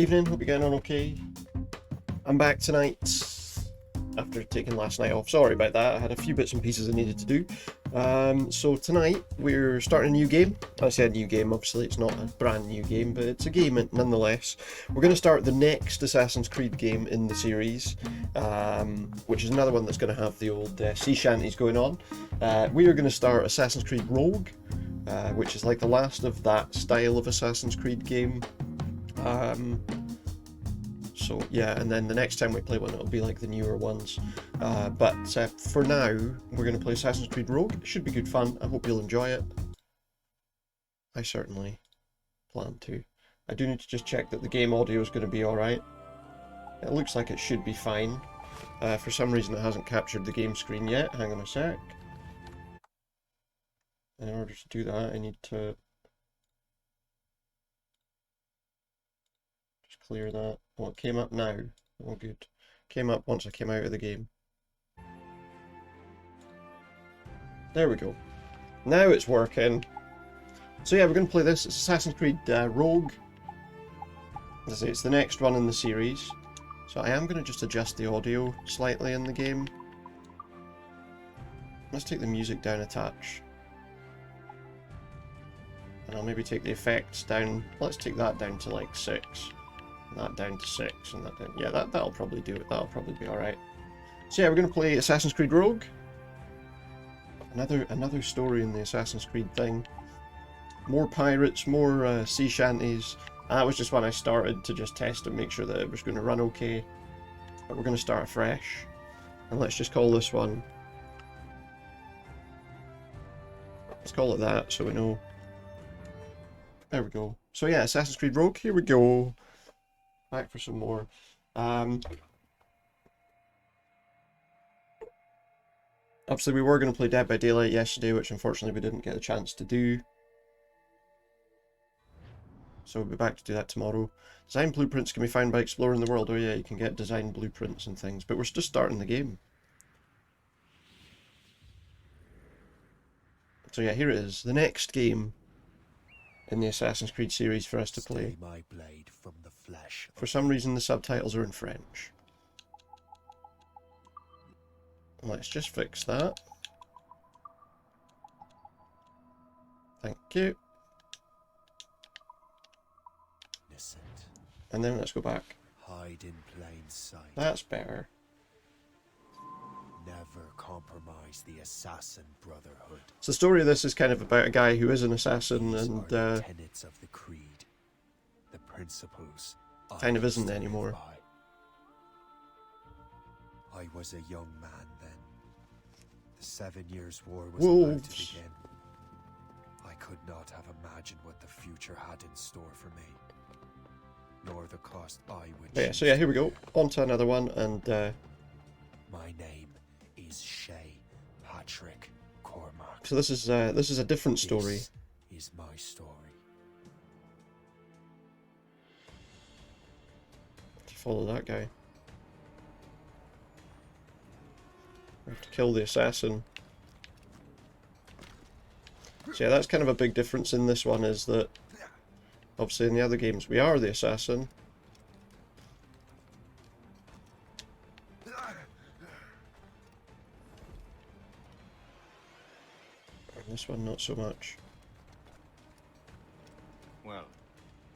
Evening, hope you're getting on okay. I'm back tonight after taking last night off. Sorry about that, I had a few bits and pieces I needed to do. So tonight we're starting a new game. I said new game, obviously it's not a brand new game, but it's a game nonetheless. We're going to start the next Assassin's Creed game in the series, which is another one that's going to have the old sea shanties going on. We are going to start Assassin's Creed Rogue, which is like the last of that style of Assassin's Creed game. So yeah, and then the next time we play one it'll be like the newer ones, but for now we're going to play Assassin's Creed Rogue. It should be good fun. I hope you'll enjoy it. I certainly plan to. I do need to just check that the game audio is going to be alright. It looks like it should be fine. For some reason it hasn't captured the game screen yet. Hang on a sec. In order to do that I need to clear that. Oh, it came up now. Oh, good. Came up once I came out of the game. There we go. Now it's working. So yeah, we're going to play this. It's Assassin's Creed Rogue. As I say, it's the next one in the series. So I am going to just adjust the audio slightly in the game. Let's take the music down a touch. And I'll maybe take the effects down. Let's take that down to like 6. That down to 6, and that down. Yeah, that'll probably do it. That'll probably be alright. So yeah, we're going to play Assassin's Creed Rogue. Another story in the Assassin's Creed thing. More pirates, more sea shanties. That was just when I started to just test and make sure that it was going to run okay. But we're going to start afresh. And let's just call this one... Let's call it that, so we know. There we go. So yeah, Assassin's Creed Rogue, here we go. Back for some more. Obviously we were going to play Dead by Daylight yesterday, which unfortunately we didn't get a chance to do. So we'll be back to do that tomorrow. Design blueprints can be found by exploring the world. Oh yeah, you can get design blueprints and things, but we're just starting the game. So yeah, here it is. The next game in the Assassin's Creed series for us to play. My blade from the flesh. For some reason the subtitles are in French. Let's just fix that. Thank you. Innocent. And then let's go back. Hide in plain sight. That's better. Never compromise the assassin brotherhood. So the story of this is kind of about a guy who is an assassin and the tenets of the creed, the principles kind of isn't anymore. I was a young man then. The 7 Years' War was about to begin. I could not have imagined what the future had in store for me, nor the cost I would. Yeah, so yeah, here we go. On to another one, and my name is Shay Cormac. So this is a different story. This is my story. To follow that guy. We have to kill the assassin. So yeah, that's kind of a big difference in this one, is that obviously in the other games we are the assassin. This one, not so much. Well,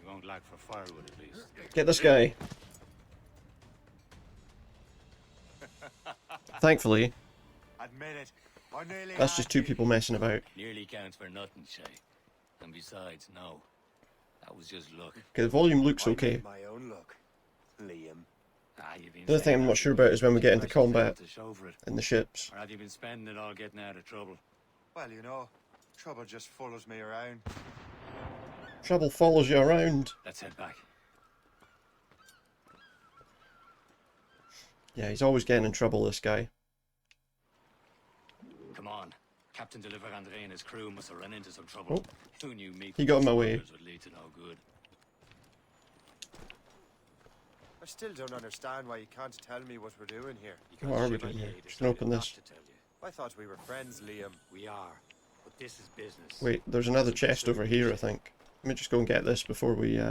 you won't lack for firewood at least. Get this guy. Thankfully, Admit it. I nearly that's just two people messing about. Nearly counts for nothing, Shay. And besides, no. That was just luck. Okay, the volume looks okay. My own luck, Liam. The other thing I'm not sure about is when we get into combat in the ships. Or have you been spending it all getting out of trouble? Well, you know, trouble just follows me around. Trouble follows you around. Let's head back. Yeah, he's always getting in trouble, this guy. Come on. Captain Deliver Andre and his crew must have run into some trouble. Oh. Who knew me? He got in my way. Would lead to no good. I still don't understand why you can't tell me what we're doing here. What are we doing here? Just gonna open this. I thought we were friends, Liam. We are, but this is business. Wait, there's another chest over here, I think. Let me just go and get this before we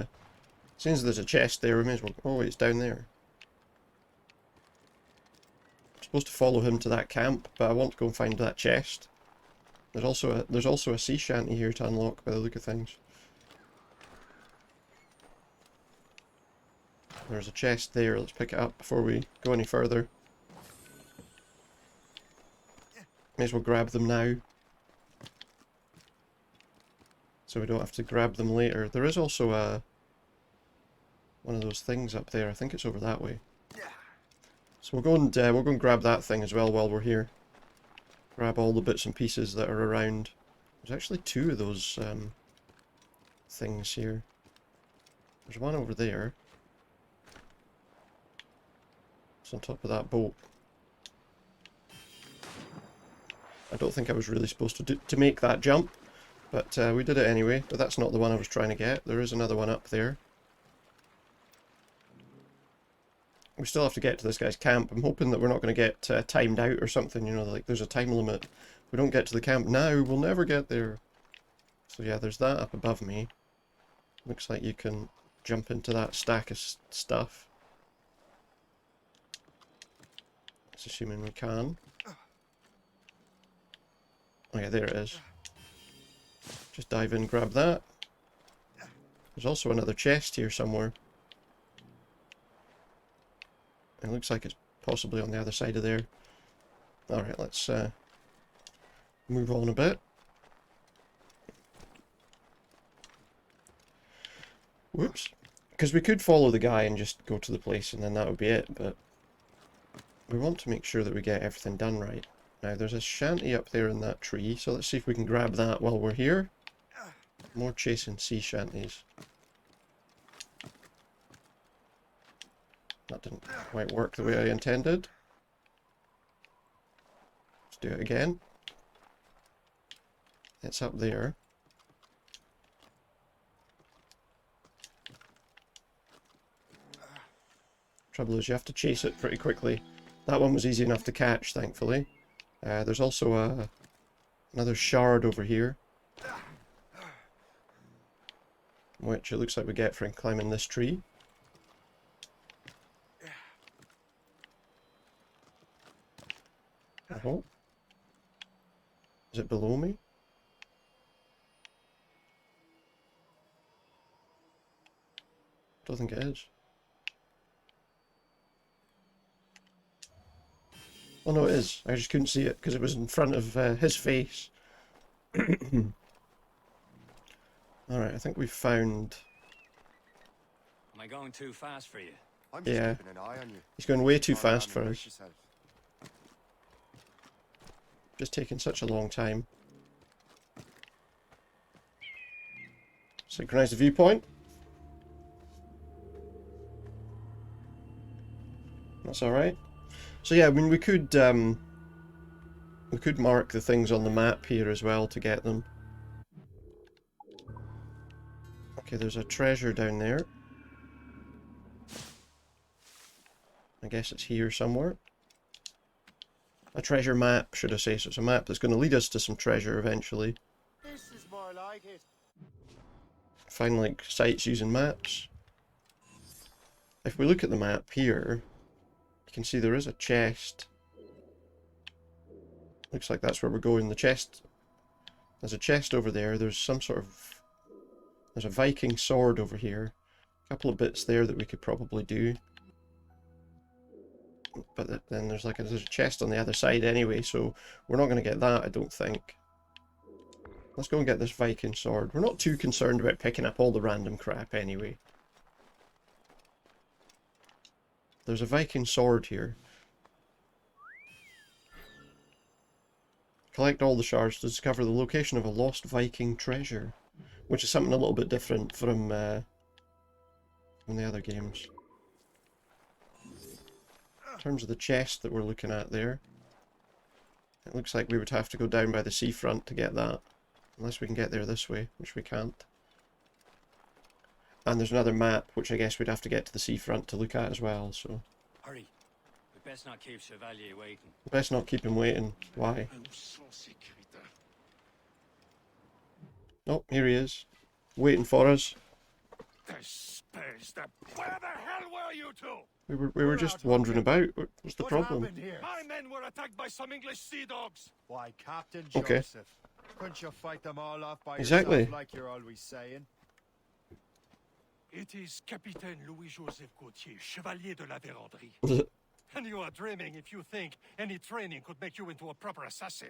Since there's a chest there, we may as well... Oh, it's down there. I'm supposed to follow him to that camp, but I want to go and find that chest. There's also a sea shanty here to unlock by the look of things. There's a chest there. Let's pick it up before we go any further. May as well grab them now, so we don't have to grab them later. There is also a one of those things up there. I think it's over that way. So we'll go and grab that thing as well while we're here. Grab all the bits and pieces that are around. There's actually two of those things here. There's one over there. It's on top of that boat. I don't think I was really supposed to make that jump, but we did it anyway. But that's not the one I was trying to get. There is another one up there. We still have to get to this guy's camp. I'm hoping that we're not going to get timed out or something, you know, like there's a time limit. If we don't get to the camp now, we'll never get there. So yeah, there's that up above me. Looks like you can jump into that stack of stuff. That's assuming we can. Oh yeah, there it is. Just dive in, grab that. There's also another chest here somewhere. It looks like it's possibly on the other side of there. Alright, let's move on a bit. Whoops. Because we could follow the guy and just go to the place and then that would be it, but we want to make sure that we get everything done right. Now, there's a shanty up there in that tree, so let's see if we can grab that while we're here. More chasing sea shanties. That didn't quite work the way I intended. Let's do it again. It's up there. Trouble is you have to chase it pretty quickly. That one was easy enough to catch, thankfully. There's also another shard over here, which it looks like we get from climbing this tree. Oh. Is it below me? Don't think it is. Oh no, it is. I just couldn't see it because it was in front of his face. Alright, I think we've found... Am I going too fast for you? I'm just Yeah. keeping an eye on you. He's going way too Follow fast on for and us. brace yourself. Just taking such a long time. Synchronize the viewpoint. That's alright. So yeah, I mean we could mark the things on the map here as well to get them. Okay, there's a treasure down there. I guess it's here somewhere. A treasure map, should I say. So it's a map that's going to lead us to some treasure eventually. This is more like it. Find like sites using maps. If we look at the map here, you can see there is a chest. Looks like that's where we're going. The chest. There's a chest over there. There's some sort of... There's a Viking sword over here. A couple of bits there that we could probably do. But then there's a chest on the other side anyway, so we're not going to get that, I don't think. Let's go and get this Viking sword. We're not too concerned about picking up all the random crap anyway. There's a Viking sword here. Collect all the shards to discover the location of a lost Viking treasure. Which is something a little bit different from the other games. In terms of the chest that we're looking at there, it looks like we would have to go down by the seafront to get that. Unless we can get there this way, which we can't. And there's another map, which I guess we'd have to get to the seafront to look at as well, so... Hurry. We best not keep Chevalier waiting. Best not keep him waiting. Why? Oh, here he is. Waiting for us. space. Where the hell were you two? We were just wandering about. What's the problem? happened here? My men were attacked by some English sea dogs. Why, Captain Okay. Joseph. Couldn't you fight them all off by Exactly. yourself like you're always saying? It is Capitaine Louis-Joseph Gauthier, Chevalier de la Vérendrye. And you are dreaming if you think any training could make you into a proper assassin.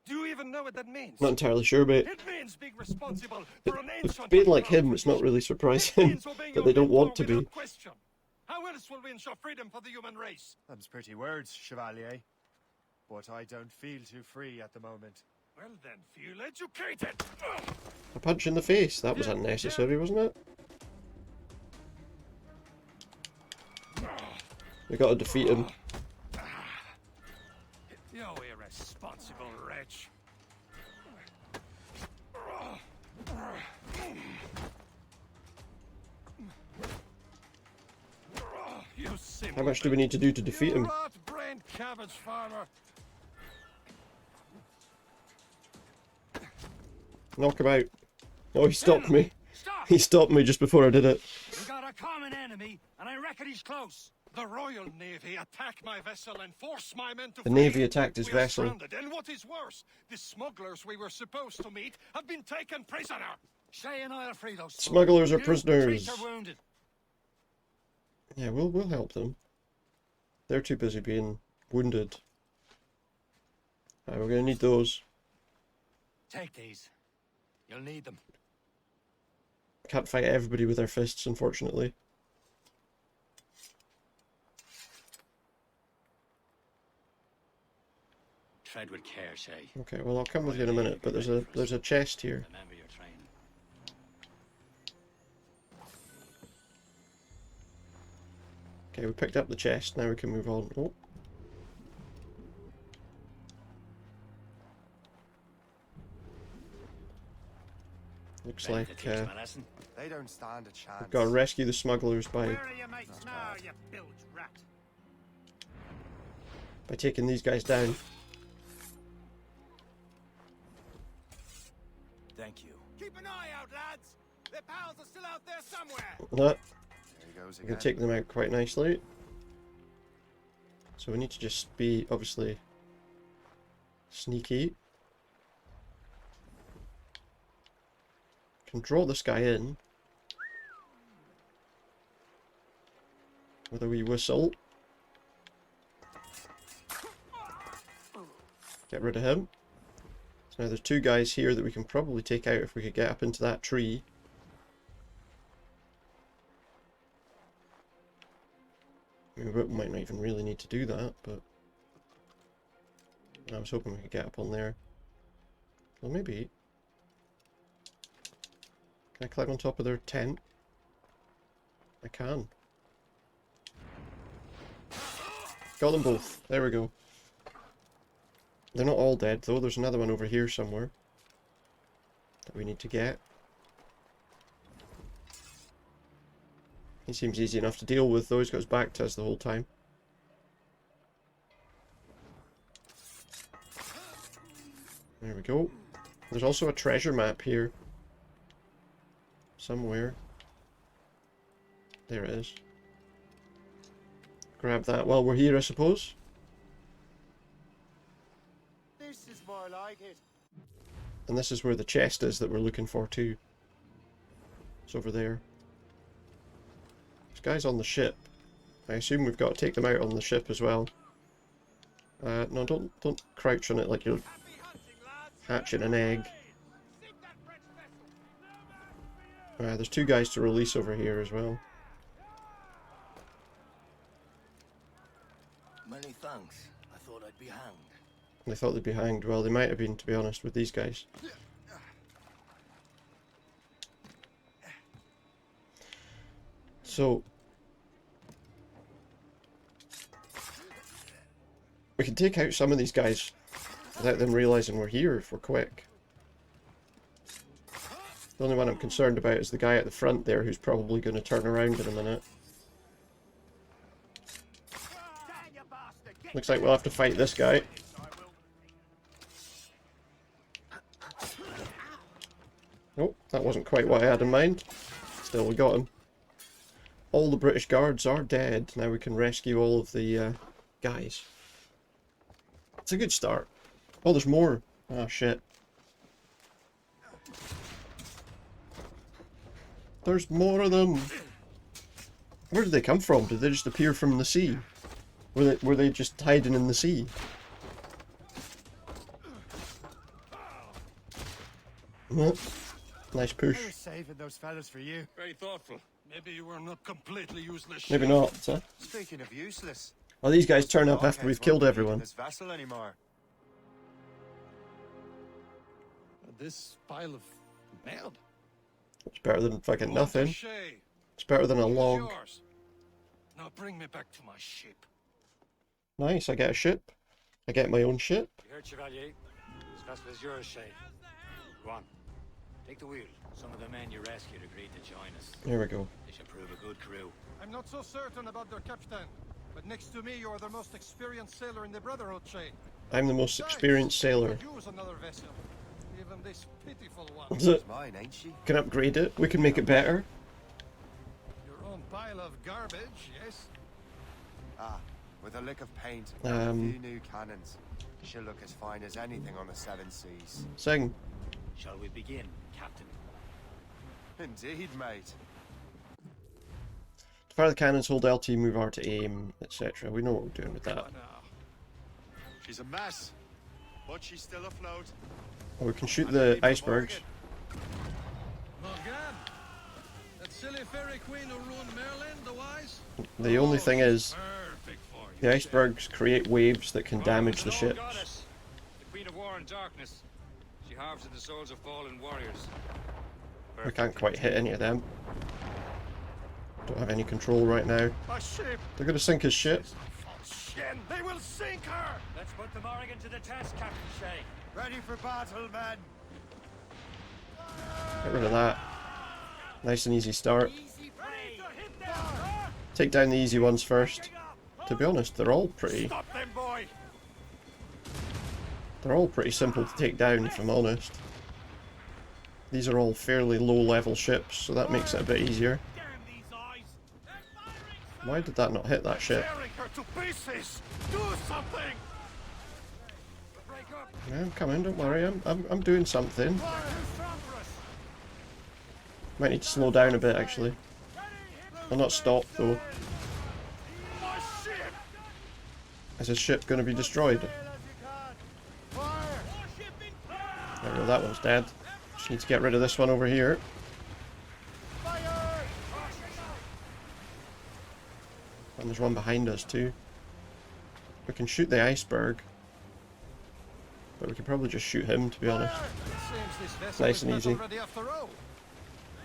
Do you even know what that means? Not entirely sure, mate. It means being responsible for an ancient... Being like him, it's not really surprising that they don't want to be. Question. How else will we ensure freedom for the human race? Them's pretty words, Chevalier. But I don't feel too free at the moment. Well then, feel educated. A punch in the face. That was unnecessary, wasn't it? We got to defeat him. You irresponsible wretch. You How much do we need to do to defeat him? Rat-brained cabbage farmer. Knock him out. Oh, he stopped me. Stop! He stopped me just before I did it. We got a common enemy, and I reckon he's close. The Royal Navy attacked my vessel and forced my men to The flee. Navy attacked his We are vessel. stranded, and what is worse, the smugglers we were supposed to meet have been taken prisoner. Shay and I will free those Smugglers are You prisoners. treat are wounded. Yeah, we'll help them. They're too busy being wounded. Alright, we're gonna need those. Take these. You'll need them. Can't fight everybody with our fists, unfortunately. Tread with care, Shay. Okay, well I'll come with you in a minute, but there's a chest here. Remember your training. Okay, we picked up the chest, now we can move on. Oh. Looks Ready to like teach them a lesson? They don't stand a chance. we've got to rescue the smugglers Where are your mates now, you bilge rat? by taking these guys down. Thank you. Keep an eye out, lads. Their pals are still out there somewhere. That There he goes we can again. take them out quite nicely. So we need to just be obviously sneaky. Can draw this guy in with a wee whistle. Get rid of him. So now there's two guys here that we can probably take out if we could get up into that tree. I mean, we might not even really need to do that, but I was hoping we could get up on there. Well, maybe. Can I climb on top of their tent? I can. Got them both. There we go. They're not all dead though. There's another one over here somewhere that we need to get. He seems easy enough to deal with though. He's got his back to us the whole time. There we go. There's also a treasure map here. Somewhere. There it is. Grab that while we're here, I suppose. This is more like it. And this is where the chest is that we're looking for too. It's over there. This guy's on the ship. I assume we've got to take them out on the ship as well. No, don't crouch on it like you're hatching an egg. There's two guys to release over here as well. Many thanks. I thought I'd be hanged. They thought they'd be hanged. Well, they might have been, to be honest, with these guys. So we can take out some of these guys without them realizing we're here if we're quick. The only one I'm concerned about is the guy at the front there who's probably going to turn around in a minute. Looks like we'll have to fight this guy. Oh, that wasn't quite what I had in mind. Still, we got him. all the British guards are dead. Now we can rescue all of the guys. It's a good start. Oh, there's more. Oh, shit. There's more of them. Where did they come from? Did they just appear from the sea? Were they just hiding in the sea? Oh, nice push. I was saving those fellas for you. Very thoughtful. Maybe you were not completely useless. Maybe not, huh? Speaking of useless, Oh, these guys turn up after we've killed everyone. this vessel anymore. This pile of mail. It's better than fucking Go on to nothing. Shay. It's better than a Here's log. yours. Now bring me back to my ship. Nice, I get a ship. I get my own ship. You heard, Chevalier? This vessel is yours, Shay. Go on. Take the wheel. Some of the men you rescued agreed to join us. Here we go. They should prove a good crew. I'm not so certain about their captain, but next to me you are the most experienced sailor in the Brotherhood, Shay. I'm the most experienced sailor. Could use another vessel, even this pitiful one. It's mine, ain't she? Can upgrade it. We can make it better. Your own pile of garbage, yes? Ah, with a lick of paint, Um, and a few new cannons. She'll look as fine as anything on the seven seas. Sing. Shall we begin, Captain? Indeed, mate. To fire the cannons, hold LT, move R to aim, etc. We know what we're doing with that. Come on now. She's a mess, but she's still afloat. Oh, we can shoot the icebergs. Morgan, that silly fairy queen who ruined Merlin, the wise? The only thing is, Perfect for you, the Shay. icebergs create waves that can damage the ships. Goddess, the Queen of War and Darkness. She harvested the souls of fallen warriors. We can't quite hit any of them. Don't have any control right now. My ship! They're gonna sink his ship. Shin, they will sink her! Let's put the Morrigan to the test, Captain Shay. Ready for battle, men. Get rid of that. Nice and easy start. Easy prey. Take down the easy ones first. To be honest, they're all pretty Stop them, boy! simple to take down, if I'm honest. These are all fairly low-level ships, so that makes it a bit easier. Damn these eyes! Why did that not hit that ship? Tearing her to pieces! Do something! Break up! Yeah, I'm coming, don't worry, I'm doing something. Fire too strong for us! Might need to slow down a bit, actually. Well, not stop, though. My ship! Is his ship going to be destroyed? There we go, that one's dead. Just need to get rid of this one over here. And there's one behind us, too. We can shoot the iceberg. But we can probably just shoot him, to be honest. It seems this vessel Nice is and not easy. already after all.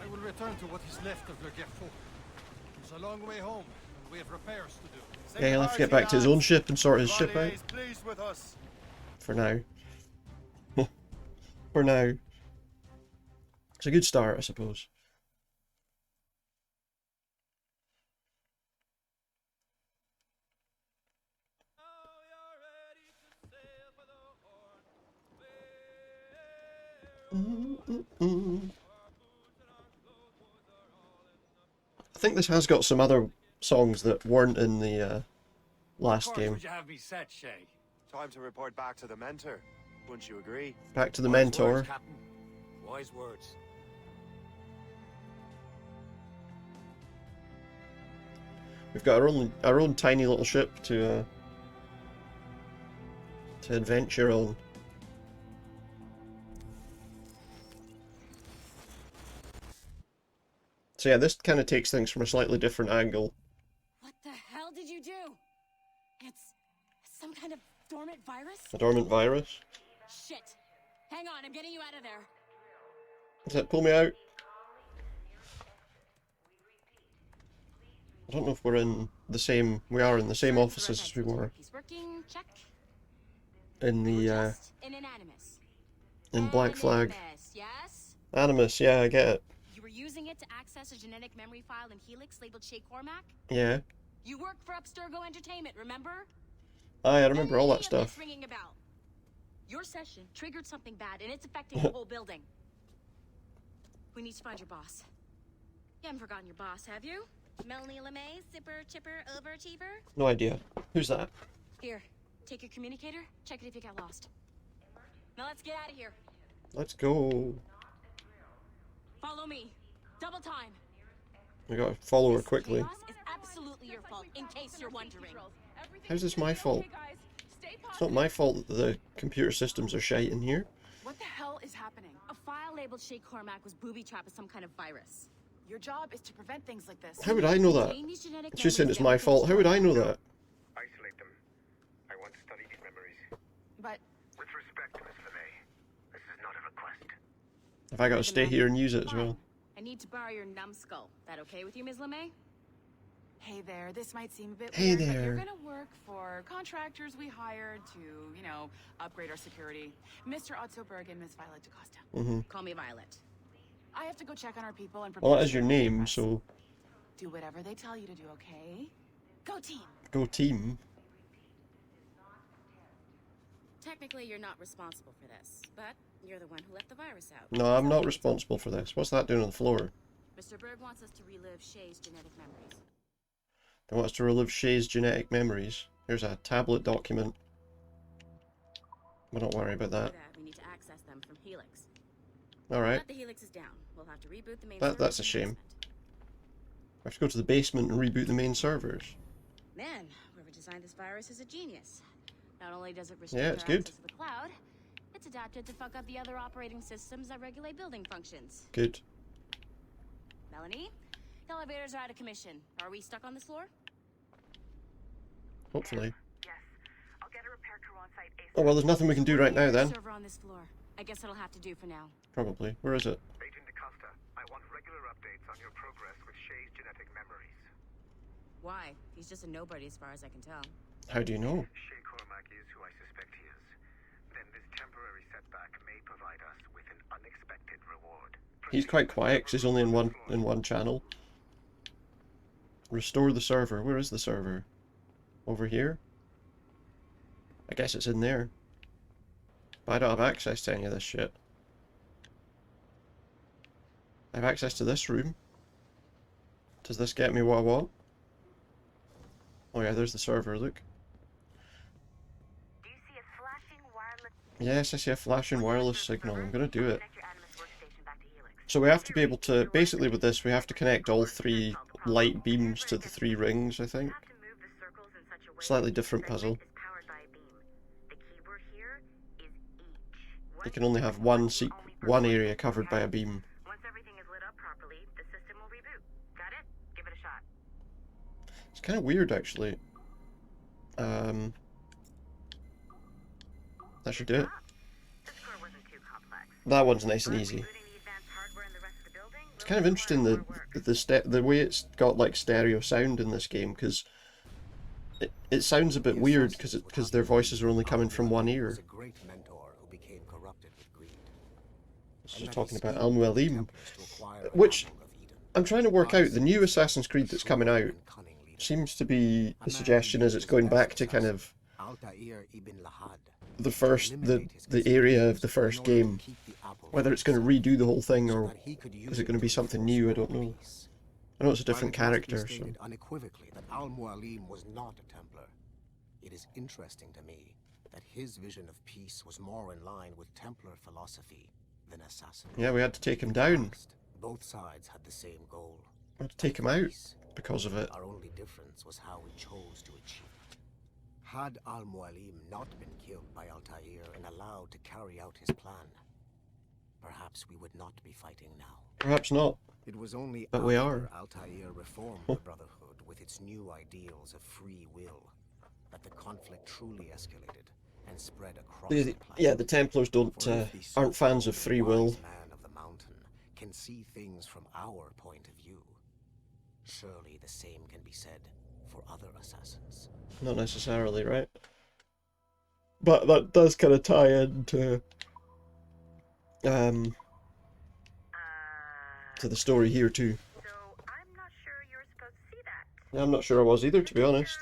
I will return to what is left of Le Gerfaut. It's a long way home, and we have repairs to do. Yeah, he'll have to get back to his own ship and sort his ship out. Chevalier is pleased with us. For now. For now. It's a good start, I suppose. I think this has got some other songs that weren't in the last Of course, game. would you have me set, Shay? Time to report back to the mentor. Wouldn't you agree? Back to the Wise mentor. Words, Captain. Wise words. We've got our own tiny little ship to adventure on. So yeah, this kind of takes things from a slightly different angle. What the hell did you do? It's some kind of dormant virus? A dormant virus. Shit. Hang on, I'm getting you out of there. Does that pull me out? I don't know if we're in the same. We are in the same offices as we were He's working, check. in the Just an inanimous. in Black Flag. Inanimous, yes? Animus, yeah, I get it. You were using it to access a genetic memory file in Helix labeled Shay Cormac? Yeah. You work for Abstergo Entertainment, remember? Aye, I remember all that Any of this stuff. ringing a bell? Your session triggered something bad, and it's affecting the whole building. We need to find your boss. You haven't forgotten your boss, have you? Melanie LeMay, Sipper, Chipper, Overachiever? No idea. Who's that? Here, take your communicator, check it if you get lost. Now let's get out of here. Let's go. Follow me. Double time. We gotta follow her This quickly. chaos is absolutely your fault, in case you're wondering. How's this my fault? It's not my fault that the computer systems are shite in here. What the hell is happening? A file labeled Shay Cormac was booby-trapped with some kind of virus. Your job is to prevent things like this. How would I know that? Contain these genetic She's saying memories it's my down fault. How would I know that? Isolate them. I want to study these memories. But With respect, Miss LeMay, this is not a request. Have I got to stay here and use it as well? I need to borrow your numbskull. That okay with you, Ms. LeMay? hey there, this might seem a bit Hey weird, but there. you're gonna work for contractors we hired to, you know, upgrade our security. Mr. Ottoberg and Miss Violet DaCosta. Call me Violet. I have to go check on our people and Well, prepare that is your for name, press. so Do whatever they tell you to do, okay? Go team! go team. Technically, you're not responsible for this, but you're the one who let the virus out. No, I'm not responsible for this. What's that doing on the floor? Mr. Berg wants us to relive Shay's genetic memories. They want us to relive Shay's genetic memories. Here's a tablet document. But don't worry about To do that. that, we need to access them from Helix. Alright. But the Helix is down. We'll have to reboot the main That's servers a in the shame. basement. I have to go to the basement and reboot the main servers. Man, whoever designed this virus is a genius. Not only does it restrict Yeah, it's our good. access to the cloud, it's adapted to fuck up the other operating systems that regulate building functions. Good. Melanie, the elevators are out of commission. Are we stuck on this floor? Hopefully. Yes. I'll get a repair crew on site ASAP. Oh well, there's nothing we can do right now then. Server on this floor. I guess it'll have to do for now. Probably. Where is it? Agent DaCosta, I want regular updates on your progress with Shay's genetic memories. Why? He's just a nobody as far as I can tell. How do you know? Shay Cormac is who I suspect he is. Then this temporary setback may provide us with an unexpected reward. He's quite quiet 'cause he's only in one channel. Restore the server. Where is the server? Over here? I guess it's in there. But I don't have access to any of this shit. I have access to this room. Does this get me what I want? Oh yeah, there's the server, look. Do you see a flashing wireless Yes, I see a flashing wireless signal. I'm gonna do it. Connect your Animus workstation back to Helix. So we have to be able to, basically with this, we have to connect all three light beams to the three rings, I think. You have to move the circles in such a way Slightly different that puzzle. is powered by a beam. The keyword here is each. They can only have one area covered by a beam. Once everything is lit up properly, the system will reboot. Got it? Give it a shot. It's kind of weird, actually. That should do it. This core wasn't too complex. That one's nice and easy. Rebooting the advanced hardware in the rest of the building It's will kind of interesting require more work. the way it's got like stereo sound in this game, because it sounds a bit weird because their voices are only coming from one ear. Was a great mentor who became corrupted with greed. This And is that talking he about schemed with Al-Mualim, Templars to acquire an which apple of Eden. I'm trying to work out. The new Assassin's Creed that's coming out seems to be, the suggestion is it's going back to kind of Altair ibn Lahad. the first, the area of the first game. Whether it's going to redo the whole thing or is it going to be something new, I don't know. I know it's a different character, so Stated unequivocally that Al-Mualim was not a Templar. It is interesting to me that his vision of peace was more in line with Templar philosophy than assassin. yeah, we had to take him down. Both sides had the same goal. We had to take him out because of it. Our only difference was how we chose to achieve it. Had Al-Mualim not been killed by Altair and allowed to carry out his plan, perhaps we would not be fighting now. Perhaps not. It was only But we after are. Altair reformed the Brotherhood with its new ideals of free will that the conflict truly escalated and spread across the planet. Yeah, the Templars don't For if the aren't fans of so-called free will. wise man of the mountain can see things from our point of view, surely the same can be said for other assassins. Not necessarily, right? But that does kind of tie into to the story here too. So I'm not sure you're supposed to see that. I'm not sure I was either, to be honest.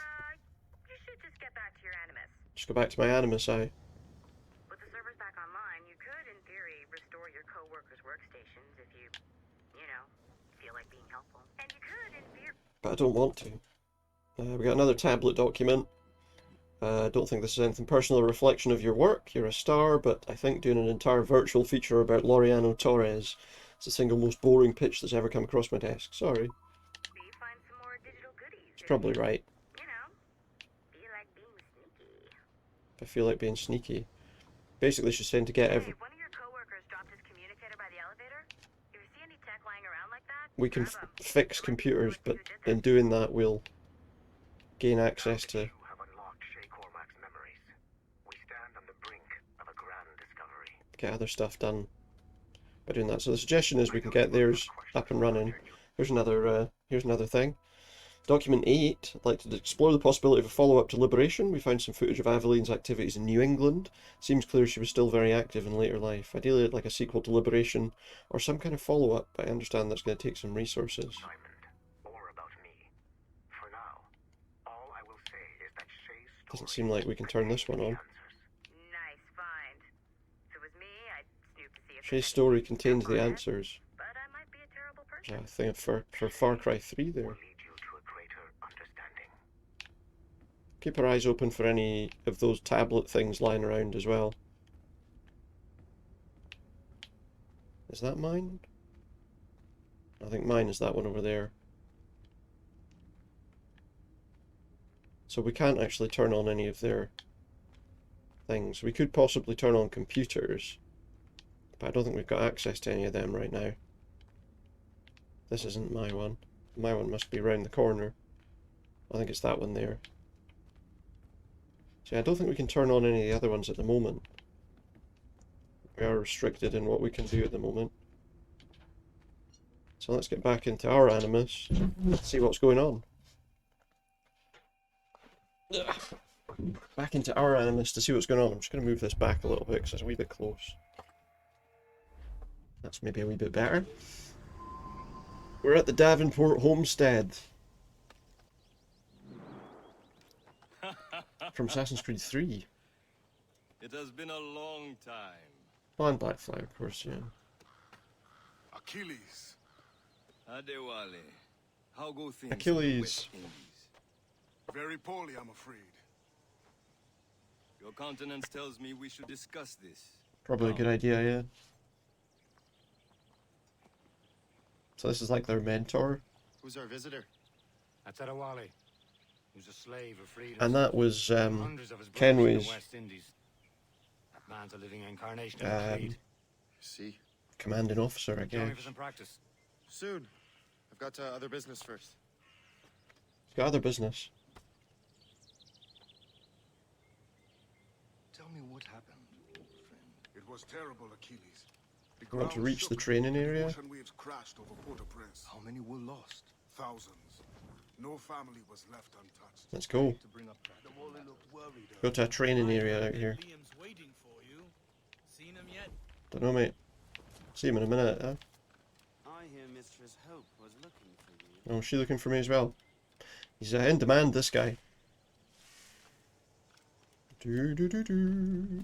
You should just get back to your Animus. Just go back to my Animus eye. With the servers back online, you could, in theory, restore your co-workers' workstations if you know, feel like being helpful. And you could, in theory... but I don't want to. We got another tablet document. I don't think this is anything personal or reflection of your work. You're a star, but I think doing an entire virtual feature about Laureano Torres is the single most boring pitch that's ever come across my desk. Sorry. So you find some more digital goodies. It's probably right. You know, feel like being sneaky. I feel like being sneaky. Basically, she's saying to get every... Hey, one of your coworkers dropped his communicator by the elevator. If you see any tech lying around like that, We can grab 'em. fix computers, but in doing that, we'll gain access to... You have unlocked Shay Cormac's memories. We stand on the brink of a grand discovery. get other stuff done by doing that. So the suggestion is we can get theirs up and running. Here's another thing. Document 8, I'd like to explore the possibility of a follow-up to Liberation. We found some footage of Aveline's activities in New England. Seems clear she was still very active in later life. Ideally like a sequel to Liberation or some kind of follow-up, but I understand that's going to take some resources. Or about me. For now, all I will say is that Shay's story Doesn't seem like we can turn this one on. Nice find. If it was me, I'd snoop to see if Shay's story contains the answers. but I might be a terrible person. I think for Far Cry 3 there. Keep our eyes open for any of those tablet things lying around as well. Is that mine? I think mine is that one over there. So we can't actually turn on any of their things. We could possibly turn on computers, but I don't think we've got access to any of them right now. This isn't my one. My one must be around the corner. I think it's that one there. See, I don't think we can turn on any of the other ones at the moment. We are restricted in what we can do at the moment. So let's get back into our Animus, see what's going on. Back into our Animus to see what's going on. I'm just going to move this back a little bit because it's a wee bit close. That's maybe a wee bit better. We're at the Davenport homestead. From Assassin's Creed 3. It has been a long time. Oh, and Black Flag, of course, yeah. Achilles. Adewale. How go things? Achilles. Very poorly, I'm afraid. Your countenance tells me we should discuss this. Probably a good idea, yeah. So this is like their mentor. Who's our visitor? That's Adewale. Who's a slave of freedom. And that was Hundreds of his brothers in Kenway's the West Indies. That man's a living incarnation of greed. See? commanding officer, I Join me guess. for some practice. Soon. I've got other business first. He's got other business. Tell me what happened, old friend. It was terrible, Achilles. We want to reach the training area. Ocean waves crashed over Port-au-Prince. How many were lost? Thousands. No family was left untouched. Let's go. Go to a training area out here. Liam's waiting for you. Seen him yet? Don't know, mate. See him in a minute, huh? I hear Mistress Hope was looking for you. Oh, is she looking for me as well? He's in demand, this guy. Do do do do.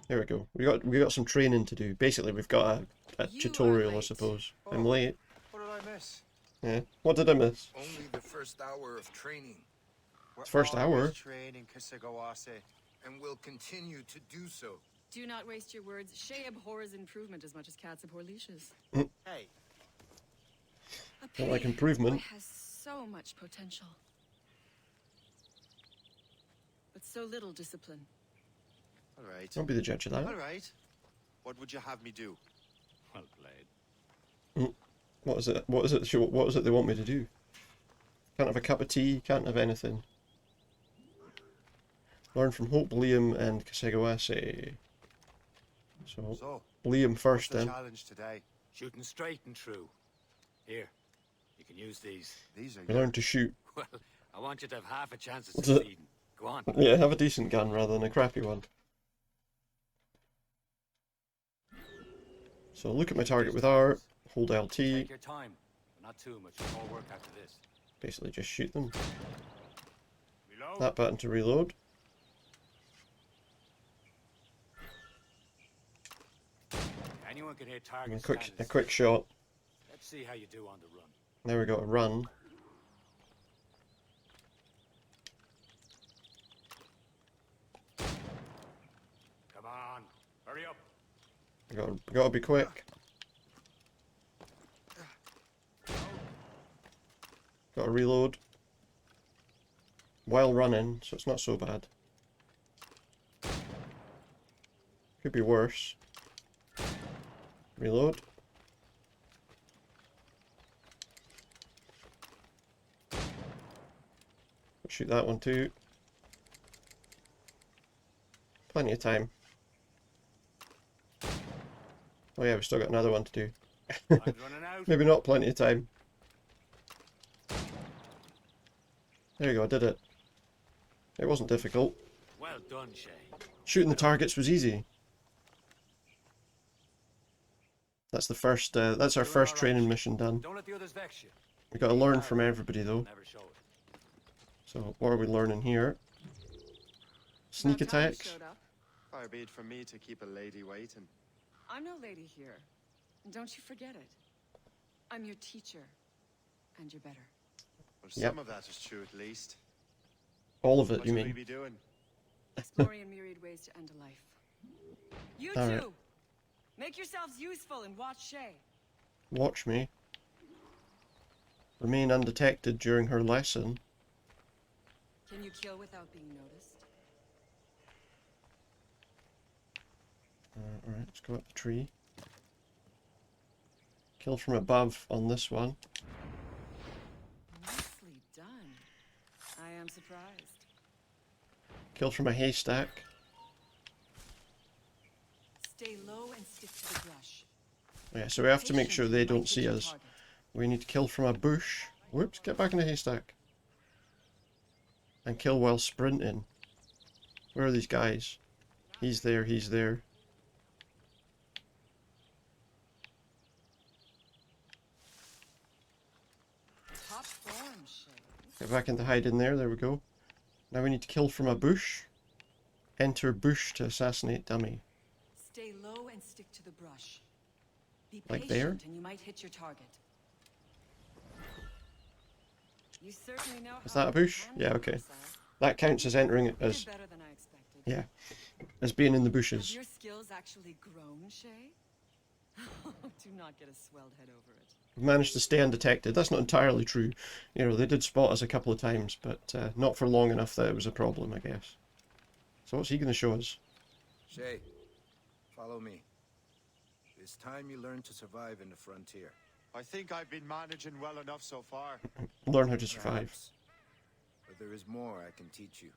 There we go. We got some training to do. Basically, we've got a tutorial, I suppose. I'm late. What did I miss? Yeah. What did I miss? Only the first hour of training. First hour? Training, Kasegawase. And will continue to do so. Do not waste your words. Shay abhors improvement as much as cats abhor leashes. Hey. A Not like improvement. boy has so much potential. But so little discipline. All right. Don't be the judge of that. All right. What would you have me do? Well played. What is it? What is it? What is it they want me to do? Can't have a cup of tea. Can't have anything. Learn from Hope, Liam, and Kasegawase. So Liam first, what's the then. challenge today? Shooting straight and true. Here, you can use these. These are We learn to shoot. Well, I want you to have half a chance of succeeding. Go on. Yeah, have a decent gun rather than a crappy one. So look at my target with R, hold LT, Take your time, but not too much. More work after this. basically just shoot them. Reload. That button to reload. Anyone can hit And targets. a quick shot. Let's see how you do on the run. Now we got to run. Come on, hurry up. Got to be quick. Got to reload while running, so it's not so bad. Could be worse. Reload. Shoot that one too. Plenty of time. Oh yeah, we've still got another one to do. Maybe not plenty of time. There you go, I did it. It wasn't difficult. Well done, Shay. Shooting the targets was easy. That's the first. That's our first training mission done. Don't let the others vex you. We got to learn from everybody though. Never show it. So what are we learning here? Sneak attacks. Far be it from me to keep a lady waiting. I'm no lady here. Don't you forget it. I'm your teacher. And you're better. Well, some of that is true at least. All of it, What you should we mean? be doing? Exploring myriad ways to end a life. You All two! right. Make yourselves useful and watch Shay. Watch me. Remain undetected during her lesson. Can you kill without being noticed? Alright, let's go up the tree. Kill from above on this one. Nicely done. I am surprised. Kill from a haystack. Stay low and stick to the brush. Yeah, so we have to make sure they don't see us. We need to kill from a bush. Whoops, get back in the haystack. And kill while sprinting. Where are these guys? He's there, he's there. Top form, Shay. Get back into hide in there, there we go. Now we need to kill from a bush. Enter bush to assassinate dummy. Stay low and stick to the brush. Be Like patient there? and you might hit your target. You certainly know Is how that a to bush? handle Yeah, okay. yourself. That counts as entering it You as, did better than I expected. yeah, as being in the Have bushes. your skills actually grown, Shay? Do not get a swelled head over it. We've managed to stay undetected. That's not entirely true. You know, they did spot us a couple of times, but not for long enough that it was a problem, I guess. So what's he going to show us? Shay, follow me. It's time you learn to survive in the frontier. I think I've been managing well enough so far. Learn how to survive. Perhaps. But there is more I can teach you.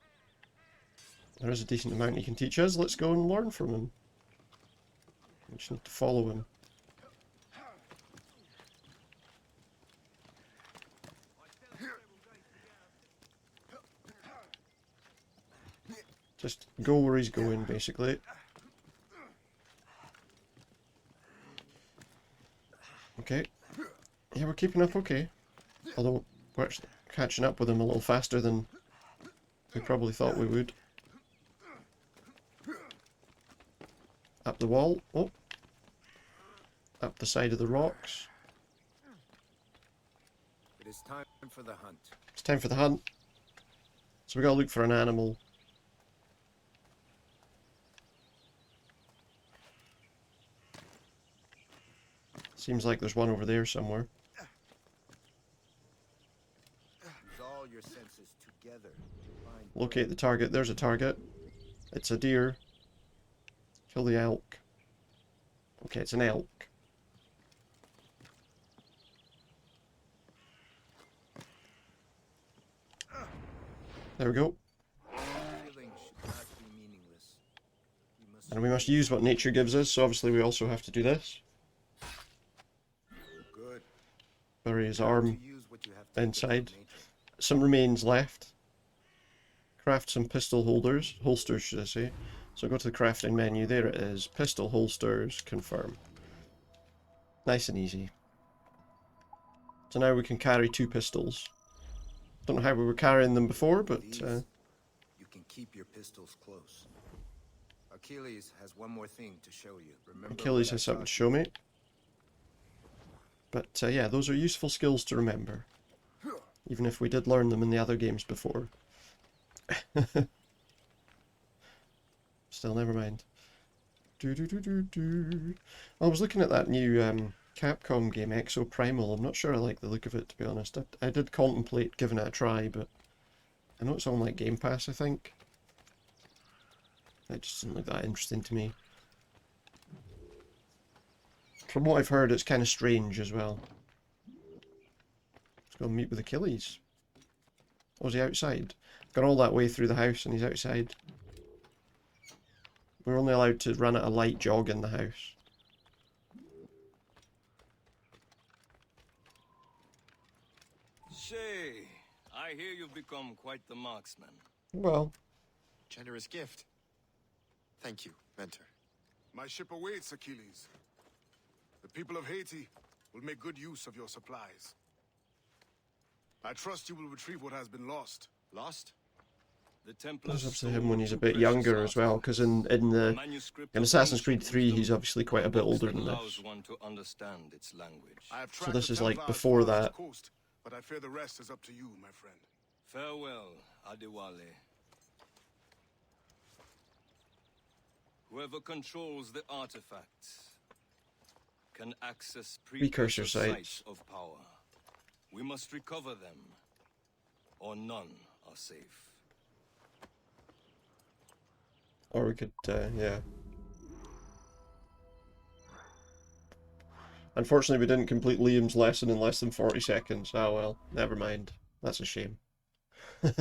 There is a decent amount he can teach us. Let's go and learn from him. We just need to follow him. Just go where he's going, basically. Okay. Yeah, we're keeping up okay. Although, we're actually catching up with him a little faster than we probably thought we would. Up the wall. Oh. Up the side of the rocks. It is time for the hunt. It's time for the hunt. So we gotta look for an animal. Seems like there's one over there somewhere. Use all your senses together to find Locate the target. There's a target. It's a deer. Kill the elk. Okay, it's an elk. There we go. feeling should not be meaningless. You must And we must use what nature gives us, so obviously we also have to do this. good. Bury his To arm use what you have taken inside. from nature. Some remains left. Craft some pistol holsters should I say. So go to the crafting menu, there it is. Pistol holsters, confirm. Nice and easy. So now we can carry 2 pistols. Don't know how we were carrying them before, but These, you can keep your pistols close. Achilles has one more thing to show you. Remember Achilles what I has something taught to show me. But yeah, those are useful skills to remember. Even if we did learn them in the other games before. Still, never mind. I was looking at that new Capcom game, Exo Primal. I'm not sure I like the look of it, to be honest. I did contemplate giving it a try, but I know it's on like Game Pass, I think. It just didn't look that interesting to me. From what I've heard, it's kind of strange as well. Let's go and meet with Achilles. Oh, is he outside? Gone all that way through the house and he's outside. We're only allowed to run at a light jog in the house. Shay, I hear you've become quite the marksman. Well. Generous gift. Thank you, mentor. My ship awaits, Achilles. The people of Haiti will make good use of your supplies. I trust you will retrieve what has been lost. Lost? The Templars It's up to him when he's a bit younger as well, because in Assassin's Creed 3 he's obviously quite a bit older than this. So this is like before that. Coast, but I fear the rest is up to you, my friend. Farewell, Adewale. Whoever controls the artifacts can access precursor sites of power. We must recover them, or none are safe. Or we could, yeah. Unfortunately, we didn't complete Liam's lesson in less than 40 seconds. Oh well, never mind. That's a shame. So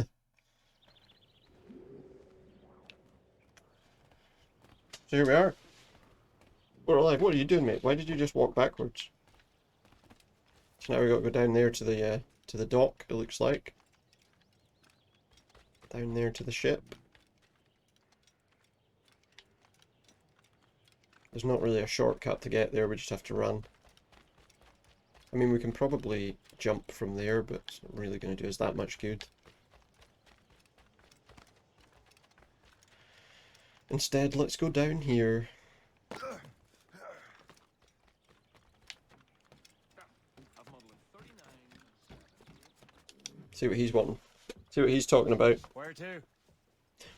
here we are. We're alive. What are you doing, mate? Why did you just walk backwards? So now we got to go down there to the dock, it looks like. Down there to the ship. There's not really a shortcut to get there, we just have to run. I mean, we can probably jump from there, but it's not really going to do us that much good. Instead, let's go down here. See what he's wanting. See what he's talking about. Where to?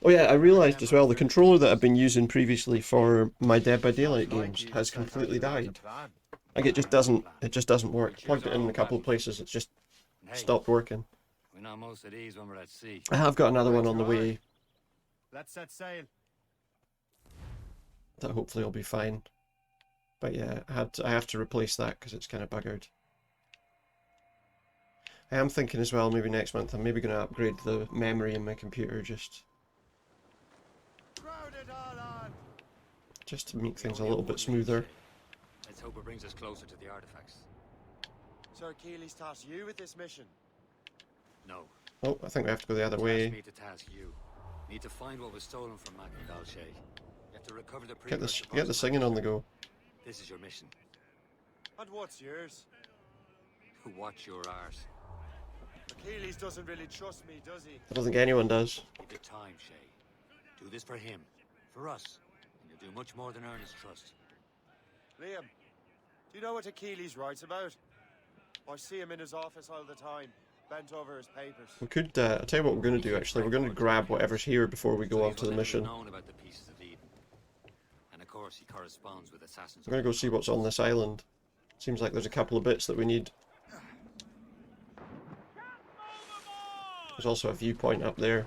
Oh yeah, I realised as well, the controller that I've been using previously for my Dead by Daylight games has completely died. Like it just doesn't work. Plugged it in a couple of places, it's just stopped working. We know most of these when we're at sea. I have got another one on the way. Let's set sail. That hopefully will be fine. But yeah, I have to replace that because it's kind of buggered. I am thinking as well, maybe next month, I'm maybe going to upgrade the memory in my computer just to make things a little bit smoother. Let's hope it brings us closer to the artifacts. So Achilles tasked you with this mission? No. Oh, I think we have to go the other way. Me to task you. Need to find what was stolen from Mac and Shay. You have to recover the Get the singing on the go. This is your mission. And what's yours? Watch your arse. Achilles doesn't really trust me, does he? I don't think anyone does. Give it time, Shay. Do this for him, for us, and you'll do much more than earn his trust. Liam, do you know what Achilles writes about? I see him in his office all the time, bent over his papers. We could, I'll tell you what we're going to do actually. We're going to grab whatever's here before we go off to the mission. About the pieces of Eden. And of course he corresponds with assassins. I'm going to go see what's on this island. Seems like there's a couple of bits that we need. There's also a viewpoint up there.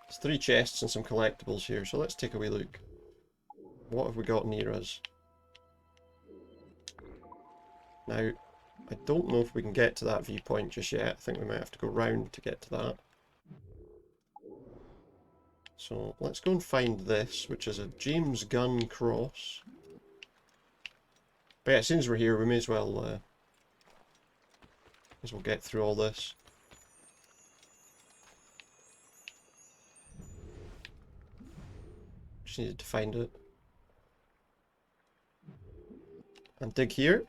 There's 3 chests and some collectibles here, so let's take a wee look. What have we got near us? Now, I don't know if we can get to that viewpoint just yet. I think we might have to go round to get to that. So let's go and find this, which is a James Gunn cross. But yeah, as soon as we're here, we may as well get through all this. Just needed to find it. And dig here.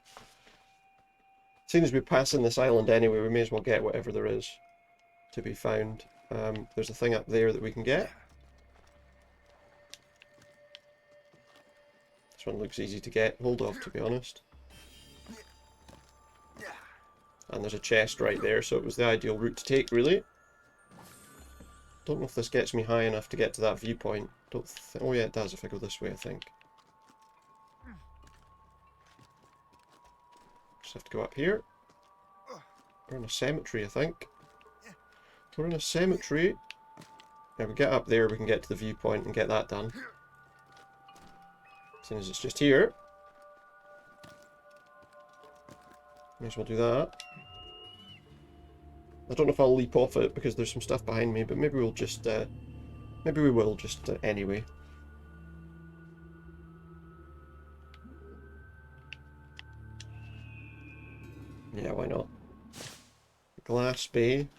As soon as we pass in this island anyway, we may as well get whatever there is to be found. There's a thing up there that we can get. This one looks easy to get hold of, to be honest. And there's a chest right there, so it was the ideal route to take, really. Don't know if this gets me high enough to get to that viewpoint. Oh yeah, it does if I go this way, I think. Just have to go up here. We're in a cemetery, I think. We're in a cemetery. If we get up there, we can get to the viewpoint and get that done. Seeing as it's just here. May as well do that. I don't know if I'll leap off it because there's some stuff behind me, but maybe we'll just, anyway. Yeah, why not? Glass Bay.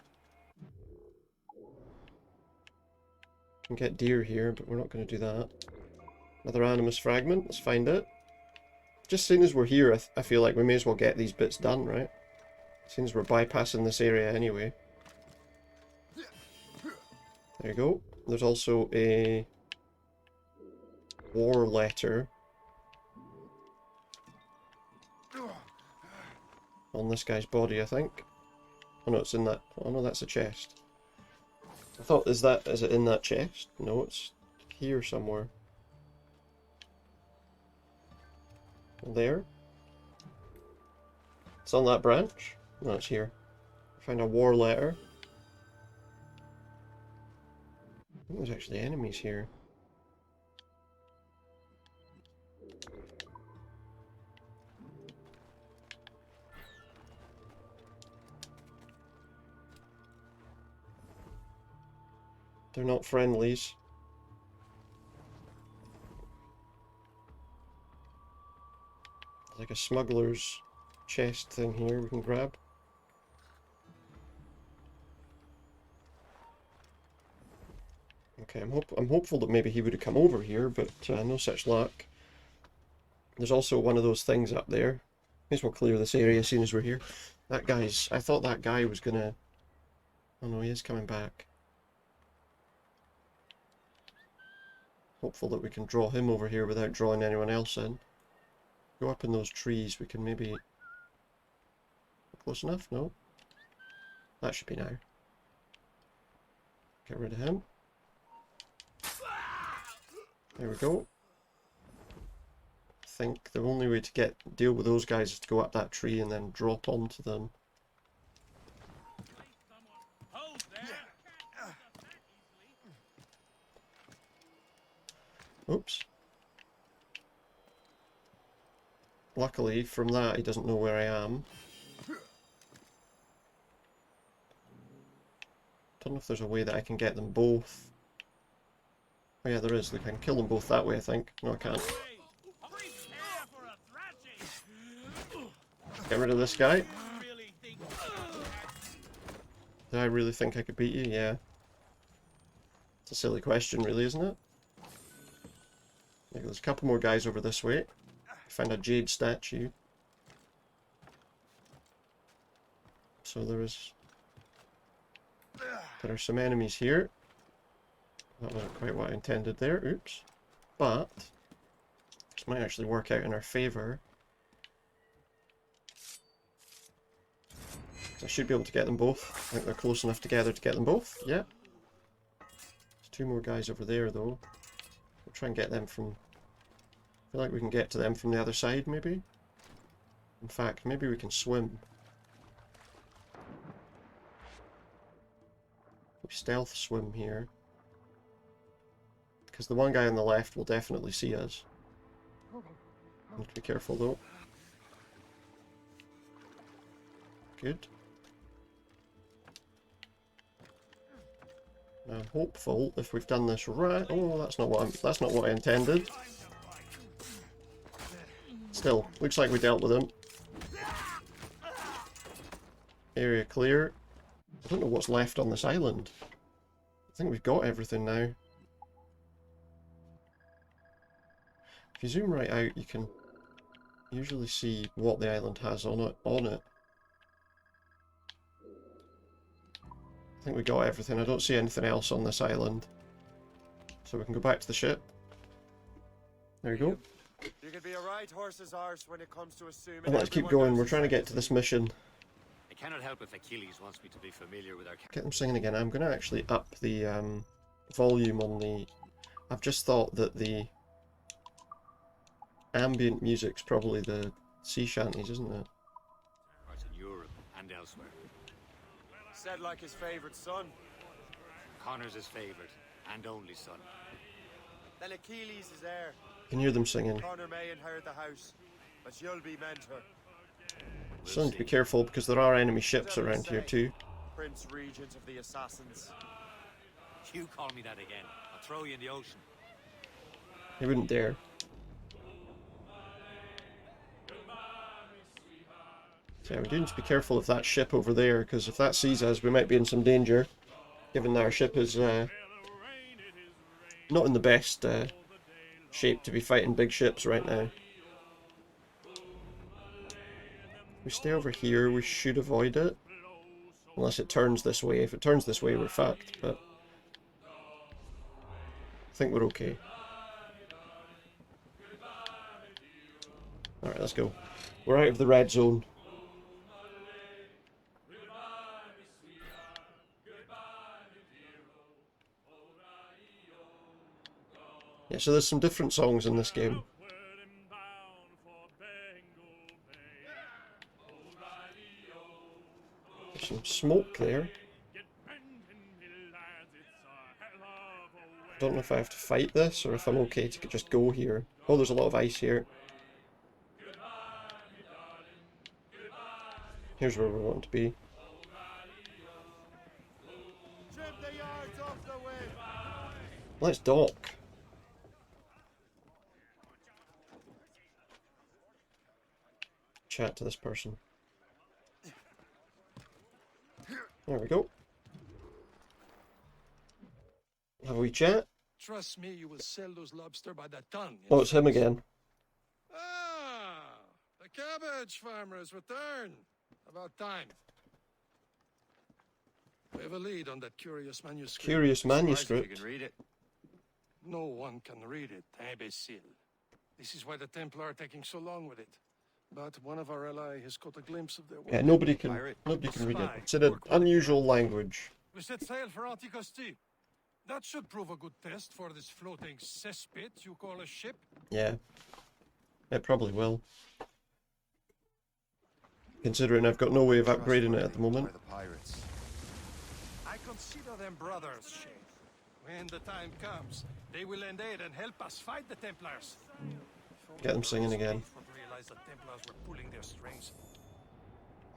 Can get deer here, but we're not going to do that. Another Animus fragment. Let's find it. Just seeing as we're here, I feel like we may as well get these bits done, right? Seeing as we're bypassing this area anyway. There you go. There's also a war letter on this guy's body, I think. Oh no, it's in that. Oh no, that's a chest. I thought, is it in that chest? No, it's here somewhere. There. It's on that branch. No, it's here. Find a war letter. I think there's actually enemies here. They're not friendlies. There's like a smuggler's chest thing here we can grab. Okay, I'm hopeful that maybe he would have come over here, but no such luck. There's also one of those things up there. May as well clear this area as soon as we're here. That guy's... I thought that guy was gonna... Oh no, he is coming back. Hopeful that we can draw him over here without drawing anyone else in. Go up in those trees, we can maybe... Close enough? No? That should be now. Get rid of him. There we go. I think the only way to deal with those guys is to go up that tree and then drop onto them. Oops. Luckily, from that, he doesn't know where I am. Don't know if there's a way that I can get them both. Oh yeah, there is. I can kill them both that way, I think. No, I can't. Get rid of this guy. Do I really think I could beat you? Yeah. It's a silly question, really, isn't it? There's a couple more guys over this way. Find a jade statue. So there are some enemies here. That wasn't quite what I intended there. Oops. But this might actually work out in our favour. I should be able to get them both. I think they're close enough together to get them both. Yeah. There's two more guys over there though. We'll try and get them from... I feel like we can get to them from the other side maybe. In fact, maybe we can swim. Stealth swim here. Because the one guy on the left will definitely see us. Need to be careful though. Good. I'm hopeful if we've done this right. Oh, that's not what I intended. Still, looks like we dealt with him. Area clear. I don't know what's left on this island. I think we've got everything now. If you zoom right out, you can usually see what the island has on it. I think we got everything. I don't see anything else on this island. So we can go back to the ship. There you go. You could be a right horse's arse when it comes to assuming. And let's keep going. We're trying to get to this mission. I cannot help if Achilles wants me to be familiar with our... Get them singing again. I'm going to actually up the volume on the... I've just thought that the ambient music's probably the sea shanties, isn't it? In Europe and elsewhere. Said like his favourite son. Connor's his favourite and only son. Then Achilles is heir. You can hear them singing. Connor may inherit the house, but you'll be mentor. So need to be careful because there are enemy ships around here too. Prince Regent of the Assassins. You call me that again. I'll throw you in the ocean. He wouldn't dare. So yeah, we do need to be careful of that ship over there, because if that sees us, we might be in some danger, given that our ship is not in the best shape to be fighting big ships right now. If we stay over here, we should avoid it. Unless it turns this way. If it turns this way, we're fucked, but I think we're okay. Alright, let's go. We're out of the red zone. Yeah, so there's some different songs in this game. There's some smoke there. I don't know if I have to fight this or if I'm okay to just go here. Oh, there's a lot of ice here. Here's where we want to be. Let's dock. Chat to this person. There we go. Have we chat? Trust me, you will sell those lobster by the ton. Oh, it's him again. Ah, the cabbage farmers return. About time. We have a lead on that curious manuscript. Curious manuscript? You can read it. No one can read it, imbecile. This is why the Templar are taking so long with it. But one of our allies has caught a glimpse of their work. Yeah, nobody can read it. It's in an unusual language. We set sail for Anticosti. That should prove a good test for this floating cesspit you call a ship. Yeah, it probably will. Considering I've got no way of upgrading it at the moment. I consider them brothers, Shay. When the time comes, they will lend aid and help us fight the Templars. Get them singing again. Realize the Templars were pulling their strings.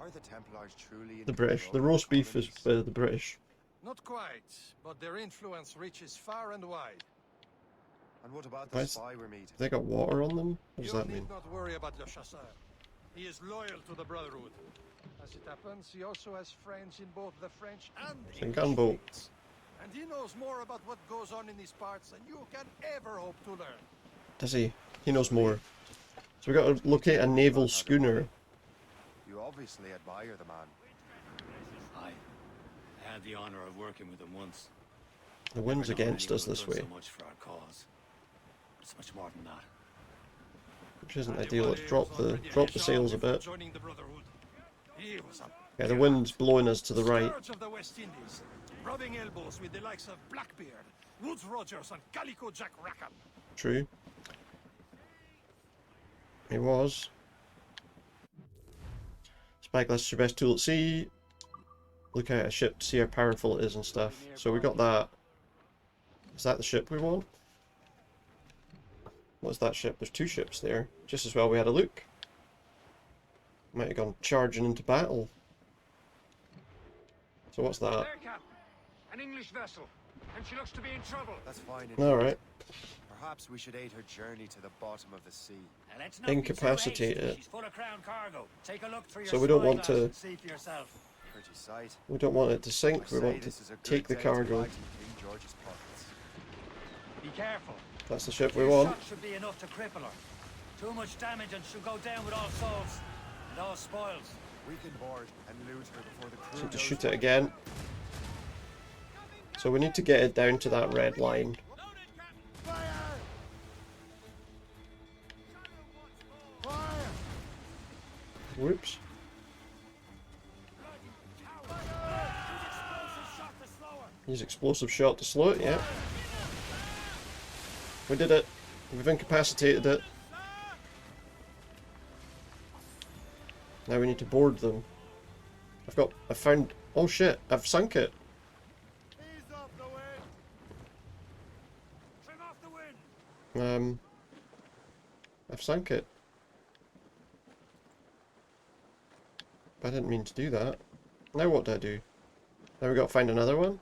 Are the Templars truly The British. The roast beef is the British. Not quite, but their influence reaches far and wide. And what about the spy we're meeting? They got water on them? What does that mean? You need not worry about Le Chasseur. He is loyal to the Brotherhood. As it happens, he also has friends in both the French and It's a gunboat. And he knows more about what goes on in these parts than you can ever hope to learn. Does he? He knows more. So we got to locate a naval schooner. You obviously admire the man. I had the honor of working with him once. The wind's against us this way. So much for our cause. It's much more than that. Which isn't ideal. Let's drop the sails a bit. Yeah, the wind's blowing us to the right. Of the West Indies, rubbing elbows with the likes of Blackbeard, Woodes Rogers, and Calico Jack Rackham. True. He was. Spyglass is your best tool at sea. Look at a ship to see how powerful it is and stuff. So we got that. Is that the ship we want? What's that ship? There's two ships there. Just as well we had a look. Might have gone charging into battle. So what's that? There, Cap. An English vessel. And she looks to be in trouble. That's fine. Alright. Perhaps we should aid her journey to the bottom of the sea. Incapacitate it. She's full of crown cargo. Take a look through your So we don't want to... see for yourself. Pretty sight. We don't want it to sink. We want to take the cargo. Be careful. That's the ship we want. Shot should be enough to cripple her. Too much damage and she'll go down with all souls and all spoils. We can board and loot her before the crew. So to shoot it again. So we need to get it down to that red line. Whoops. Use explosive shot to slow it, yeah. We did it. We've incapacitated it. Now we need to board them. I found, oh shit, I've sunk it. I've sunk it. I didn't mean to do that. Now what do I do? Now we gotta find another one?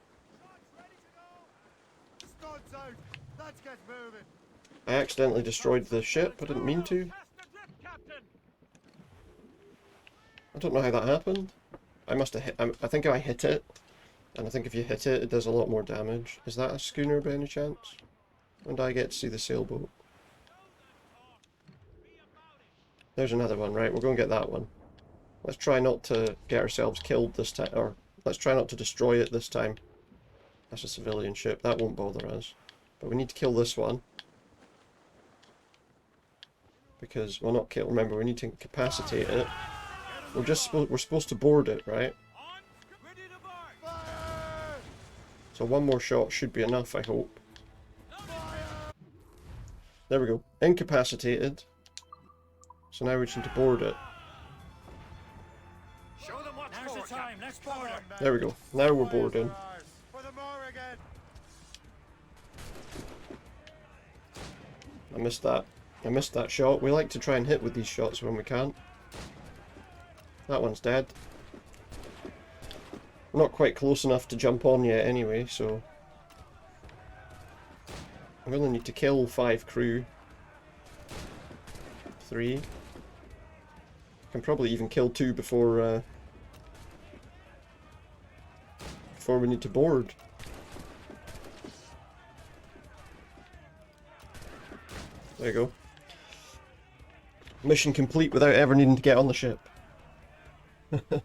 I accidentally destroyed the ship, I didn't mean to. I don't know how that happened. I must have hit, I think I hit it. And I think if you hit it, it does a lot more damage. Is that a schooner by any chance? When do I get to see the sailboat? There's another one, right? We're going to get that one. Let's try not to get ourselves killed this time, or let's try not to destroy it this time. That's a civilian ship, that won't bother us. But we need to kill this one. Because, well, not kill, remember, we need to incapacitate it. We're supposed to board it, right? So one more shot should be enough, I hope. There we go. Incapacitated. So now we just need to board it. Now's the time. Let's board it. There we go. Now we're boarding. I missed that. I missed that shot. We like to try and hit with these shots when we can. That one's dead. We're not quite close enough to jump on yet anyway, so... I really need to kill 5 crew. 3. I can probably even kill 2 before we need to board. There you go. Mission complete without ever needing to get on the ship. I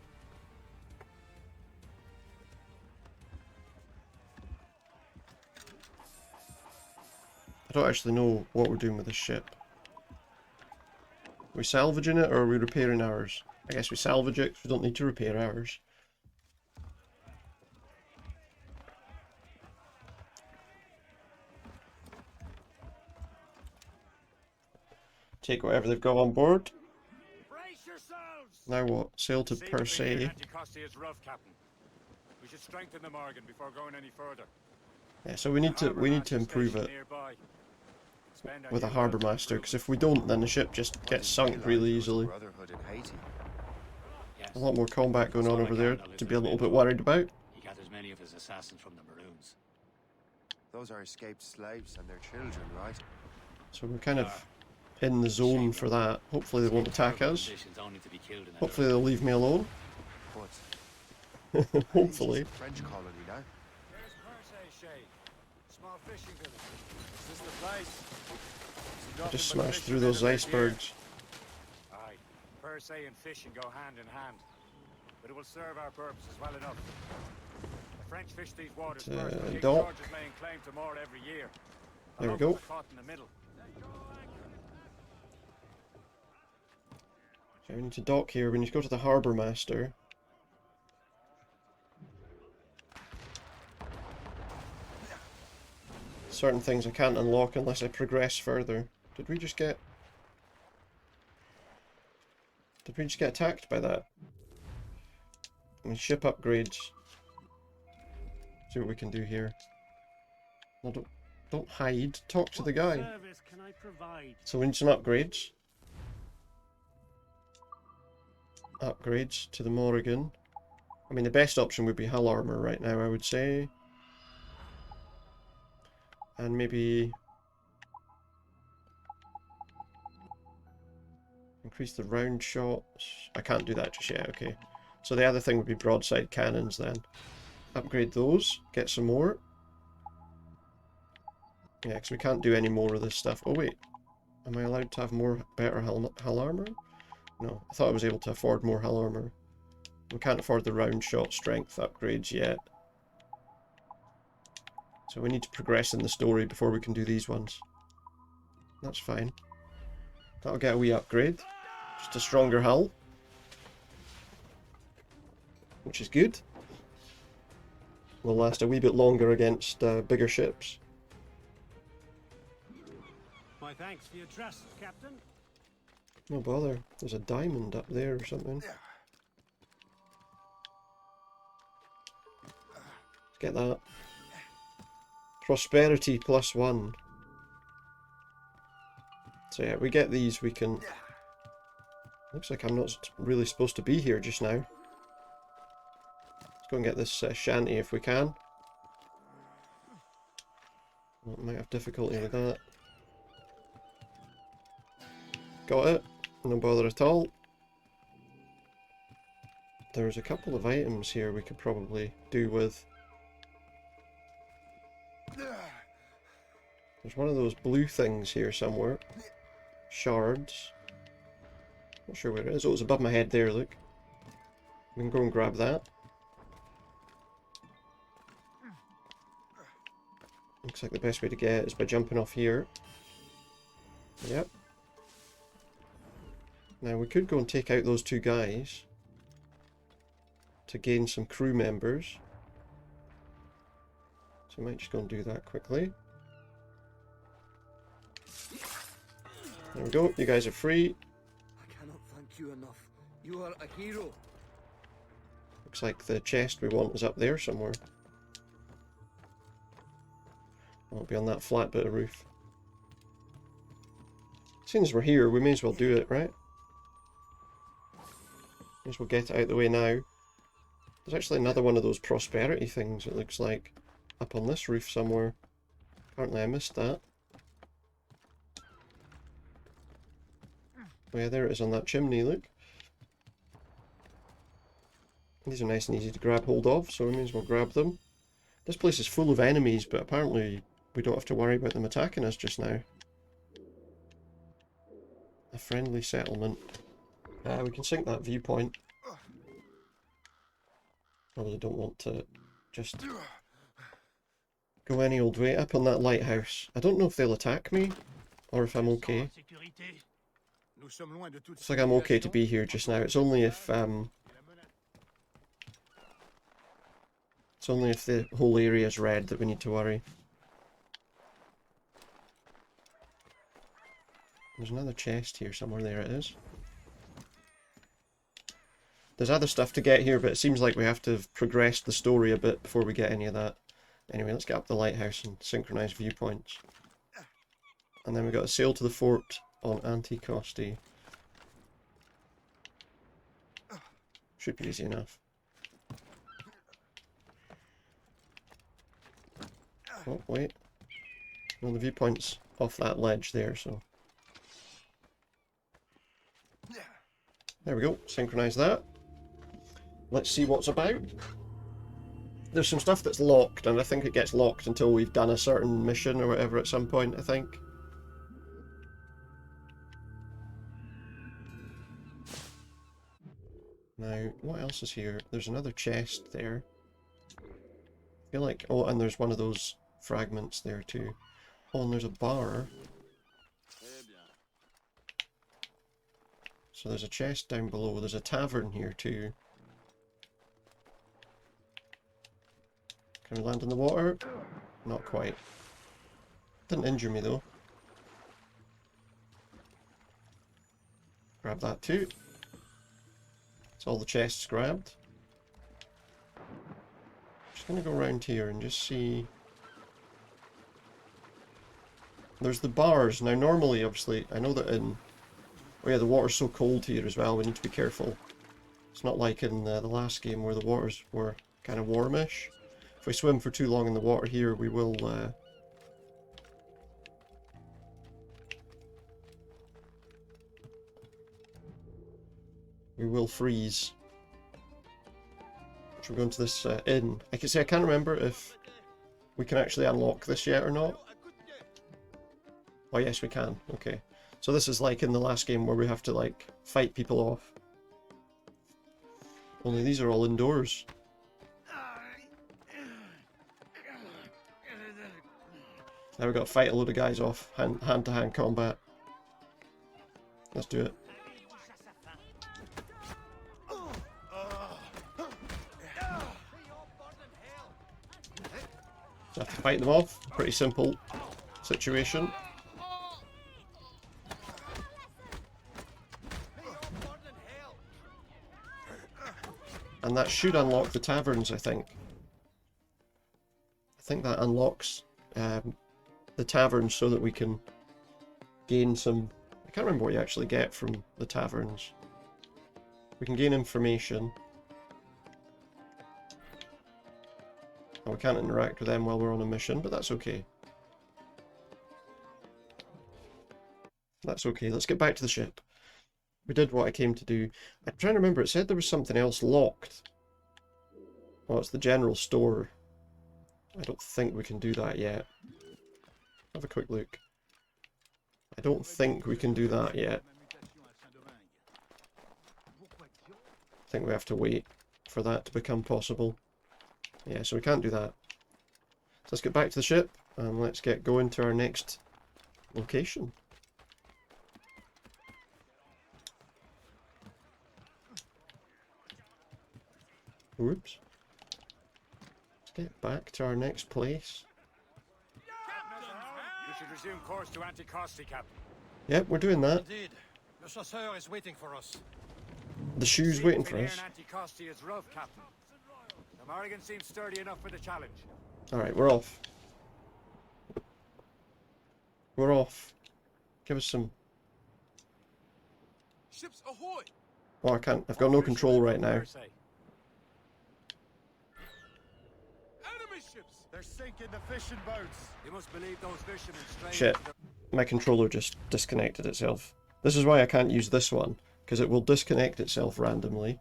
don't actually know what we're doing with this ship. Are we salvaging it or are we repairing ours? I guess we salvage it because we don't need to repair ours. Take whatever they've got on board. Now what? Sail to Per Se. We should strengthen the Morgan before going any further. Yeah, so we need to improve it with a harbour master, because if we don't, then the ship just gets sunk really easily. A lot more combat going on over there to be a little bit worried about. He gathers many of his assassins from the Maroons. Those are escaped slaves and their children, right? So we're kind of in the zone for that. Hopefully they won't attack us. Hopefully they'll leave me alone. Hopefully. French colony now. Where's Shay? Small fishing village. Is this the place? Just smash through those icebergs. Aye, Per Se and fishing go hand in hand, but it will serve our purposes well enough. The French fish these waters first, but King George is laying claim to more every year. There we go. Caught in the middle. Okay, we need to dock here. We need to go to the harbour master. Certain things I can't unlock unless I progress further. Did we just get attacked by that? I mean, ship upgrades. See what we can do here. No, don't hide. Talk to the guy. So we need some upgrades. Upgrades to the Morrigan. I mean, the best option would be hull armor right now, I would say. And maybe increase the round shots. I can't do that just yet, okay. So the other thing would be broadside cannons then. Upgrade those, get some more. Yeah, because we can't do any more of this stuff. Oh wait, am I allowed to have better hull armor? No, I thought I was able to afford more hull armor. We can't afford the round shot strength upgrades yet. So we need to progress in the story before we can do these ones. That's fine. That'll get a wee upgrade. Just a stronger hull. which is good. Will last a wee bit longer against bigger ships. My thanks for your trust, Captain. No bother. There's a diamond up there or something. Get that. Prosperity +1. So yeah, we get these, we can... Looks like I'm not really supposed to be here just now. Let's go and get this shanty if we can. Well, might have difficulty with that. Got it. No bother at all. There's a couple of items here we could probably do with. There's one of those blue things here somewhere. Shards. Not sure where it is. Oh, it's above my head there, look. We can go and grab that. Looks like the best way to get it is by jumping off here. Yep. Now we could go and take out those two guys to gain some crew members. So I might just go and do that quickly. There we go, you guys are free. I cannot thank you enough. You are a hero. Looks like the chest we want is up there somewhere. It'll be on that flat bit of roof. Seeing as we're here, we may as well do it, right? May as well get it out of the way now. There's actually another one of those prosperity things, it looks like, up on this roof somewhere. Apparently I missed that. Oh yeah, there it is on that chimney, look. These are nice and easy to grab hold of, so we may as well grab them. This place is full of enemies, but apparently we don't have to worry about them attacking us just now. A friendly settlement. We can sink that viewpoint. Probably don't want to just go any old way up on that lighthouse. I don't know if they'll attack me, or if I'm okay. Looks like I'm okay to be here just now. It's only if the whole area is red that we need to worry. There's another chest here somewhere. There it is. There's other stuff to get here, but it seems like we have to have progressed the story a bit before we get any of that. Anyway, let's get up the lighthouse and synchronise viewpoints. And then we've got to sail to the fort on Anticosti. Should be easy enough. Oh, wait. No, the viewpoint's off that ledge there, so... There we go, synchronise that. Let's see what's about. There's some stuff that's locked, and I think it gets locked until we've done a certain mission or whatever at some point, I think. Now, what else is here? There's another chest there. I feel like... Oh, and there's one of those fragments there too. Oh, and there's a bar. So there's a chest down below. There's a tavern here too. Can we land in the water? Not quite. Didn't injure me though. Grab that too. That's all the chests grabbed. Just gonna go around here and just see. There's the bars. Now normally, obviously, I know that in... Oh yeah, the water's so cold here as well, we need to be careful. It's not like in the last game where the waters were kind of warmish. If we swim for too long in the water here, we will... we will freeze. Should we go into this inn? I can say I can't remember if we can actually unlock this yet or not. Oh yes, we can. Okay. So this is like in the last game where we have to like fight people off. Only these are all indoors. Now we've got to fight a load of guys off, hand-to-hand combat. Let's do it. Have to fight them off. Pretty simple situation. And that should unlock the taverns, I think. I think that unlocks the taverns so that we can gain some... I can't remember what you actually get from the taverns. We can gain information. And we can't interact with them while we're on a mission, but that's okay. That's okay. Let's get back to the ship. We did what I came to do. I'm trying to remember, it said there was something else locked. Oh, it's the general store. I don't think we can do that yet. Have a quick look. I don't think we can do that yet. I think we have to wait for that to become possible. Yeah, so we can't do that. So let's get back to the ship and let's get going to our next location. Oops. Let's get back to our next place. You should resume course to Anticosti, Captain. Yep, we're doing that. Indeed. Le chasseur is waiting for us. The shoe's waiting for us. Anticosti is rough, Captain. The Morrigan seems sturdy enough for the challenge. Alright, we're off. We're off. Give us some... Ships ahoy! Oh, I can't. I've got no control right now. They're sinking the fishing boats. You must believe those fishermen strayed. Shit. My controller just disconnected itself. This is why I can't use this one, because it will disconnect itself randomly.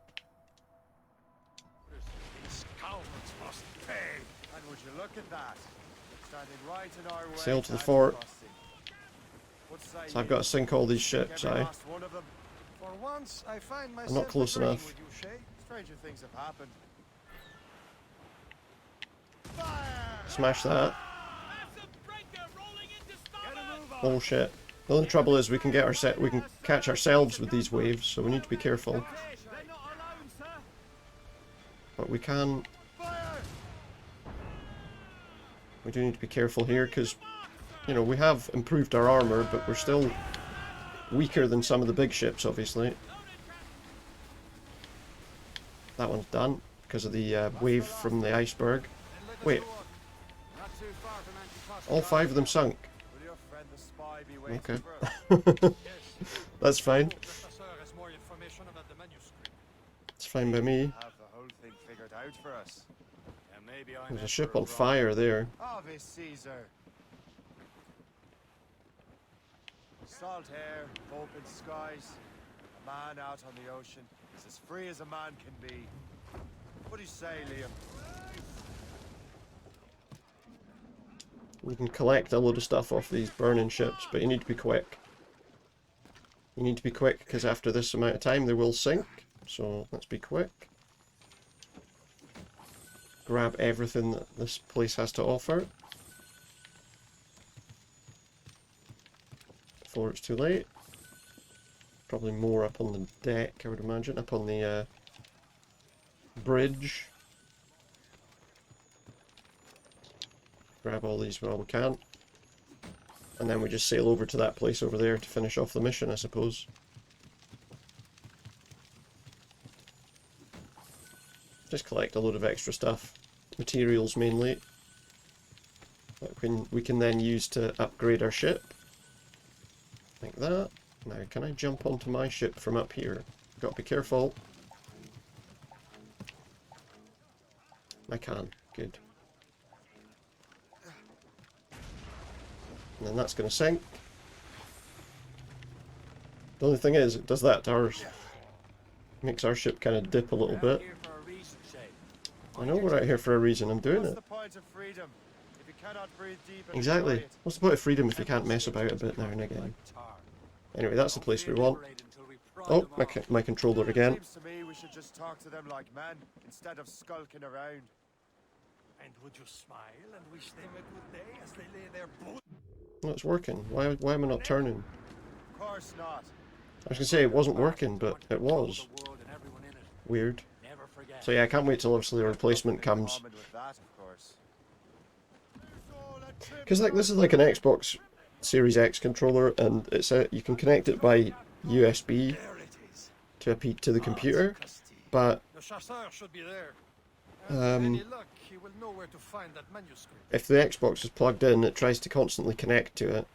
These scoundrels must pay. And would you look at that? Standing right in our way. Sail to the fort. So I've got to sink all these ships, For once, I find myself I'm not close agreeing enough. with you, Shay. Stranger things have happened. Smash that. Oh shit. The only trouble is we can get we can catch ourselves with these waves, so we need to be careful. But we can... We do need to be careful here, because, you know, we have improved our armor, but we're still weaker than some of the big ships, obviously. That one's done, because of the wave from the iceberg. Wait. All 5 of them sunk. Okay. That's fine. It's fine by me. There's a ship on fire there. Ave Caesar. Salt air, open skies. A man out on the ocean is as free as a man can be. What do you say, Liam? We can collect a load of stuff off these burning ships, but you need to be quick. You need to be quick, because after this amount of time they will sink. So let's be quick. Grab everything that this place has to offer before it's too late. Probably more up on the deck, I would imagine, up on the bridge. Grab all these while we can. And then we just sail over to that place over there to finish off the mission, I suppose. Just collect a load of extra stuff. Materials mainly. That we can then use to upgrade our ship. Like that. Now, can I jump onto my ship from up here? Got to be careful. I can. Good. And then that's going to sink. The only thing is, it does that to ours. Makes our ship kind of dip a little bit. I know we're out here for a reason, I'm doing it. Exactly. What's the point of freedom if you can't mess about a bit now and again? Anyway, that's the place we want. Oh, my controller again. Seems to me we should just talk to them like men instead of skulking around. And would you smile and wish them a good day as they lay their boat? Well, it's working. Why am I not turning? Of course not. I was going to say it wasn't working, but it was. Weird. So yeah, I can't wait till obviously a replacement comes. Because like this is like an Xbox Series X controller, and you can connect it by USB to the computer, but if the Xbox is plugged in, it tries to constantly connect to it.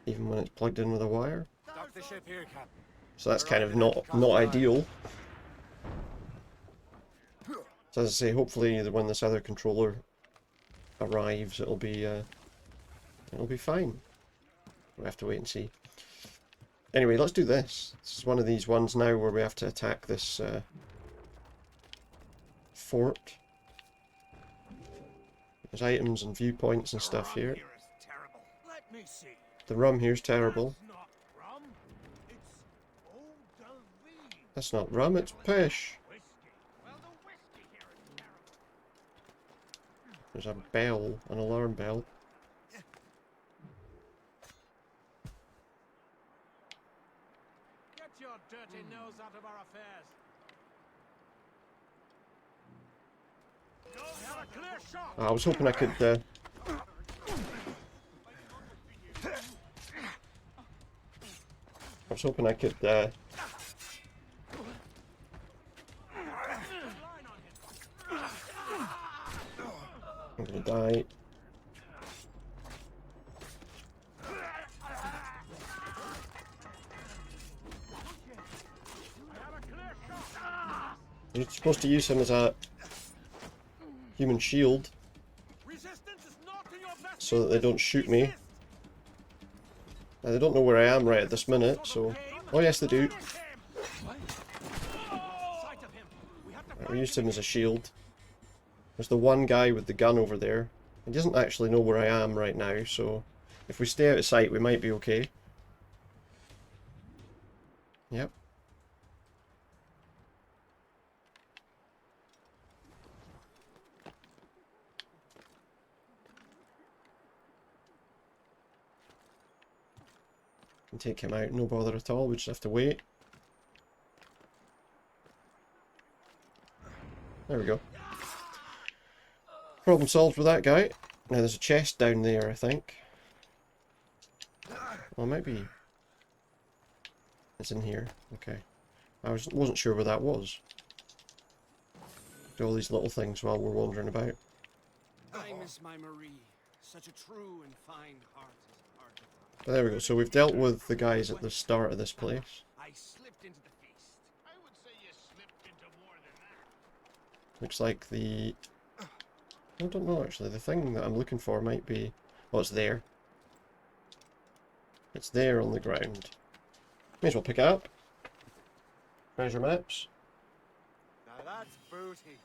Even when it's plugged in with a wire. Dock the ship here, Captain. So that's kind of not ideal. So as I say, hopefully when this other controller arrives, it'll be fine. We have to wait and see. Anyway, let's do this. This is one of these ones now where we have to attack this fort. There's items and viewpoints and stuff here. The rum here's terrible. That's not rum, it's pish. There's a bell, an alarm bell. Get your dirty nose out of our affairs. Have a clear shot. I was hoping I could I'm gonna die. You're supposed to use him as a human shield so that they don't shoot me. Now, they don't know where I am right at this minute, so... Oh yes, they do. Right, we used him as a shield. There's the one guy with the gun over there. He doesn't actually know where I am right now, so... If we stay out of sight, we might be okay. Yep. Can take him out, no bother at all, we just have to wait. There we go. Problem solved with that guy. Now there's a chest down there, I think. Well, it might be... It's in here, okay. I wasn't sure where that was. Do all these little things while we're wandering about. I miss my Marie. Such a true and fine heart is hard to find. But there we go, so we've dealt with the guys at the start of this place. I slipped into the feast. I would say you slipped into more than that. Looks like the... I don't know actually, the thing that I'm looking for might be... Oh, it's there. It's there on the ground. May as well pick it up. Treasure maps. Now that's booty.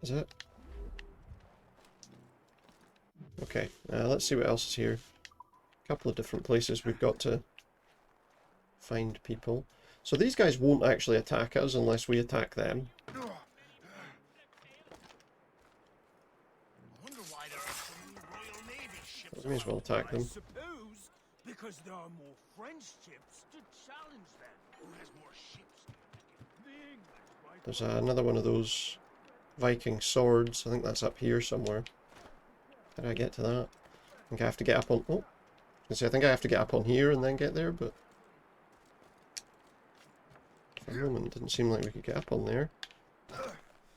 Is it? Okay, let's see what else is here. A couple of different places we've got to find people. So these guys won't actually attack us unless we attack them. We may as well attack them. Because there are more French ships to challenge them. Who has more ships? There's another one of those Viking swords. I think that's up here somewhere. How do I get to that? I think I have to get up on... Oh! I think I have to get up on here and then get there, but... For a moment, it didn't seem like we could get up on there.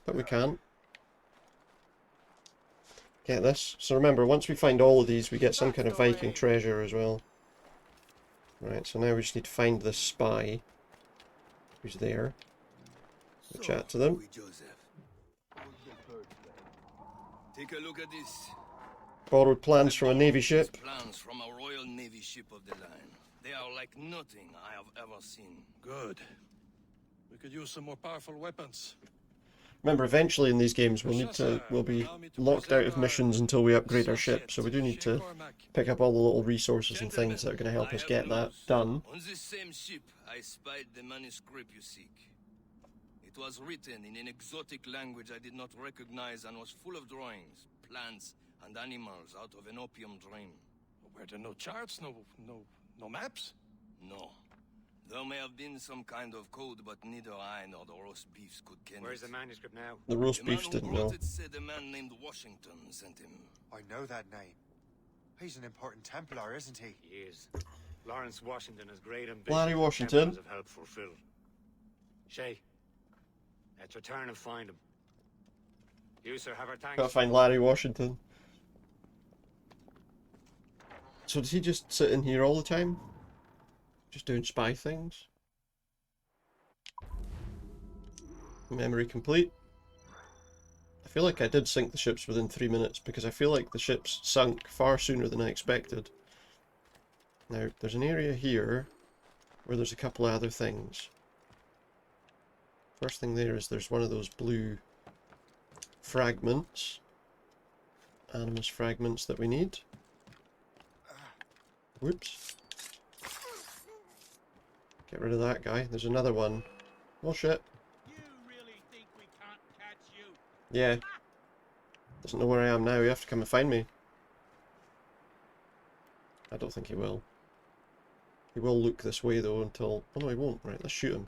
But we can. Get this. So remember, once we find all of these, we get some kind of Viking treasure as well. Right, so now we just need to find this spy. Who's there. We'll chat to them. Take a look at this. Borrowed plans from a navy ship. Plans from a Royal Navy ship of the line. They are like nothing I have ever seen. Good. We could use some more powerful weapons. Remember, eventually in these games we'll be locked out of missions until we upgrade our ship, so we do need to pick up all the little resources and things that are going to help us get that done. On this same ship, I spied the manuscript you seek. It was written in an exotic language I did not recognize and was full of drawings, plants, and animals out of an opium dream. Were there no charts, no maps? No. There may have been some kind of code, but neither I nor the roast beefs could ken Where's it. the manuscript now? The roast The man beefs who didn't brought know. it said a man named Washington sent him. I know that name. He's an important Templar, isn't he? He is. Lawrence Washington has great ambition. Larry Washington. Templars have helped fulfill. Shay, let's return and find him. You, sir, have our thanks. Gotta find Larry Washington. So does he just sit in here all the time? Just doing spy things? Memory complete. I feel like I did sink the ships within 3 minutes because I feel like the ships sunk far sooner than I expected. Now, there's an area here where there's a couple of other things. First thing there is there's one of those blue fragments. Animus fragments that we need. Whoops. Get rid of that guy. There's another one. Oh shit. You really think we can't catch you? Yeah. Doesn't know where I am now. You have to come and find me. I don't think he will. He will look this way though until... Oh no, he won't. Right, let's shoot him.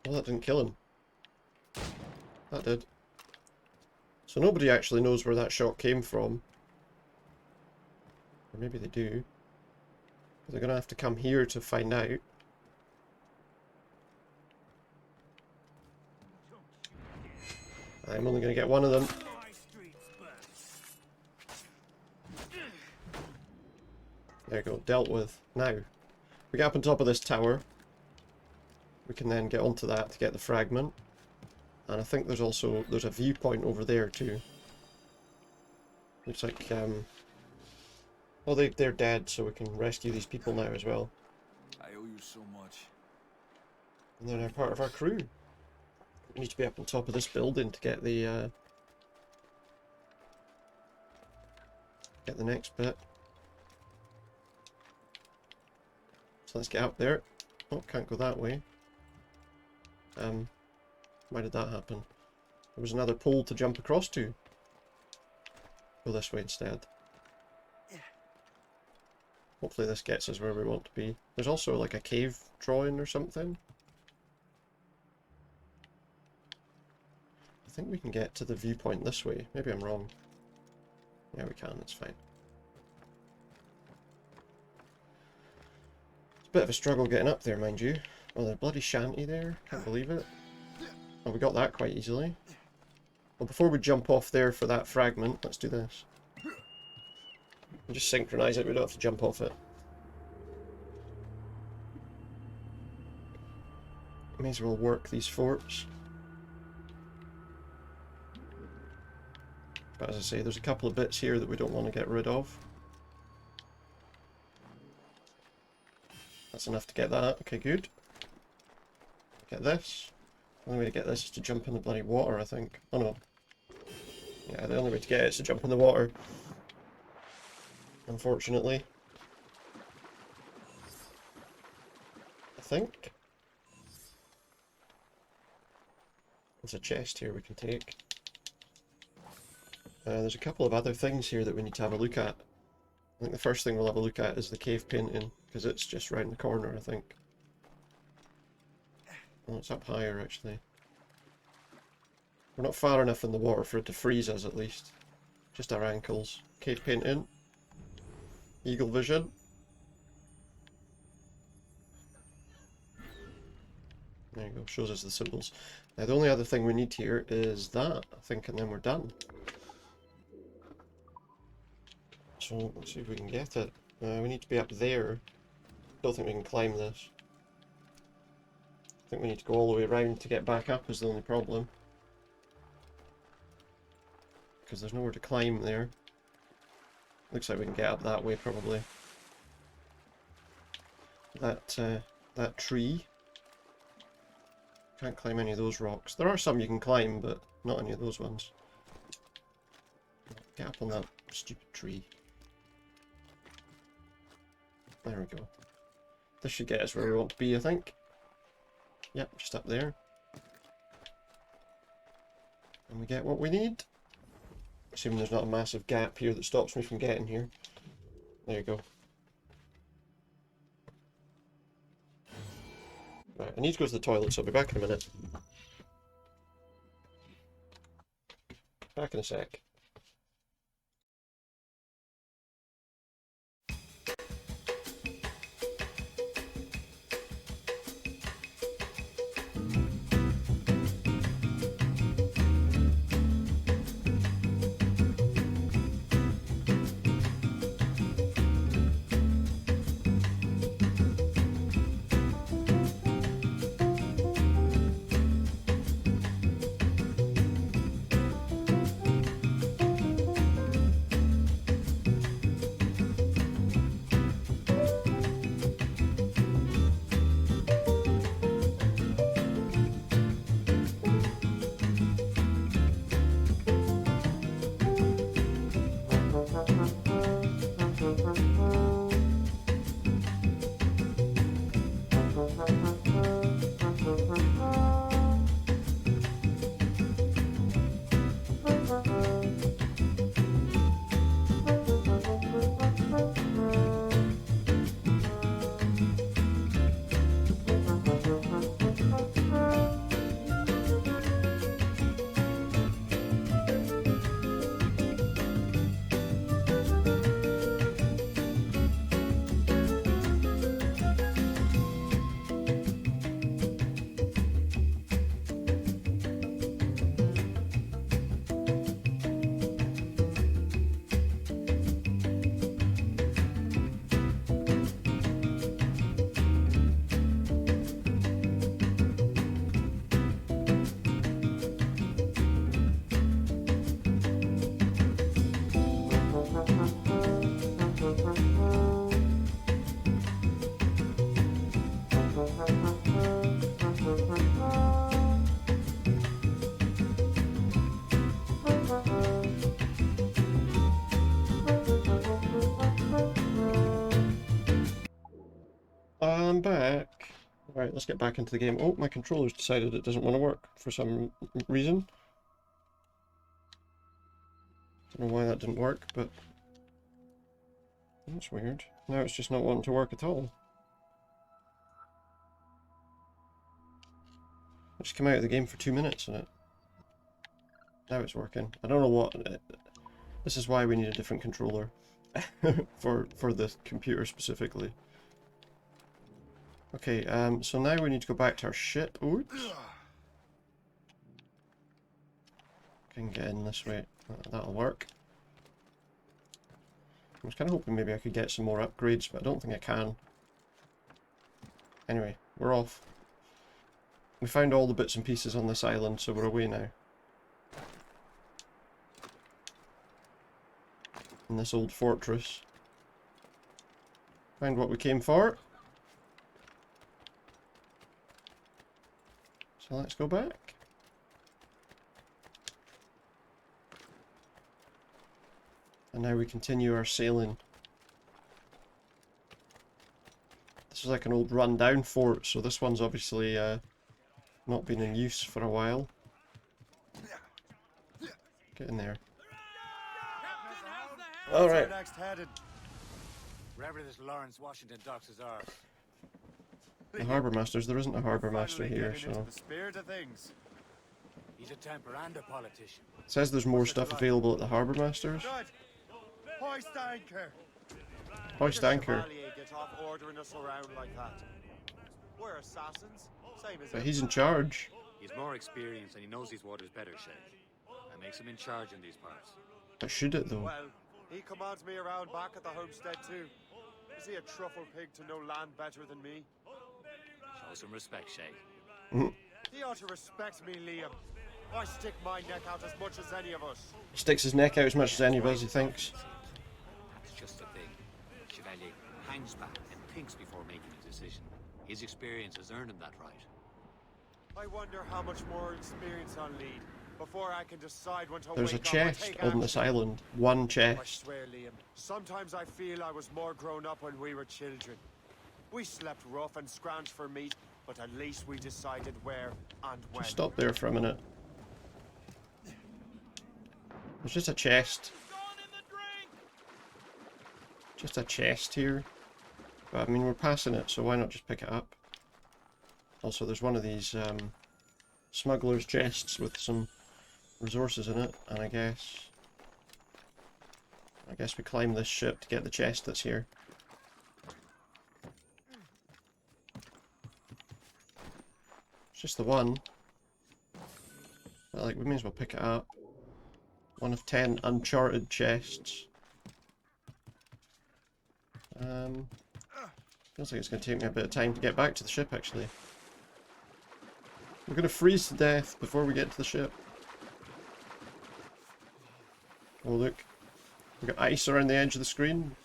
Oh, that didn't kill him. That did. So nobody actually knows where that shot came from. Or maybe they do. But they're going to have to come here to find out. I'm only going to get one of them. There you go, dealt with. Now, we get up on top of this tower. We can then get onto that to get the fragment. And I think there's also, there's a viewpoint over there too. Looks like, well they're dead, so we can rescue these people now as well. I owe you so much. And then they're part of our crew. We need to be up on top of this building to get the next bit. So let's get up there. Oh, can't go that way. Why did that happen? There was another pole to jump across to. Go this way instead. Hopefully this gets us where we want to be. There's also like a cave drawing or something. I think we can get to the viewpoint this way. Maybe I'm wrong. Yeah, we can. It's fine. It's a bit of a struggle getting up there, mind you. Oh, there's a bloody shanty there. Can't believe it. Oh, we got that quite easily. Well, before we jump off there for that fragment, let's do this. We'll just synchronize it, we don't have to jump off it. May as well work these forts. But as I say, there's a couple of bits here that we don't want to get rid of. That's enough to get that. Okay, good. Get this. The only way to get this is to jump in the bloody water, I think. Oh no. Yeah, the only way to get it is to jump in the water. Unfortunately. I think. There's a chest here we can take. There's a couple of other things here that we need to have a look at. I think the first thing we'll have a look at is the cave painting, because it's just round the corner, I think. Oh, it's up higher, actually. We're not far enough in the water for it to freeze us, at least. Just our ankles. Cave painting. Eagle vision. There you go, shows us the symbols. Now the only other thing we need here is that, I think, and then we're done. So, let's see if we can get it. We need to be up there. Don't think we can climb this. I think we need to go all the way around to get back up is the only problem. Because there's nowhere to climb there. Looks like we can get up that way probably. That tree. Can't climb any of those rocks. There are some you can climb, but not any of those ones. Get up on that stupid tree. There we go. This should get us where we want to be, I think. Yep, just up there. And we get what we need. Assuming there's not a massive gap here that stops me from getting here. There you go. I need to go to the toilet, so I'll be back in a minute. Back in a sec. I'm back. Alright, let's get back into the game. Oh, my controller's decided it doesn't want to work for some reason. Don't know why that didn't work, but that's weird. Now it's just not wanting to work at all. I just came out of the game for 2 minutes and now it's working. I don't know what... This is why we need a different controller. for the computer specifically. Okay, so now we need to go back to our ship. Oops. Can get in this way. That'll work. I was kind of hoping maybe I could get some more upgrades, but I don't think I can. Anyway, we're off. We found all the bits and pieces on this island, so we're away now. In this old fortress. Find what we came for. So let's go back. And now we continue our sailing. This is like an old run-down fort, so this one's obviously not been in use for a while. Get in there. Alright. Wherever this Lawrence Washington docks is ours. The Harbour Masters, there isn't a Harbour Master here, so... He's a temper and a politician. It says there's more stuff available at the Harbour Masters. Hoist anchor! Hoist anchor. Get off ordering us around like that. We're assassins, same as But he's in charge. He's more experienced and he knows these waters better, Shay. That makes him in charge in these parts. But should it though? Well, he commands me around back at the homestead too. Is he a truffle pig to know land better than me? Show some respect, Shay. He ought to respect me, Liam. I stick my neck out as much as any of us. He sticks his neck out as much as any of us, he thinks. That's just the thing. Chevalier hangs back and thinks before making a decision. His experience has earned him that right. I wonder how much more experience I'll need before I can decide when to There's a wake up or chest take on this action. island. One I chest. swear, Liam, sometimes I feel I was more grown up when we were children. We slept rough and scrounged for meat, but at least we decided where and when. Just stop there for a minute. There's just a chest. Just a chest here. But I mean, we're passing it, so why not just pick it up? Also, there's one of these smuggler's chests with some resources in it, and I guess we climb this ship to get the chest that's here. It's just the one. But, like, we may as well pick it up. One of 10 uncharted chests. Feels like it's going to take me a bit of time to get back to the ship, actually. We're going to freeze to death before we get to the ship. Oh, look. We've got ice around the edge of the screen.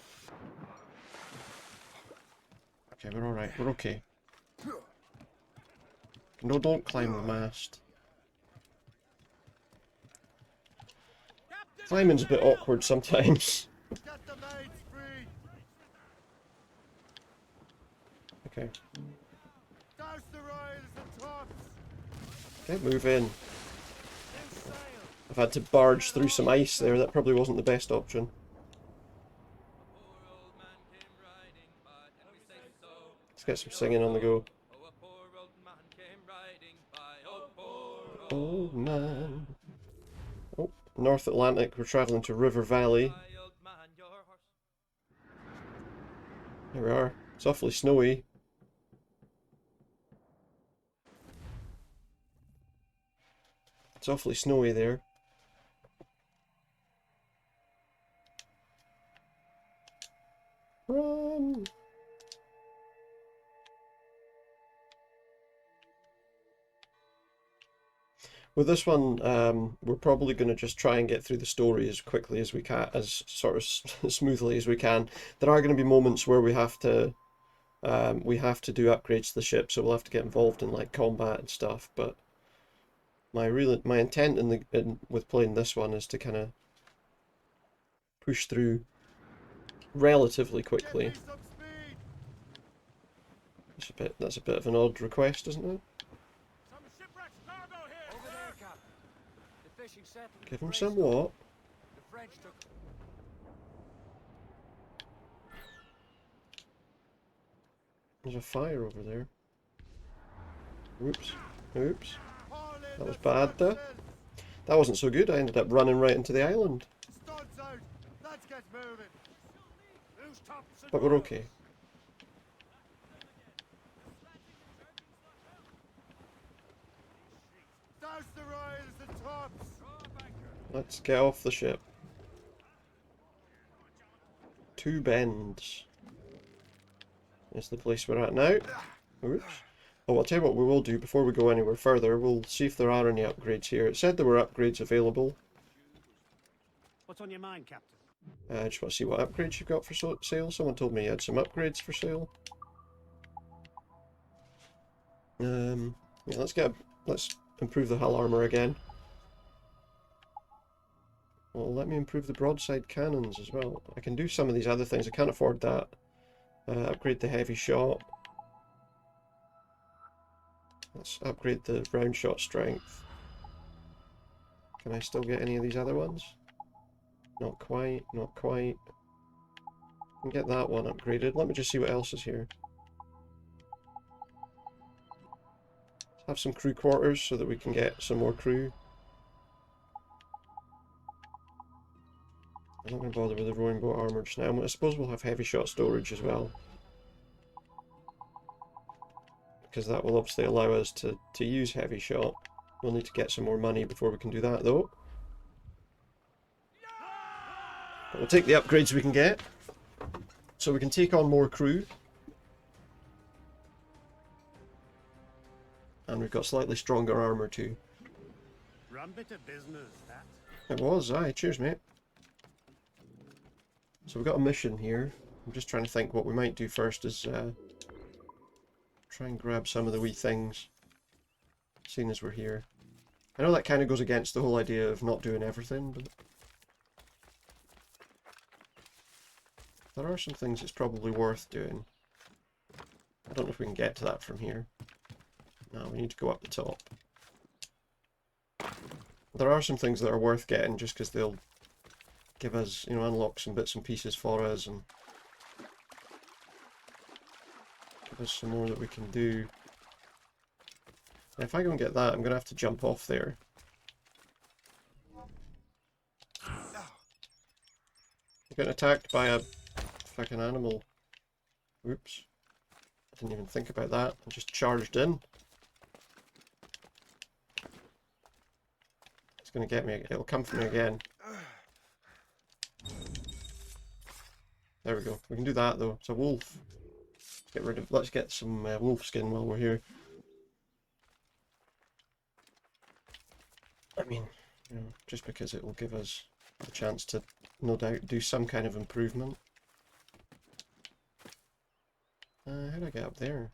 Okay, we're alright. We're okay. No, don't climb the mast. Climbing's a bit awkward sometimes. Okay. Okay, move in. I've had to barge through some ice there. That probably wasn't the best option. Let's get some singing on the go. Oh man. Oh, North Atlantic, we're travelling to River Valley. There we are. It's awfully snowy. It's awfully snowy there. Run! With this one, we're probably going to just try and get through the story as quickly as we can, as sort of smoothly as we can. There are going to be moments where we have to do upgrades to the ship, so we'll have to get involved in like combat and stuff. But my intent with playing this one is to kind of push through relatively quickly. That's a bit of an odd request, isn't it? Give him some what? There's a fire over there. Oops. Oops. That was bad there. That wasn't so good. I ended up running right into the island. But we're okay. Let's get off the ship. 2 bends. Is the place we're at now. Oops. Oh, I'll tell you what we will do before we go anywhere further. We'll see if there are any upgrades here. It said there were upgrades available. What's on your mind, Captain? I just want to see what upgrades you've got for sale. Someone told me you had some upgrades for sale. Yeah, let's improve the hull armor again. Well, let me improve the broadside cannons as well. I can do some of these other things. I can't afford that. Upgrade the heavy shot. Let's upgrade the round shot strength. Can I still get any of these other ones? Not quite, not quite. I can get that one upgraded. Let me just see what else is here. Let's have some crew quarters so that we can get some more crew. I'm not going to bother with the rowing boat armour just now. I suppose we'll have heavy shot storage as well. Because that will obviously allow us to use heavy shot. We'll need to get some more money before we can do that though. But we'll take the upgrades we can get. So we can take on more crew. And we've got slightly stronger armour too. Rum bit of business, that. It was, aye. Cheers, mate. So we've got a mission here. I'm just trying to think what we might do first is try and grab some of the wee things, seeing as we're here. I know that kind of goes against the whole idea of not doing everything, but there are some things it's probably worth doing. I don't know if we can get to that from here. No, we need to go up the top. There are some things that are worth getting just because they'll give us, you know, unlock some bits and pieces for us and give us some more that we can do. If I go and get that, I'm going to have to jump off there. I'm getting attacked by a fucking animal. Oops. I didn't even think about that. I just charged in. It's going to get me. It'll come for me again. There we go. We can do that though. It's a wolf. Get rid of. Let's get some wolf skin while we're here. I mean, you know, just because it will give us the chance to, no doubt, do some kind of improvement. How do I get up there?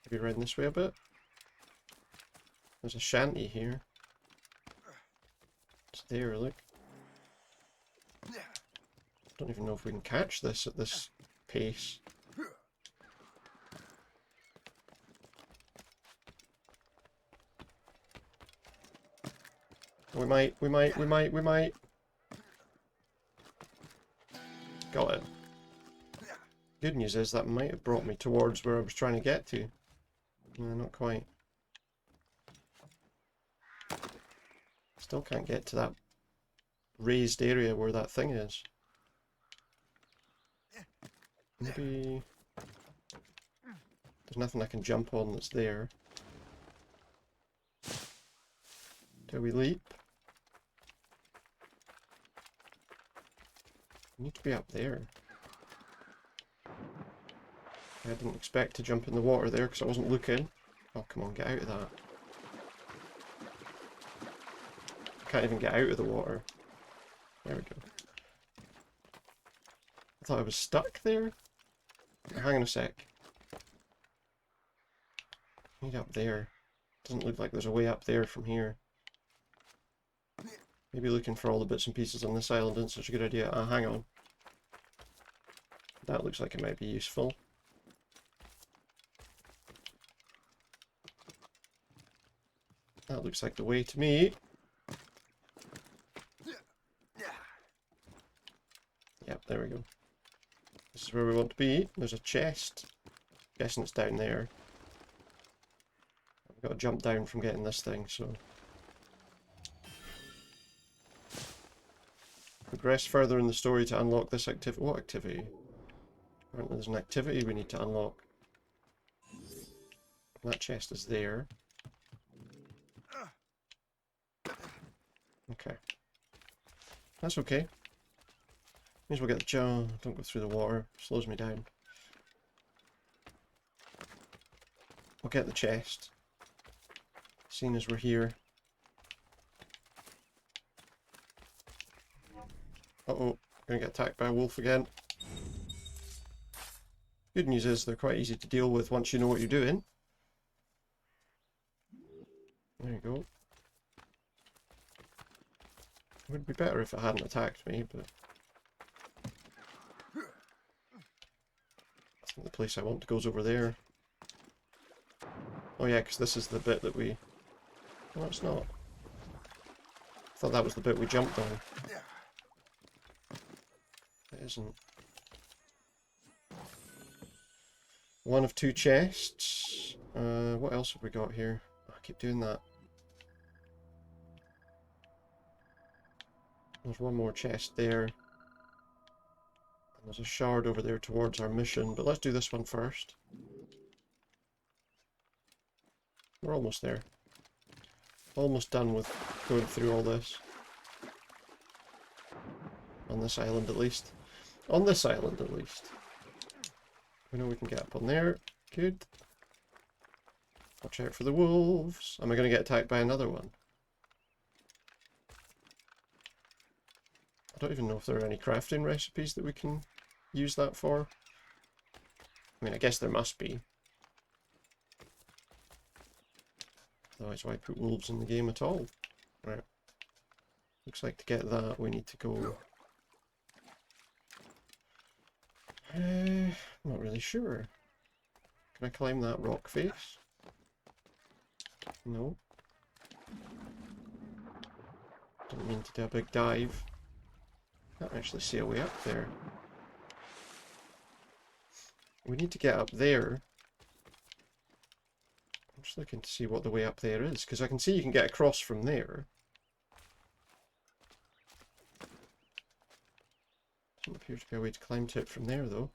Maybe riding this way a bit? There's a shanty here. It's there, look. Don't even know if we can catch this at this pace. We might. Got it. Good news is that might have brought me towards where I was trying to get to. No, not quite. Still can't get to that raised area where that thing is. Maybe there's nothing I can jump on that's there. Do we leap? We need to be up there. I didn't expect to jump in the water there because I wasn't looking. Oh, come on, get out of that. I can't even get out of the water. There we go. I thought I was stuck there. Hang on a sec. I need up there. Doesn't look like there's a way up there from here. Maybe looking for all the bits and pieces on this island isn't such a good idea. Hang on. That looks like it might be useful. That looks like the way to me. Yep, there we go. This is where we want to be. There's a chest. Guessing it's down there. I've got to jump down from getting this thing, so... Progress further in the story to unlock this activity. What activity? Apparently there's an activity we need to unlock. That chest is there. Okay. That's okay. Means we'll get the jaw. Don't go through the water. Slows me down. We'll get the chest. Seeing as we're here. Uh-oh. Gonna get attacked by a wolf again. Good news is they're quite easy to deal with once you know what you're doing. There you go. It would be better if it hadn't attacked me, but... I think the place I want to go is over there. Oh yeah, because this is the bit that we... No, it's not. I thought that was the bit we jumped on. It isn't. One of two chests. What else have we got here? Oh, I keep doing that. There's one more chest there. And there's a shard over there towards our mission, but let's do this one first. We're almost there. Almost done with going through all this. On this island at least. On this island at least. We know we can get up on there. Good. Watch out for the wolves. Am I going to get attacked by another one? I don't even know if there are any crafting recipes that we can use that for. I mean, I guess there must be. Otherwise, why put wolves in the game at all? Right. Looks like to get that, we need to go... I'm not really sure. Can I climb that rock face? No. Didn't mean to do a big dive. Can't actually see a way up there. We need to get up there. I'm Just looking to see what the way up there is, because I can see you can get across from there. Doesn't appear to be a way to climb to it from there, though.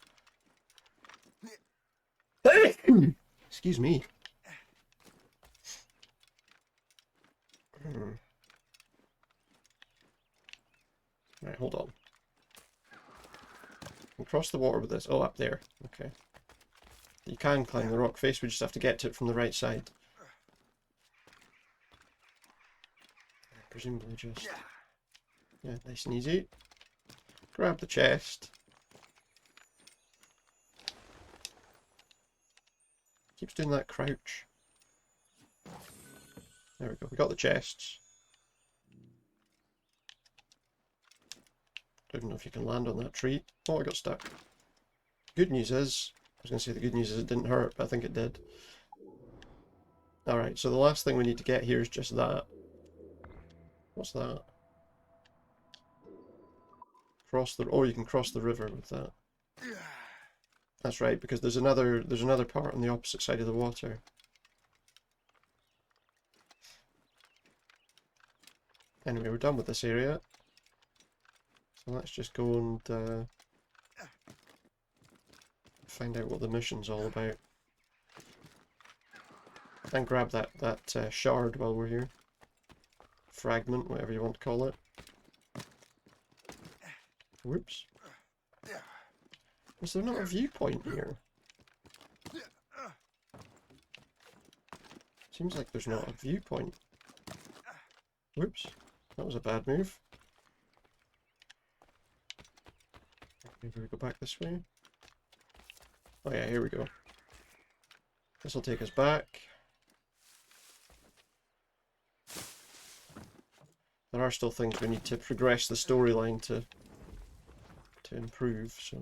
Excuse me. Right, hold on. We'll cross the water with this. Oh, up there. Okay. You can climb the rock face, we just have to get to it from the right side. Presumably just... Yeah, nice and easy. Grab the chest. Keeps doing that crouch. There we go, we got the chests. Don't even know if you can land on that tree. Oh, I got stuck. Good news is... I was going to say the good news is it didn't hurt, but I think it did. Alright, so the last thing we need to get here is just that. What's that? Cross the... Oh, you can cross the river with that. That's right, because there's another part on the opposite side of the water. Anyway, we're done with this area. So let's just go and find out what the mission's all about. And grab that shard while we're here. Fragment, whatever you want to call it. Whoops. Is there not a viewpoint here? Seems like there's not a viewpoint. Whoops. That was a bad move. Maybe we go back this way. Oh yeah, here we go. This will take us back. There are still things we need to progress the storyline to improve, so...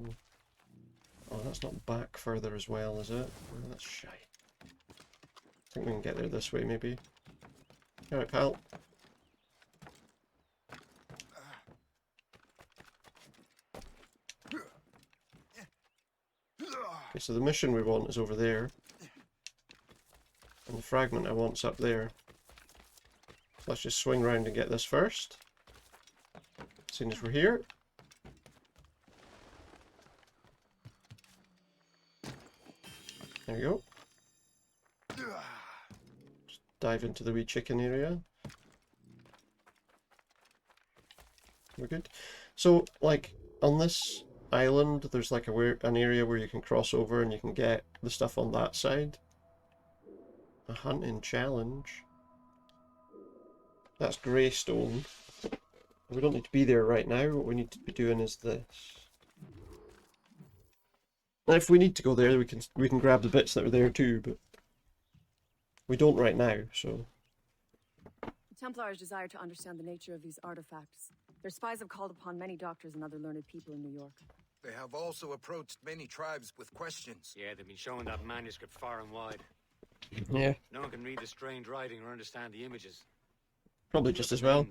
Oh, that's not back further as well, is it? Oh, that's shy. I think we can get there this way, maybe. Alright, pal. Okay, so the mission we want is over there. And the fragment I want's up there. So let's just swing round and get this first. Seeing as we're here. There you go. Just dive into the wee chicken area. We're good. So, like, on this island, there's like an area where you can cross over and you can get the stuff on that side. A hunting challenge. That's Greystone. We don't need to be there right now. What we need to be doing is this. And if we need to go there, we can grab the bits that are there too, but we don't right now, so... The Templars desire to understand the nature of these artifacts. Their spies have called upon many doctors and other learned people in New York. They have also approached many tribes with questions. Yeah, they've been showing that manuscript far and wide. Yeah. No one can read the strange writing or understand the images. Probably just as well.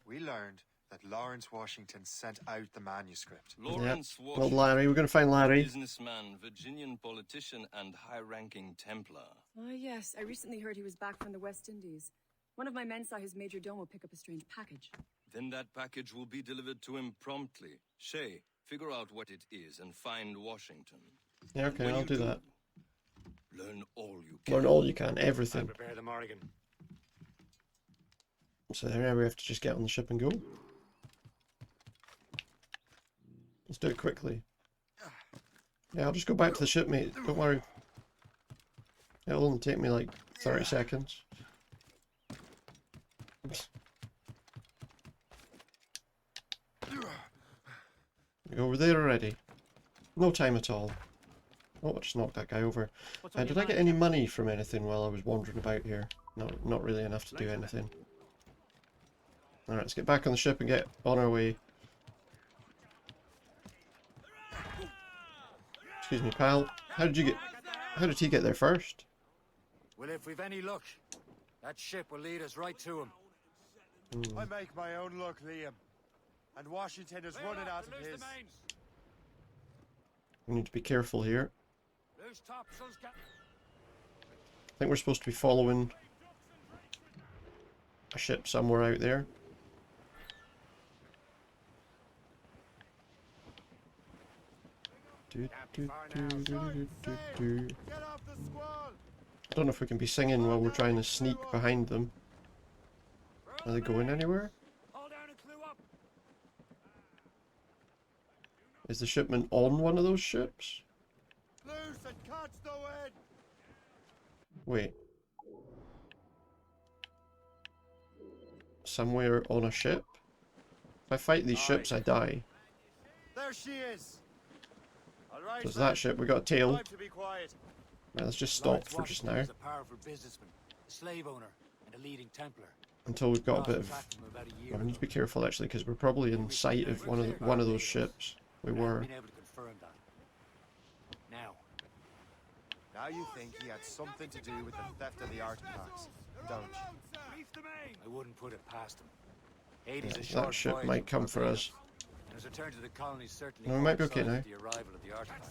We learned that Lawrence Washington sent out the manuscript. Lawrence Well, Larry, we're going to find Larry. Businessman, Virginian politician, and high-ranking Templar. Ah, yes. I recently heard he was back from the West Indies. One of my men saw his major domo pick up a strange package. Then that package will be delivered to him promptly. Shay, figure out what it is and find Washington. Yeah, okay, I'll do that. Learn all you can. Learn all you can, everything. Prepare the Morrigan. So there we have to just get on the ship and go. Let's do it quickly. Yeah, I'll just go back to the ship, mate. Don't worry. It'll only take me like 30 seconds. Over there already. No time at all. Oh, I just knocked that guy over. Did I get any money from anything while I was wandering about here? No, not really enough to do anything. Alright, let's get back on the ship and get on our way. Excuse me, pal. How did he get there first? Well, if we've any luck, that ship will lead us right to him. I make my own luck, Liam. And Washington is running out of his. We need to be careful here. Loose topsails, I think we're supposed to be following a ship somewhere out there. I don't know if we can be singing while we're trying to sneak behind them. Are they going anywhere? Is the shipment on one of those ships? Wait. Somewhere on a ship? If I fight these ships, I die. There she is. All right, There's that ship, we got a tail. time to be quiet. Right, let's just stop for just now. A powerful businessman, a slave owner, and a leading Templar. Until we've got a bit of... Well, we need to be careful actually, because we're probably in sight of one of those ships. We were. Now you think he had something to do with the theft of the artifacts, don't you? I wouldn't put it past him. Yeah, that ship might come for us. And his return to the colony certainly No, we might be okay now. the arrival of the artifacts.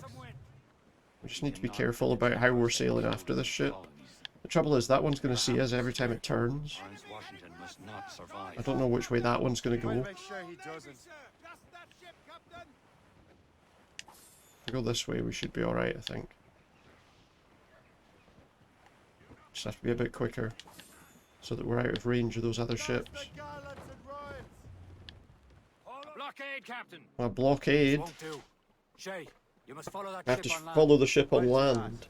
We just need to be careful about how we're sailing after this ship. The trouble is, that one's going to see us every time it turns. I don't know which way that one's going to go. Make sure he doesn't. If we go this way, we should be alright, I think. Just have to be a bit quicker, so that we're out of range of those other ships. Blockade, Captain. A blockade? Won't do. Shay, you must follow that I have to ship on land. follow the ship on land.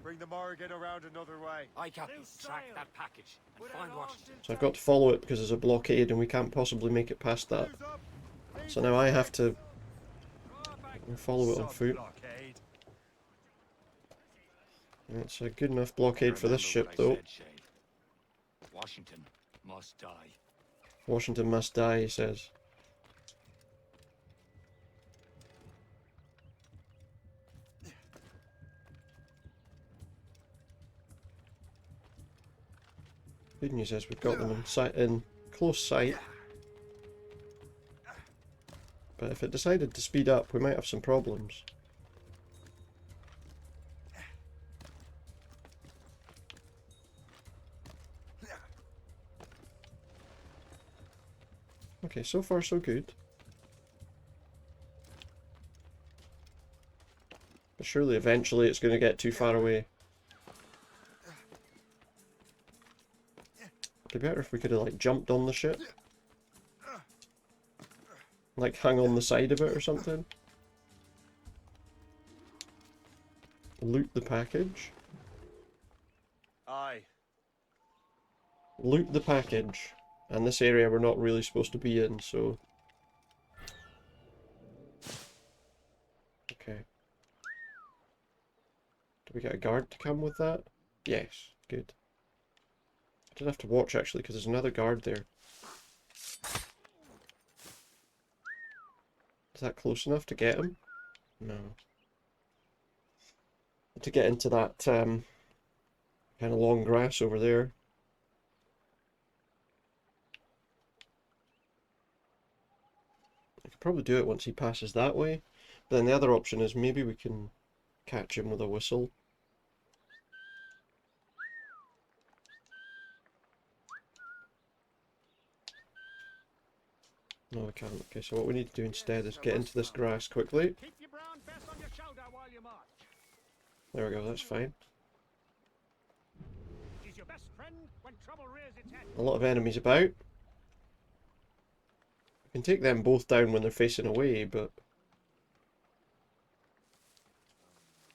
Bring the Morrigan around another way. I Captain, track that package and find Washington. So I've got to follow it because there's a blockade and we can't possibly make it past that. So now I have to follow it on foot. It's a good enough blockade for this ship though. Washington must die. Washington must die, he says. Good news is we've got them in close sight. But if it decided to speed up, we might have some problems. Okay, so far so good. But surely eventually it's going to get too far away. It'd be better if we could have like jumped on the ship. Like hung on the side of it or something. Loot the package. Aye. Loot the package. And this area we're not really supposed to be in, so... Okay. Do we get a guard to come with that? Yes, good. I did have to watch actually, because there's another guard there. Is that close enough to get him? No. To get into that kind of long grass over there. I could probably do it once he passes that way. But then the other option is maybe we can catch him with a whistle. No, we can't. Okay, so what we need to do instead is get into this grass quickly. There we go, that's fine. A lot of enemies about. We can take them both down when they're facing away, but...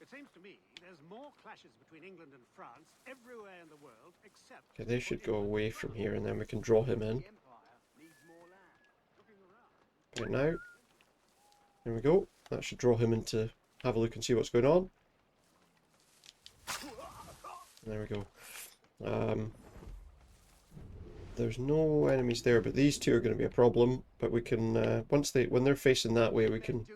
It seems to me there's more clashes between England and France everywhere in the world except... Okay, they should go away from here and then we can draw him in. Right now. There we go. That should draw him in to have a look and see what's going on. There we go. There's no enemies there, but these two are going to be a problem. But we can, when they're facing that way, we can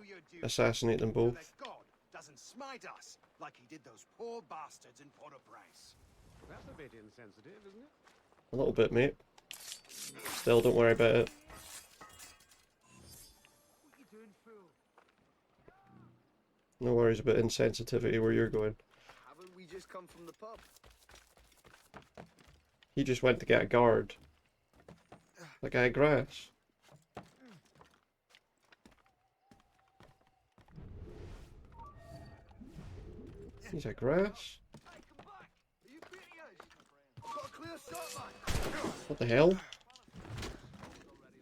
assassinate them both. God doesn't smite us like he did those poor bastards in Port-au-Prince. That's a bit insensitive, isn't it? A little bit, mate. Still, don't worry about it. No worries about insensitivity where you're going. Haven't we just come from the pub? He just went to get a guard. That guy grass. He's a grass. What the hell?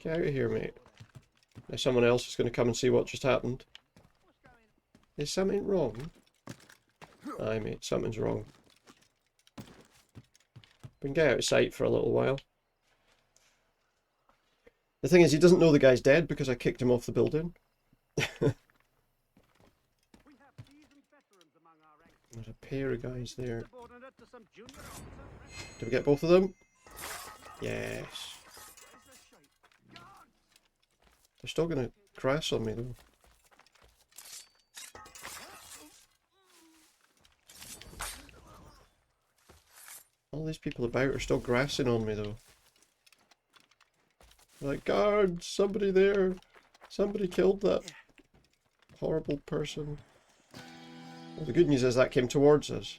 Get out of here, mate. Now someone else is going to come and see what just happened. Is something wrong? Aye, mate, something's wrong. We can get out of sight for a little while. The thing is, he doesn't know the guy's dead because I kicked him off the building. There's a pair of guys there. Did we get both of them? Yes. They're still going to crash on me though. All these people about are still grassing on me though. They're like, guard, somebody there. Somebody killed that horrible person. Well, the good news is that came towards us.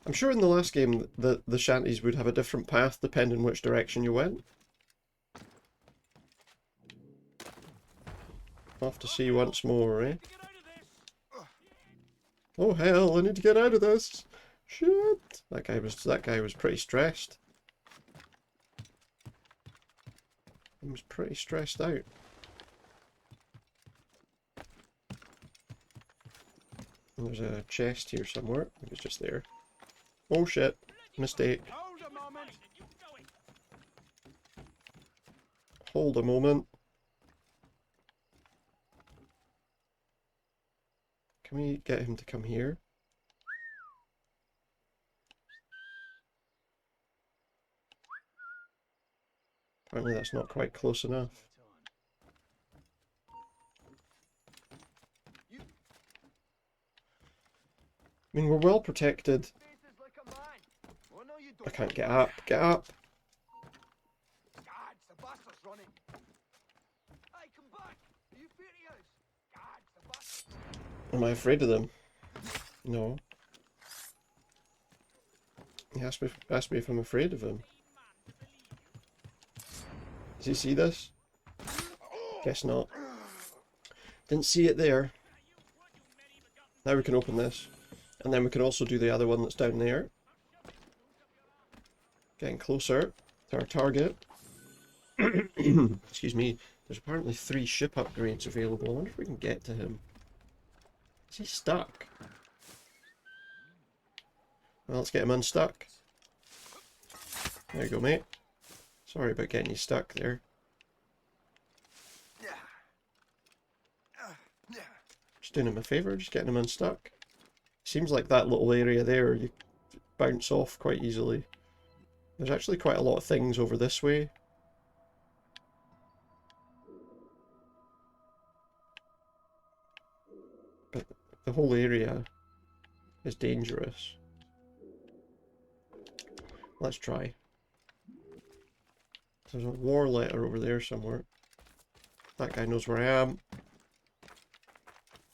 I'm sure in the last game the shanties would have a different path depending which direction you went. I'll have to see once more, eh? Oh hell, I need to get out of this. Shit. That guy was pretty stressed. He was pretty stressed out. There's a chest here somewhere. I think it's just there. Oh shit. Mistake. Hold a moment. Can we get him to come here? Apparently that's not quite close enough. I mean, we're well protected. I can't get up. Get up! Am I afraid of them? No. He asked me if I'm afraid of him. Does he see this? Guess not. Didn't see it there. Now we can open this. And then we can also do the other one that's down there. Getting closer to our target. Excuse me. There's apparently 3 ship upgrades available. I wonder if we can get to him. Is he stuck? Well, let's get him unstuck. There you go, mate. Sorry about getting you stuck there. Just doing him a favour, just getting him unstuck. Seems like that little area there, you bounce off quite easily. There's actually quite a lot of things over this way. But the whole area is dangerous. Let's try. There's a war letter over there somewhere. That guy knows where I am.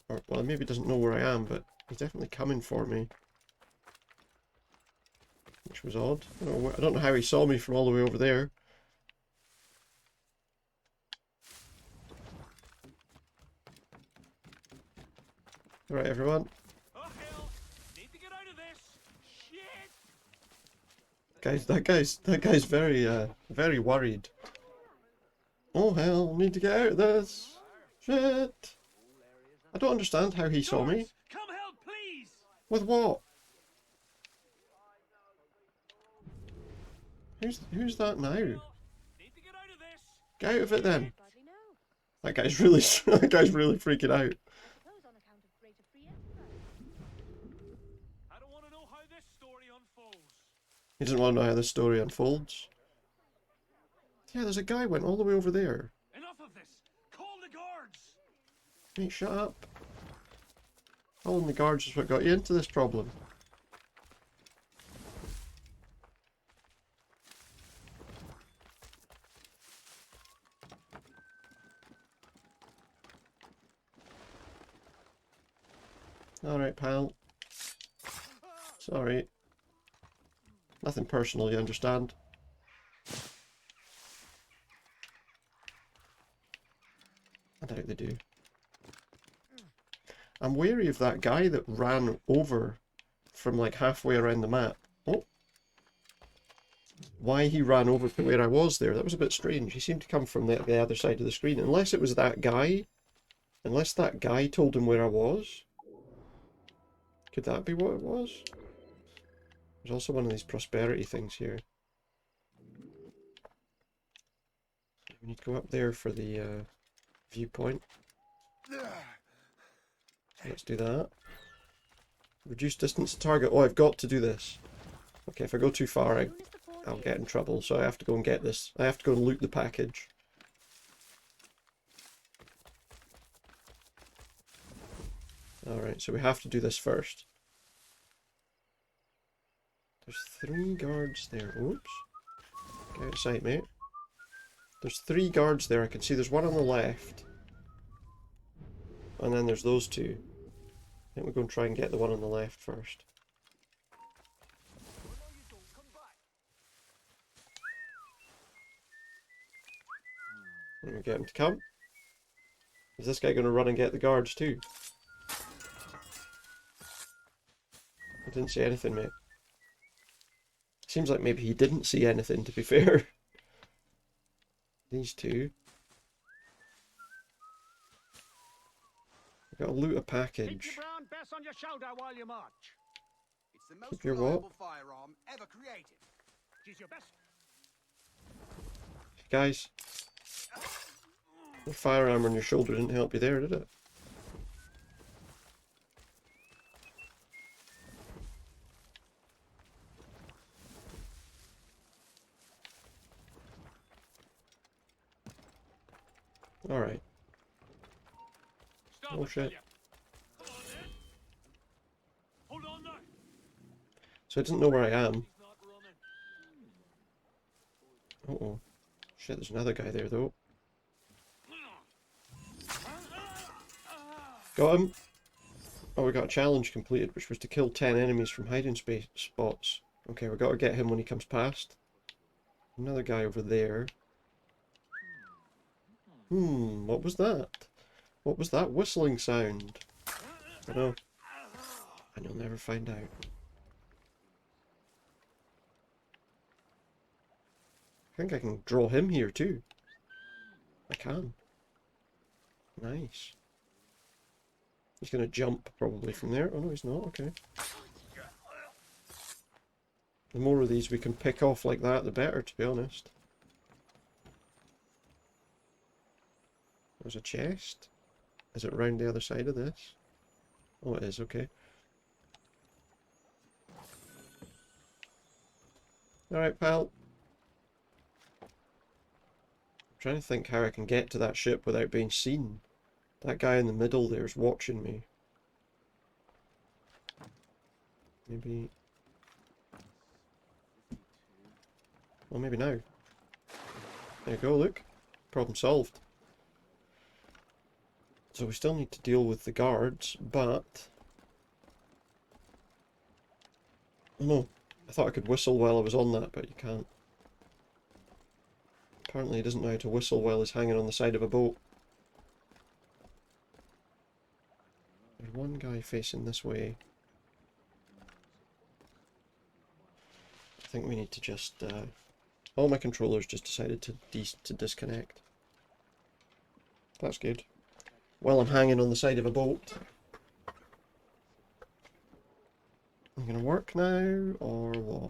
Or, well, maybe he doesn't know where I am, but he's definitely coming for me. Which was odd. I don't know how he saw me from all the way over there. Alright, everyone. Guys, that guy's very worried. Oh hell, need to get out of this. Shit. I don't understand how he saw me. Come help, please. With what? Who's that now? Get out of it then. That guy's really freaking out. He doesn't want to know how this story unfolds. Yeah, there's a guy went all the way over there. Enough of this. Call the guards. Hey, shut up. Calling the guards is what got you into this problem. Alright, pal. Sorry. Nothing personal, you understand? I doubt they do. I'm wary of that guy that ran over from like halfway around the map. Oh. Why he ran over to where I was there, that was a bit strange. He seemed to come from the other side of the screen. Unless it was that guy. Unless that guy told him where I was. Could that be what it was? There's also one of these prosperity things here. We need to go up there for the viewpoint. Let's do that. Reduce distance to target. Oh, I've got to do this. Okay, if I go too far, I'll get in trouble. So I have to go and get this. I have to go and loot the package. Alright, so we have to do this first. There's 3 guards there. Oops. Get out of sight, mate. There's 3 guards there. I can see there's one on the left. And then there's those 2. I think we're going to try and get the one on the left first. Let me get him to come. Is this guy going to run and get the guards too? I didn't see anything, mate. Seems like maybe he didn't see anything, to be fair. These 2. I've got to loot a package. Keep your brown bess on your shoulder while you march. It's the most Keep your what? reliable firearm ever created. Use your best. Guys, the firearm on your shoulder didn't help you there, did it? Alright. Oh shit. So it doesn't know where I am. Uh-oh. Shit, there's another guy there though. Got him. Oh, we got a challenge completed, which was to kill 10 enemies from hiding space spots. Okay, we got to get him when he comes past. Another guy over there. What was that? What was that whistling sound? I know. And you'll never find out. I think I can draw him here too. I can. Nice. He's going to jump probably from there. Oh no, he's not. Okay. The more of these we can pick off like that, the better, to be honest. There's a chest. Is it round the other side of this? Oh, it is. Okay. Alright, pal. I'm trying to think how I can get to that ship without being seen. That guy in the middle there is watching me. Maybe... Well, maybe now. There you go, look. Problem solved. So we still need to deal with the guards, but... Oh no, I thought I could whistle while I was on that, but you can't. Apparently he doesn't know how to whistle while he's hanging on the side of a boat. There's one guy facing this way. I think we need to just... all my controllers just decided to disconnect. That's good. While I'm hanging on the side of a boat. I'm going to work now, or what?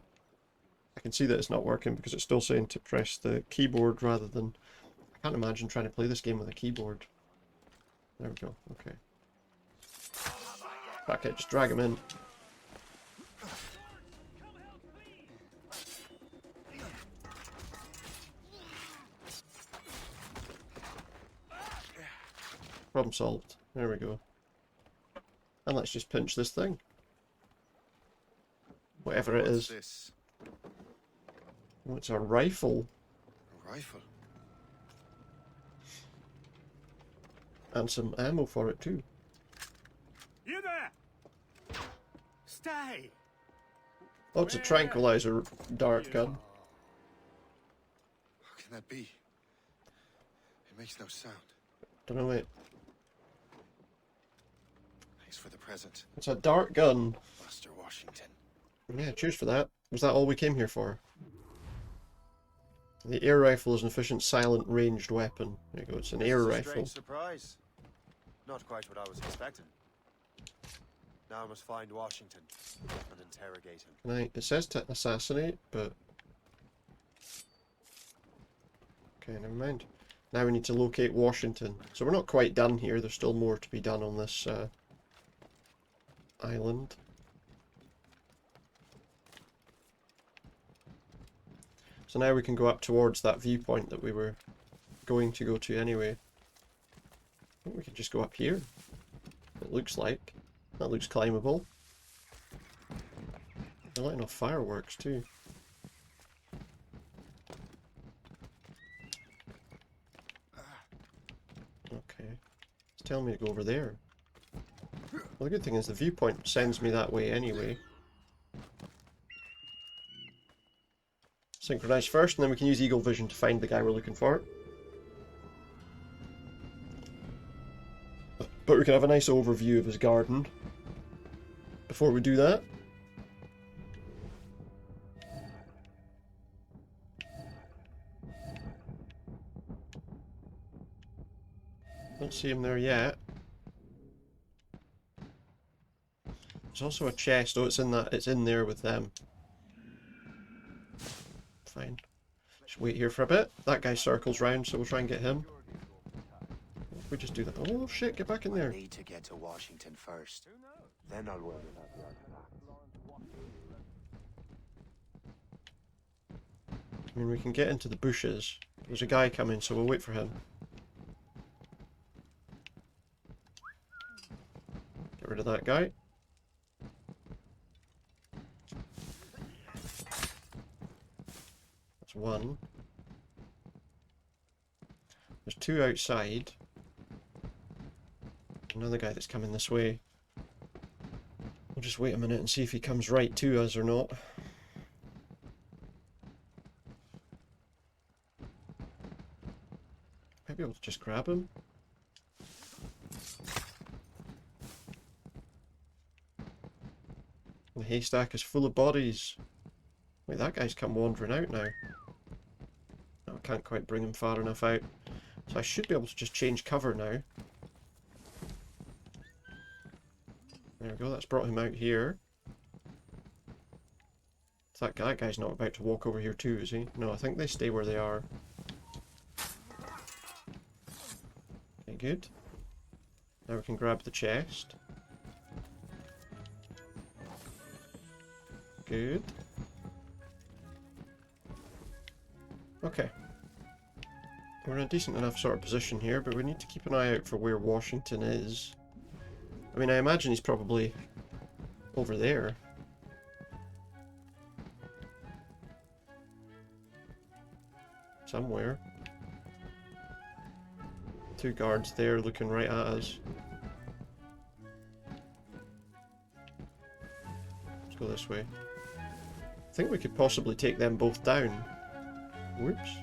I can see that it's not working because it's still saying to press the keyboard rather than... I can't imagine trying to play this game with a keyboard. There we go, okay. Fuck it, just drag him in. Problem solved. There we go. And let's just pinch this thing. Whatever it is. This? Oh, it's a rifle. A rifle? And some ammo for it too. You there! Stay! Oh, it's a tranquilizer dart gun. How can that be? It makes no sound. Don't know, wait. Thanks for the present, It's a dart gun. Master Washington. Yeah, cheers for that. Was that all we came here for? The air rifle is an efficient, silent, ranged weapon. There you go, it's an air rifle. Strange surprise. Not quite what I was expecting. Now I must find Washington and interrogate him. Can I? It says to assassinate, but... Okay, never mind. Now we need to locate Washington. So we're not quite done here. There's still more to be done on this island. So now we can go up towards that viewpoint that we were going to go to anyway. I think we can just go up here. It looks like. That looks climbable. They're letting off fireworks too. Okay. It's telling me to go over there. Well, the good thing is the viewpoint sends me that way anyway. Synchronize first, and then we can use Eagle Vision to find the guy we're looking for. But we can have a nice overview of his garden before we do that. Don't see him there yet. There's also a chest. Oh, it's in there with them. Fine. Just wait here for a bit. That guy circles round, so we'll try and get him. If we just do that. Oh shit, get back in there. I need to get to Washington first. Then I'll worry about the artifacts. I mean, we can get into the bushes. There's a guy coming, so we'll wait for him. Get rid of that guy. That's one. There's two outside. Another guy that's coming this way. We'll just wait a minute and see if he comes right to us or not. Might be able to just grab him. The haystack is full of bodies. Wait, that guy's come wandering out now. No, I can't quite bring him far enough out. So I should be able to just change cover now. There we go, that's brought him out here. That guy's not about to walk over here too, is he? No, I think they stay where they are. Okay, good. Now we can grab the chest. Good. Okay. We're in a decent enough sort of position here, but we need to keep an eye out for where Washington is. I mean, I imagine he's probably over there. Somewhere. Two guards there looking right at us. Let's go this way. I think we could possibly take them both down. Whoops.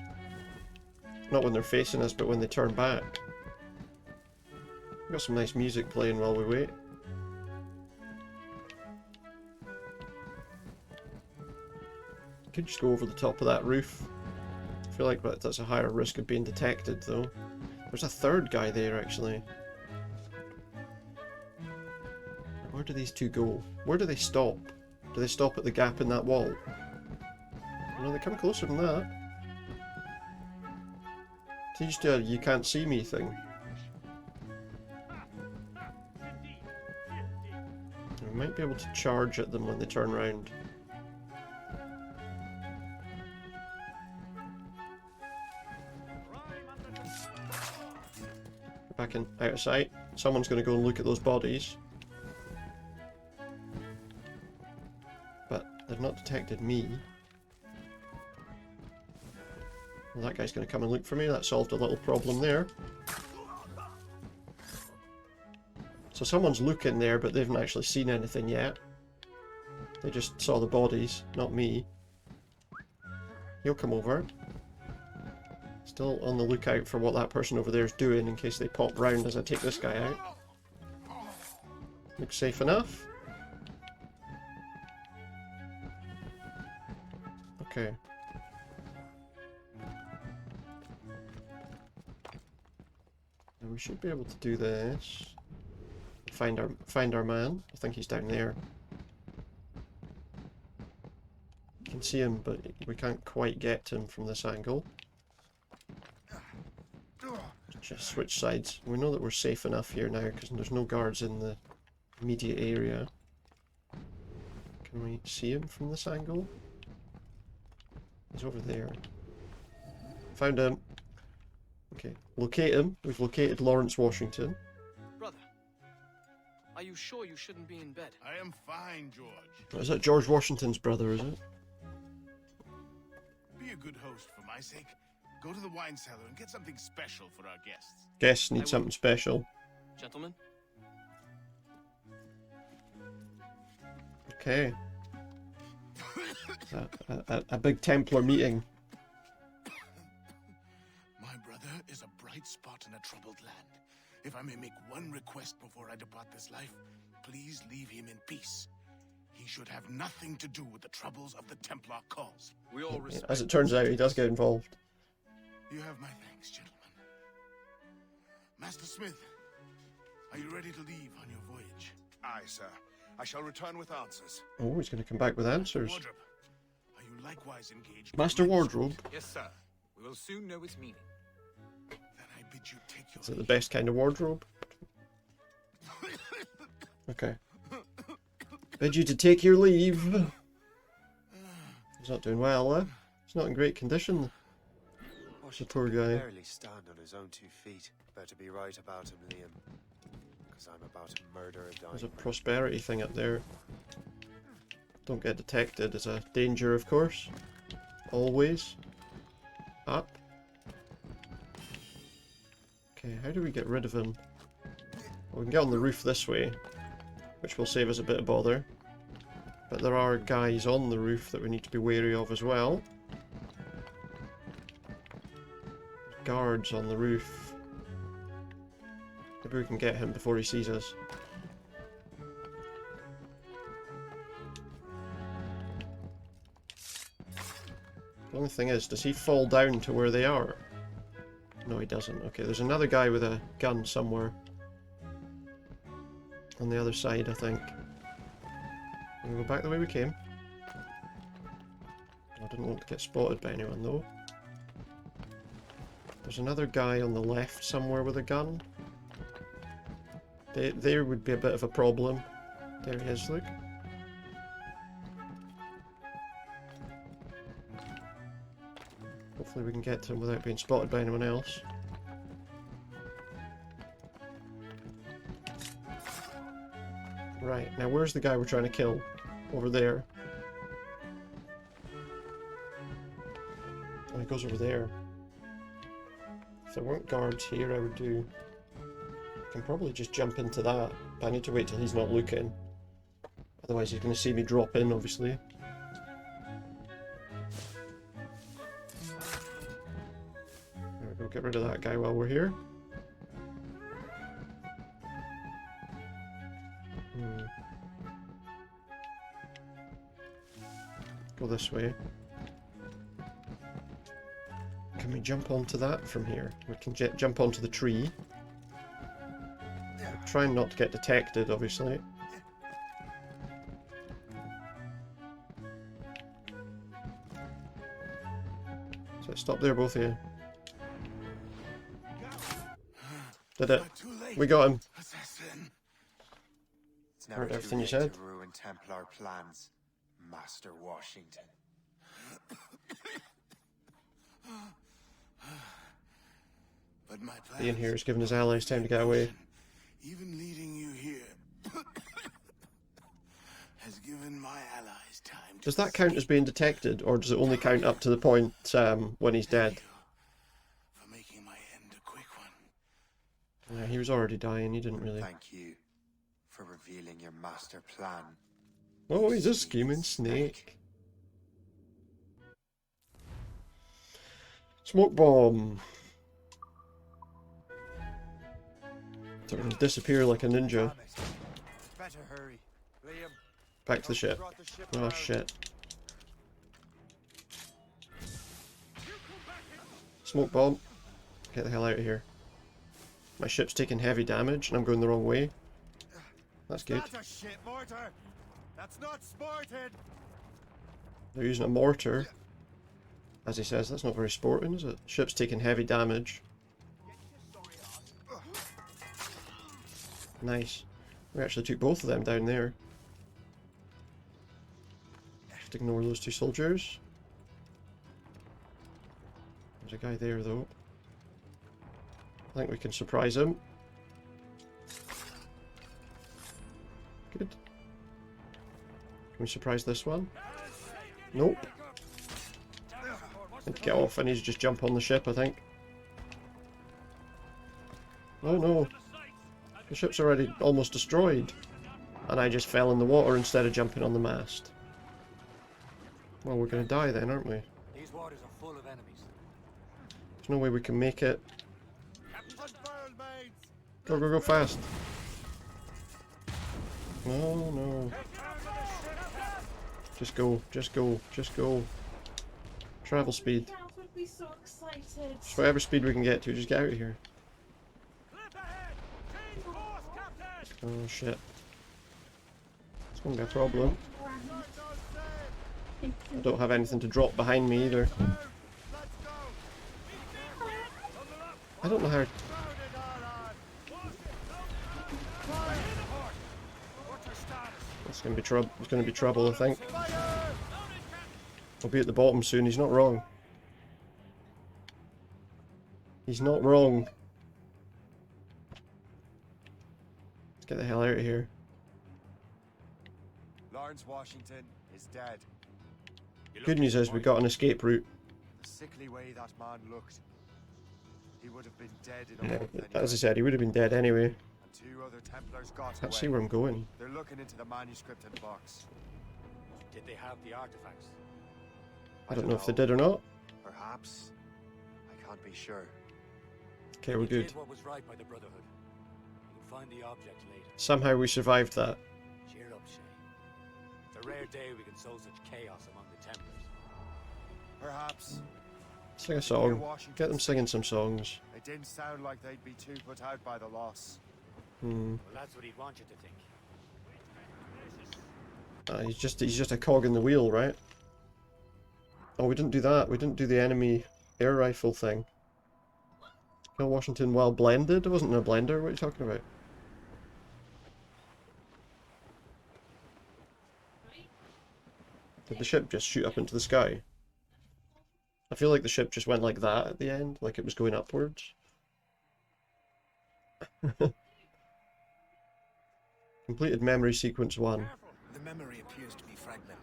Not when they're facing us, but when they turn back. Got some nice music playing while we wait. Could just go over the top of that roof. I feel like that's a higher risk of being detected, though. There's a third guy there, actually. Where do these two go? Where do they stop? Do they stop at the gap in that wall? No, they come closer than that. It's just a you can't see me thing. We might be able to charge at them when they turn around. Back in, out of sight. Someone's going to go and look at those bodies. But they've not detected me. Well, that guy's going to come and look for me. That solved a little problem there. So someone's looking there, but they haven't actually seen anything yet. They just saw the bodies, not me. He'll come over. Still on the lookout for what that person over there is doing in case they pop round as I take this guy out. Looks safe enough. Okay. Now we should be able to do this. Find our man. I think he's down there. You can see him, but we can't quite get to him from this angle. Just switch sides. We know that we're safe enough here now because there's no guards in the immediate area. Can we see him from this angle? He's over there. Found him. Okay, locate him. We've located Lawrence Washington. Brother, are you sure you shouldn't be in bed? I am fine, George. Is that George Washington's brother, is it? Be a good host for my sake. Go to the wine cellar and get something special for our guests. Guests need something special. Gentlemen? Okay. A big Templar meeting. My brother is a bright spot in a troubled land. If I may make one request before I depart this life, please leave him in peace. He should have nothing to do with the troubles of the Templar cause. We all respect. As it turns out, he does get involved. You have my thanks, gentlemen. Master Smith, are you ready to leave on your voyage? Aye, sir. I shall return with answers. Oh, he's going to come back with answers. Wardrobe, are you likewise engaged? Master Wardrobe. Yes, sir. We will soon know its meaning. Then I bid you take your Is it the best kind of wardrobe? Okay. Bid you to take your leave. He's not doing well, eh? He's not in great condition. The poor guy. Can barely stand on his own 2 feet. Better be right about him, Liam. Because I'm about to murder a dying. There's a prosperity thing up there. Don't get detected is a danger, of course. Always. Up. Okay, how do we get rid of him? Well, we can get on the roof this way, which will save us a bit of bother. But there are guys on the roof that we need to be wary of as well. Guards on the roof. Maybe we can get him before he sees us. The only thing is, does he fall down to where they are? No, he doesn't. Okay, there's another guy with a gun somewhere. On the other side, I think. We'll go back the way we came. I didn't want to get spotted by anyone, though. There's another guy on the left somewhere with a gun. There would be a bit of a problem. There he is, look. Hopefully we can get to him without being spotted by anyone else. Right, now where's the guy we're trying to kill? Over there. Oh, he goes over there. If there weren't guards here, I would do... I can probably just jump into that, but I need to wait till he's not looking. Otherwise he's going to see me drop in, obviously. There we go, get rid of that guy while we're here. Go this way. Can we jump onto that from here? We can jump onto the tree. Trying not to get detected, obviously. So stop there, both of you. Did it. We got him. Heard everything you said. To ruin Templar plans, Master Washington. But my Ian here is giving his allies time to get away. Even leading you here has given my allies time to... Does that count as being detected, or does it only count up to the point when he's dead? For making my end a quick one. Yeah, he was already dying, he didn't really... Thank you for revealing your master plan. Oh, he's a scheming snake. Smoke bomb. So it can disappear like a ninja. Better hurry. Liam, Back to the ship. Oh shit. Smoke bomb. Get the hell out of here. My ship's taking heavy damage and I'm going the wrong way. That's good. That's a shit mortar. That's not sporting. They're using a mortar. As he says, that's not very sporting, is it? Ship's taking heavy damage. Nice. We actually took both of them down there. Just ignore those two soldiers. There's a guy there though. I think we can surprise him. Good. Can we surprise this one? Nope. I need to get off. I need to just jump on the ship, I think. Oh no. The ship's already almost destroyed. And I just fell in the water instead of jumping on the mast. Well, we're going to die then, aren't we? These waters are full of enemies. There's no way we can make it. Go, go, go fast. No, no. Just go, just go, just go. Travel speed. Dad would be so excited. Just whatever speed we can get to, just get out of here. Oh shit. It's gonna be a problem. I don't have anything to drop behind me either. I don't know how... It's gonna be trouble. It's gonna be trouble, I think. I'll be at the bottom soon. He's not wrong. He's not wrong. Let's get the hell out of here. Lawrence Washington is dead. Good news is we got an escape route. The sickly way that man looked. He would have been dead in a month anyway. As I said, he would have been dead anyway. And two other Templars got Can't away. see where I'm going. They're looking into the manuscript in the box. Did they have the artifacts? I don't know if they did or not. Perhaps. I can't be sure. Okay, we're They good. did what was right by the Brotherhood. We'll find the object later. Somehow we survived that. Cheer up, Shay. It's a rare day we can sow such chaos among the Templars. Perhaps. Sing a song. Get them singing some songs. It didn't sound like they'd be too put out by the loss. Hmm. Well, that's what he'd want you to think. He's just a cog in the wheel, right? Oh, we didn't do that. We didn't do the enemy air rifle thing. Kill Washington while blended? It wasn't in a blender. What are you talking about? Did the ship just shoot up into the sky? I feel like the ship just went like that at the end, like it was going upwards. Completed memory sequence 1. The memory appears to be fragmented.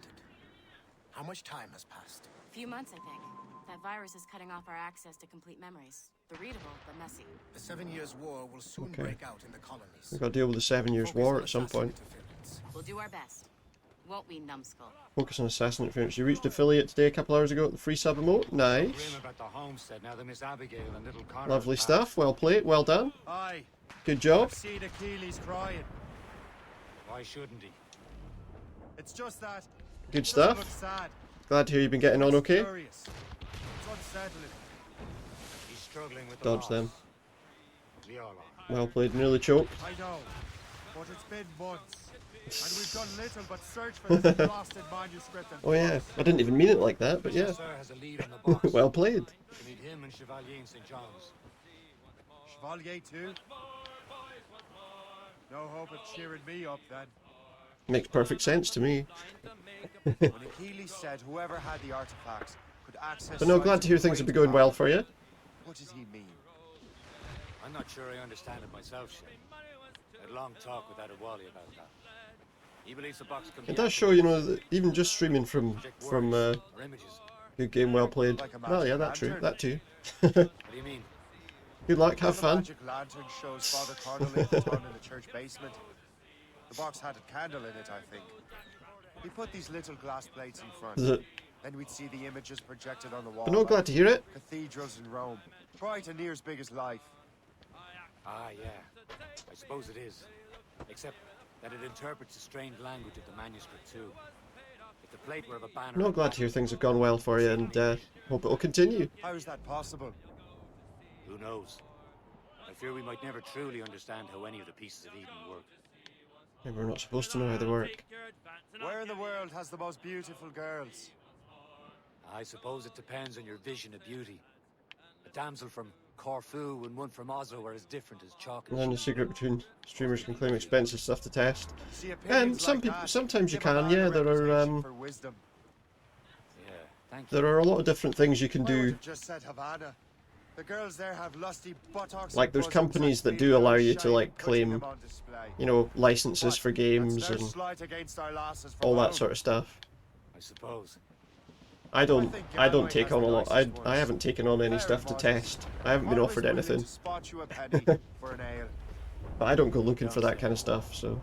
How much time has passed? A few months, I think. That virus is cutting off our access to complete memories. They're readable, but messy. The 7 Years' War will soon Okay. break out in the colonies. We've got to deal with the 7 Years' War at some point. We'll do our best. Won't we, numbskull? Focus on assassin interference. You reached affiliate today a couple hours ago at the free sub emote. Nice. Grim about the homestead now that Miss Abigail and little Connor Lovely have stuff. Well played. Well done. Aye. Good job. I've seen Achilles crying. Why shouldn't he? It's just that. Good it stuff. doesn't look sad. Glad to hear you've been getting on okay. Furious. It's unsettling. He's struggling with the Dodge loss. them. We all are. Well played. Nearly choked. I know, but it's been months, and we've done little but search for this lost in manuscript. And Oh yeah. I didn't even mean it like that, but yeah. Sir has a lead on the box. Well played. We need him and Chevalier in St. John's. Chevalier too. No hope of cheering me up then. Makes perfect sense to me. When Achilles said whoever had the artifacts could access. But no, glad to hear things have been going well for you. What does he mean? I'm not sure I understand it myself, Shay. I had a long talk with Wally about that. He believes the box can be It does show, you know, that even just streaming from or images. good game, well played. Like a Well, yeah, magic that true. lantern. That too. What do you mean? Good luck. Have The fun. magic lantern shows Father Cardinal down in the church basement. The box had a candle in it, I think. We put these little glass plates in front. Is it? Then we'd see the images projected on the wall. But no, glad to hear it. Cathedrals in Rome. Bright and near as big as life. Ah, yeah. I suppose it is. Except that it interprets the strained language of the manuscript too. If the plate were of a banner... No, glad to hear things have gone well for you, and hope it will continue. How is that possible? Who knows? I fear we might never truly understand how any of the pieces of Eden work. Maybe we're not supposed to know how they work. Where in the world has the most beautiful girls? I suppose it depends on your vision of beauty. A damsel from Corfu and one from Oslo are as different as chalk And then the secret between streamers can claim expensive stuff to test. See, And some like people, that sometimes you give a can. man Yeah, a there are reputation for wisdom. there are a lot of different things you can I would do. have just said Havana. The girls there have lusty buttocks. Like there's companies that do allow you to like claim, you know, licenses for games and all that sort of stuff. I suppose. I don't take on a lot. I haven't taken on any stuff to test. I haven't been offered anything. But I don't go looking for that kind of stuff, so.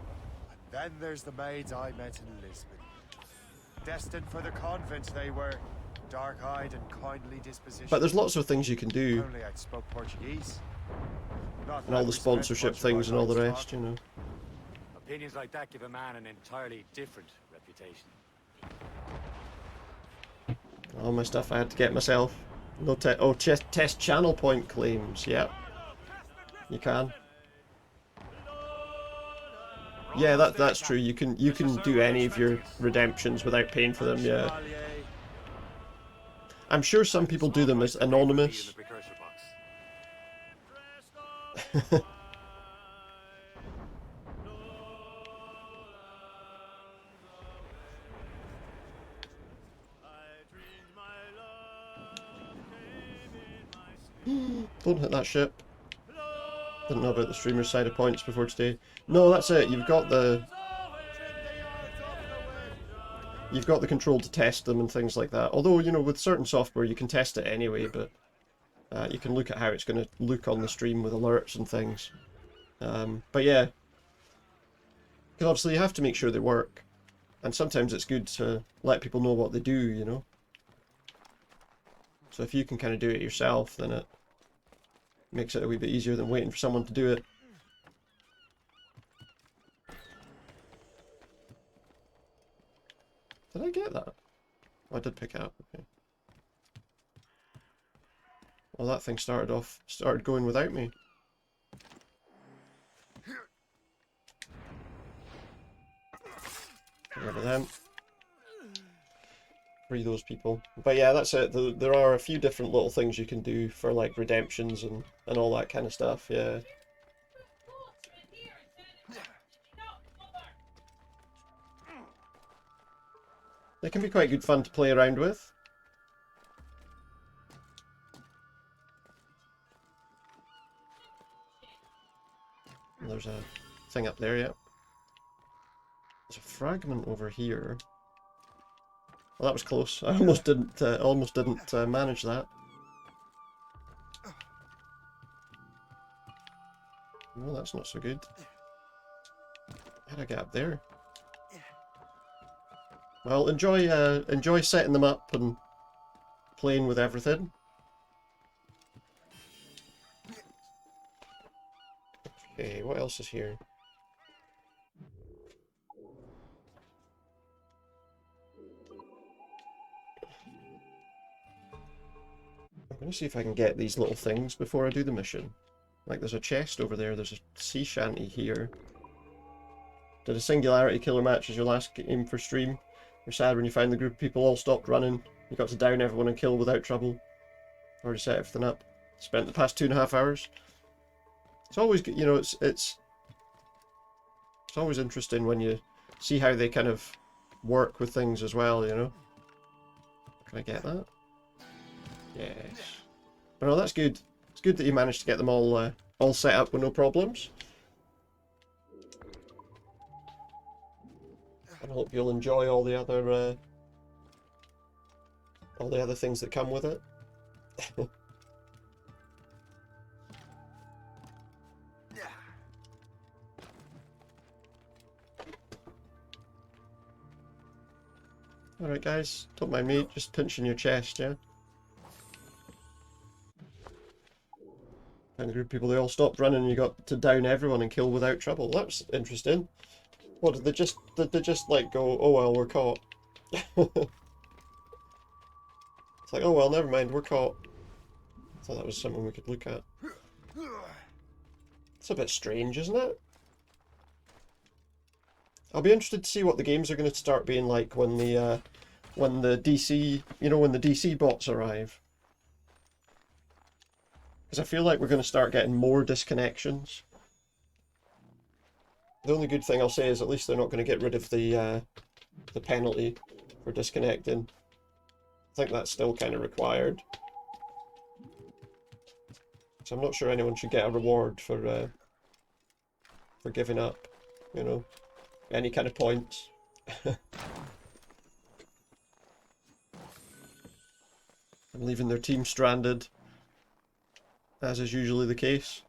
Then there's the maids I met in Lisbon. Destined for the convent they were. Dark-eyed and kindly disposition. But there's lots of things you can do. Only I spoke Portuguese. And all the sponsorship things and all the rest, you know. Opinions like that give a man an entirely different reputation. All my stuff I had to get myself. No test channel point claims. Yep. You can. Yeah, that's true. You can do any of your redemptions without paying for them. Yeah. I'm sure some people do them as anonymous. Don't hit that ship. Didn't know about the streamer's side of points before today. No, that's it. You've got the control to test them and things like that. Although, you know, with certain software you can test it anyway, but you can look at how it's going to look on the stream with alerts and things. But yeah, because obviously you have to make sure they work, and sometimes it's good to let people know what they do, you know. So if you can kind of do it yourself, then it makes it a wee bit easier than waiting for someone to do it. Did I get that? Oh, I did pick it up, okay. Well, that thing started going without me. Get rid of them. Free those people. But yeah, that's it. There are a few different little things you can do for like redemptions and all that kind of stuff, yeah. They can be quite good fun to play around with. And there's a thing up there, yeah. There's a fragment over here. Well, that was close. I almost didn't manage that. Oh, that's not so good. How'd I get up there? Well, enjoy setting them up and playing with everything. Okay, what else is here? I'm going to see if I can get these little things before I do the mission. Like there's a chest over there, there's a sea shanty here. Did a singularity killer match as your last game for stream? You're sad when you find the group of people all stopped running. You got to down everyone and kill without trouble. Already set everything up. Spent the past 2.5 hours. It's always good, you know, it's always interesting when you see how they kind of work with things as well, you know. Can I get that? Yes. But no, that's good. It's good that you managed to get them all set up with no problems. And I hope you'll enjoy all the other things that come with it. Alright guys, don't mind me, just pinching your chest, yeah? And a group of people, they all stopped running and you got to down everyone and kill without trouble. That's interesting. What, did they just like go, oh well, we're caught? It's like, oh well, never mind, we're caught. I thought that was something we could look at. It's a bit strange, isn't it? I'll be interested to see what the games are going to start being like when the DC, you know, when the DC bots arrive. Because I feel like we're going to start getting more disconnections. The only good thing I'll say is at least they're not going to get rid of the penalty for disconnecting. I think that's still kind of required. So I'm not sure anyone should get a reward for giving up, you know, any kind of points. And leaving their team stranded, as is usually the case.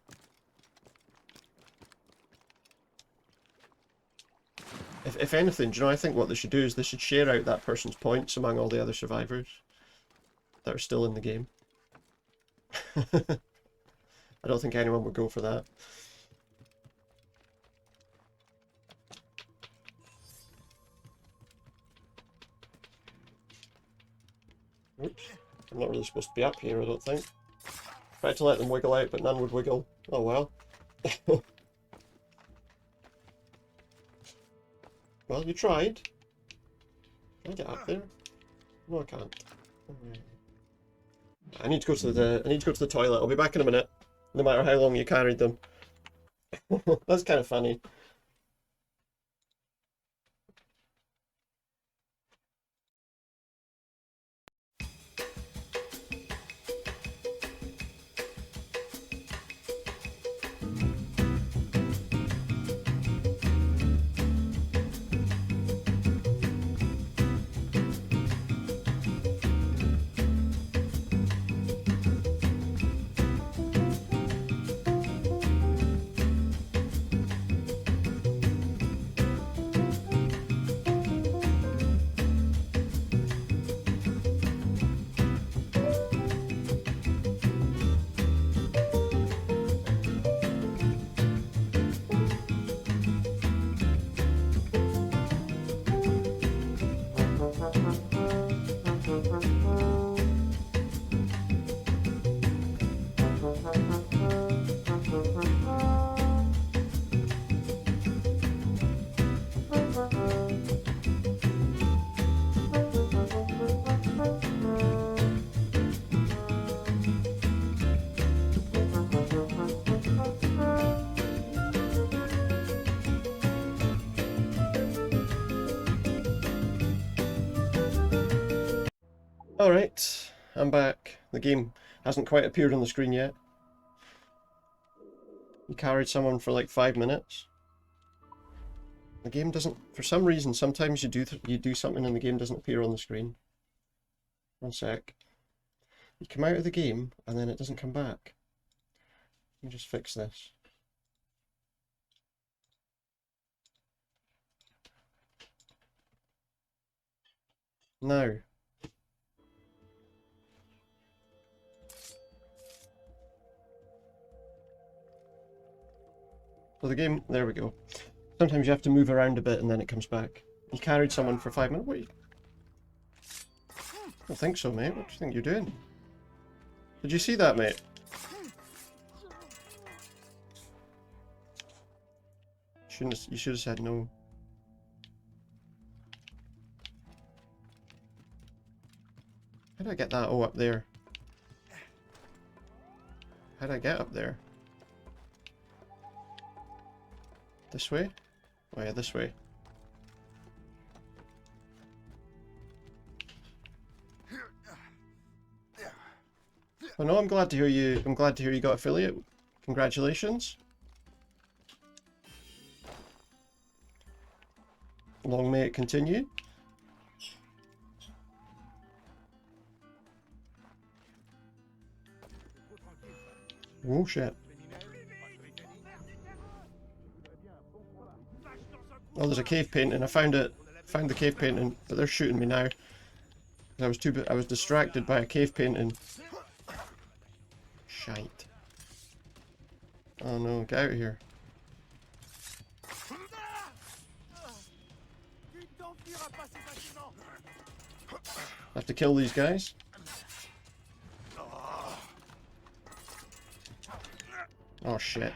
If anything, do you know, I think what they should do is they should share out that person's points among all the other survivors that are still in the game. I don't think anyone would go for that. Oops. I'm not really supposed to be up here, I don't think. Tried to let them wiggle out, but none would wiggle. Oh well. Well, you tried. Can I get up there? No, I can't. I need to go to the toilet. I'll be back in a minute. No matter how long you carried them. That's kind of funny. Alright, I'm back. The game hasn't quite appeared on the screen yet. You carried someone for like 5 minutes. The game doesn't, for some reason, sometimes you do something and the game doesn't appear on the screen. One sec. You come out of the game and then it doesn't come back. Let me just fix this. Now. So the game, there we go. Sometimes you have to move around a bit and then it comes back. You carried someone for 5 minutes? Wait. I don't think so, mate. What do you think you're doing? Did you see that, mate? You should have said no. How did I get that? Oh, up there. How did I get up there? This way? Oh yeah, this way. Well, no, I'm glad to hear you. I'm glad to hear you got affiliate. Congratulations. Long may it continue. Oh shit. Oh, there's a cave painting. I found it. Found the cave painting, but they're shooting me now. I was distracted by a cave painting. Shite. Oh no, get out of here. I have to kill these guys. Oh shit.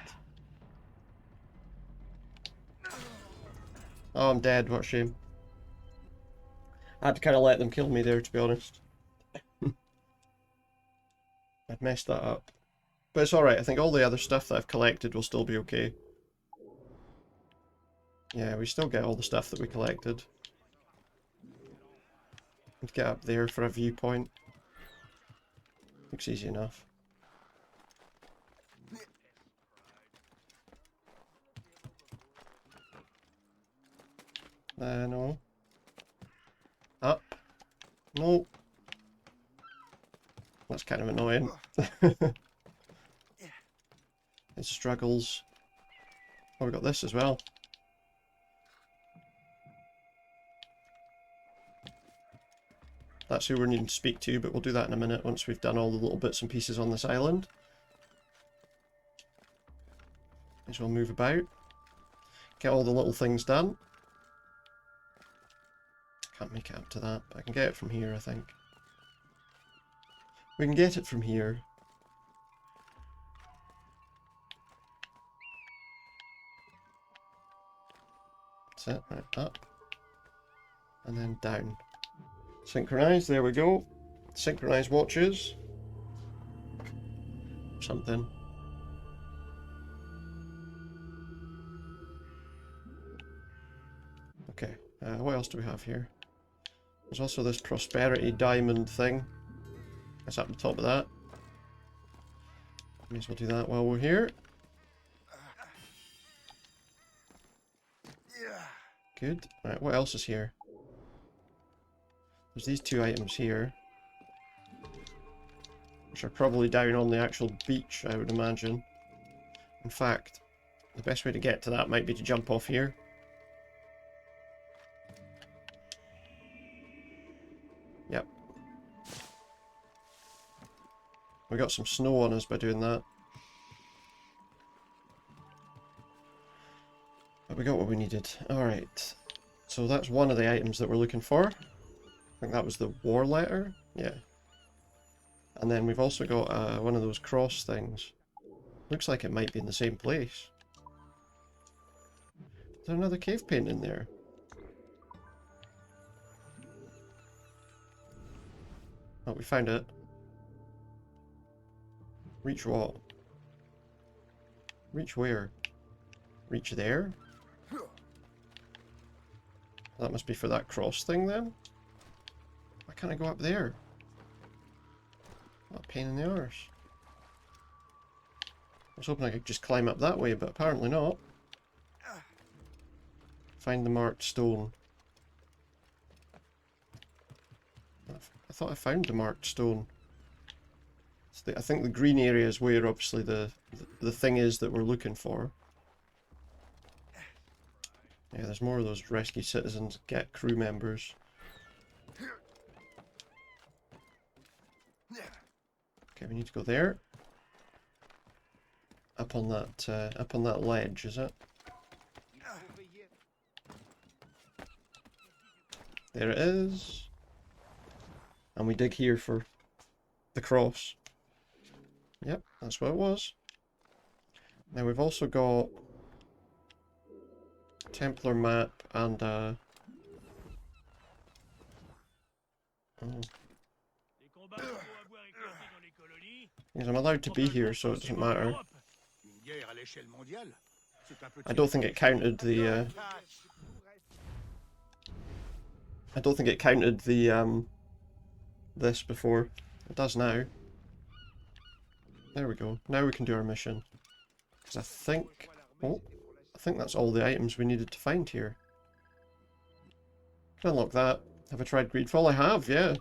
Oh, I'm dead, what a shame. I had to kind of let them kill me there, to be honest. I'd messed that up. But it's alright, I think all the other stuff that I've collected will still be okay. Yeah, we still get all the stuff that we collected. Let's get up there for a viewpoint. Looks easy enough. No. Up. No. That's kind of annoying. It struggles. Oh, we got this as well. That's who we're needing to speak to, but we'll do that in a minute once we've done all the little bits and pieces on this island. May as well move about. Get all the little things done. Can't make it up to that, but I can get it from here, I think. We can get it from here. That's it, right, up. And then down. Synchronize, there we go. Synchronize watches. Something. Okay, what else do we have here? There's also this prosperity diamond thing. That's up the top of that. May as well do that while we're here. Good. Right, what else is here? There's these two items here, which are probably down on the actual beach, I would imagine. In fact, the best way to get to that might be to jump off here. Yep. We got some snow on us by doing that. But we got what we needed. Alright. So that's one of the items that we're looking for. I think that was the war letter. Yeah. And then we've also got one of those cross things. Looks like it might be in the same place. Is there another cave paint in there? Oh, we found it. Reach what? Reach where? Reach there? That must be for that cross thing then? Why can't I go up there? What a pain in the arse. I was hoping I could just climb up that way, but apparently not. Find the marked stone. I thought I found the marked stone. I think the green area is where obviously the thing is that we're looking for. Yeah, there's more of those rescue citizens, get crew members. Okay, we need to go there. Up on that ledge, is it? There it is. And we dig here for the cross. Yep, that's what it was. Now we've also got Templar map and oh. Because I'm allowed to be here, so it doesn't matter. I don't think it counted the I don't think it counted the this before. It does now. There we go. Now we can do our mission. Because I think that's all the items we needed to find here. Can unlock that. Have I tried Greedfall? I have, yeah.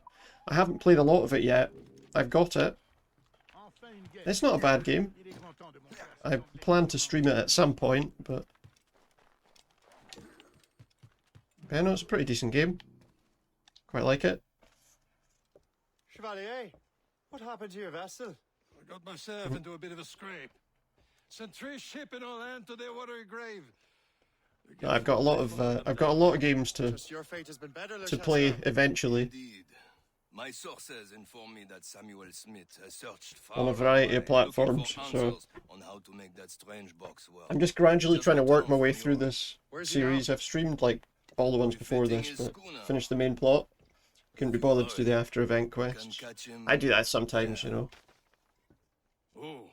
I haven't played a lot of it yet. I've got it. It's not a bad game. I plan to stream it at some point, but yeah, no, it's a pretty decent game. Quite like it. Chevalier, what happened to your vessel? I got myself into a bit of a scrape. Sent 3 ship in all hand to their watery grave. I've got a lot of games to Your fate has been better, play eventually. Indeed. My sources inform me that Samuel Smith has searched far On a variety of platforms, so on how to make that strange box work. I'm just gradually trying to work my way through this series. I've streamed like all the ones before this, but finished the main plot. Couldn't be bothered to do the after event quests. I do that sometimes, you know. Oh,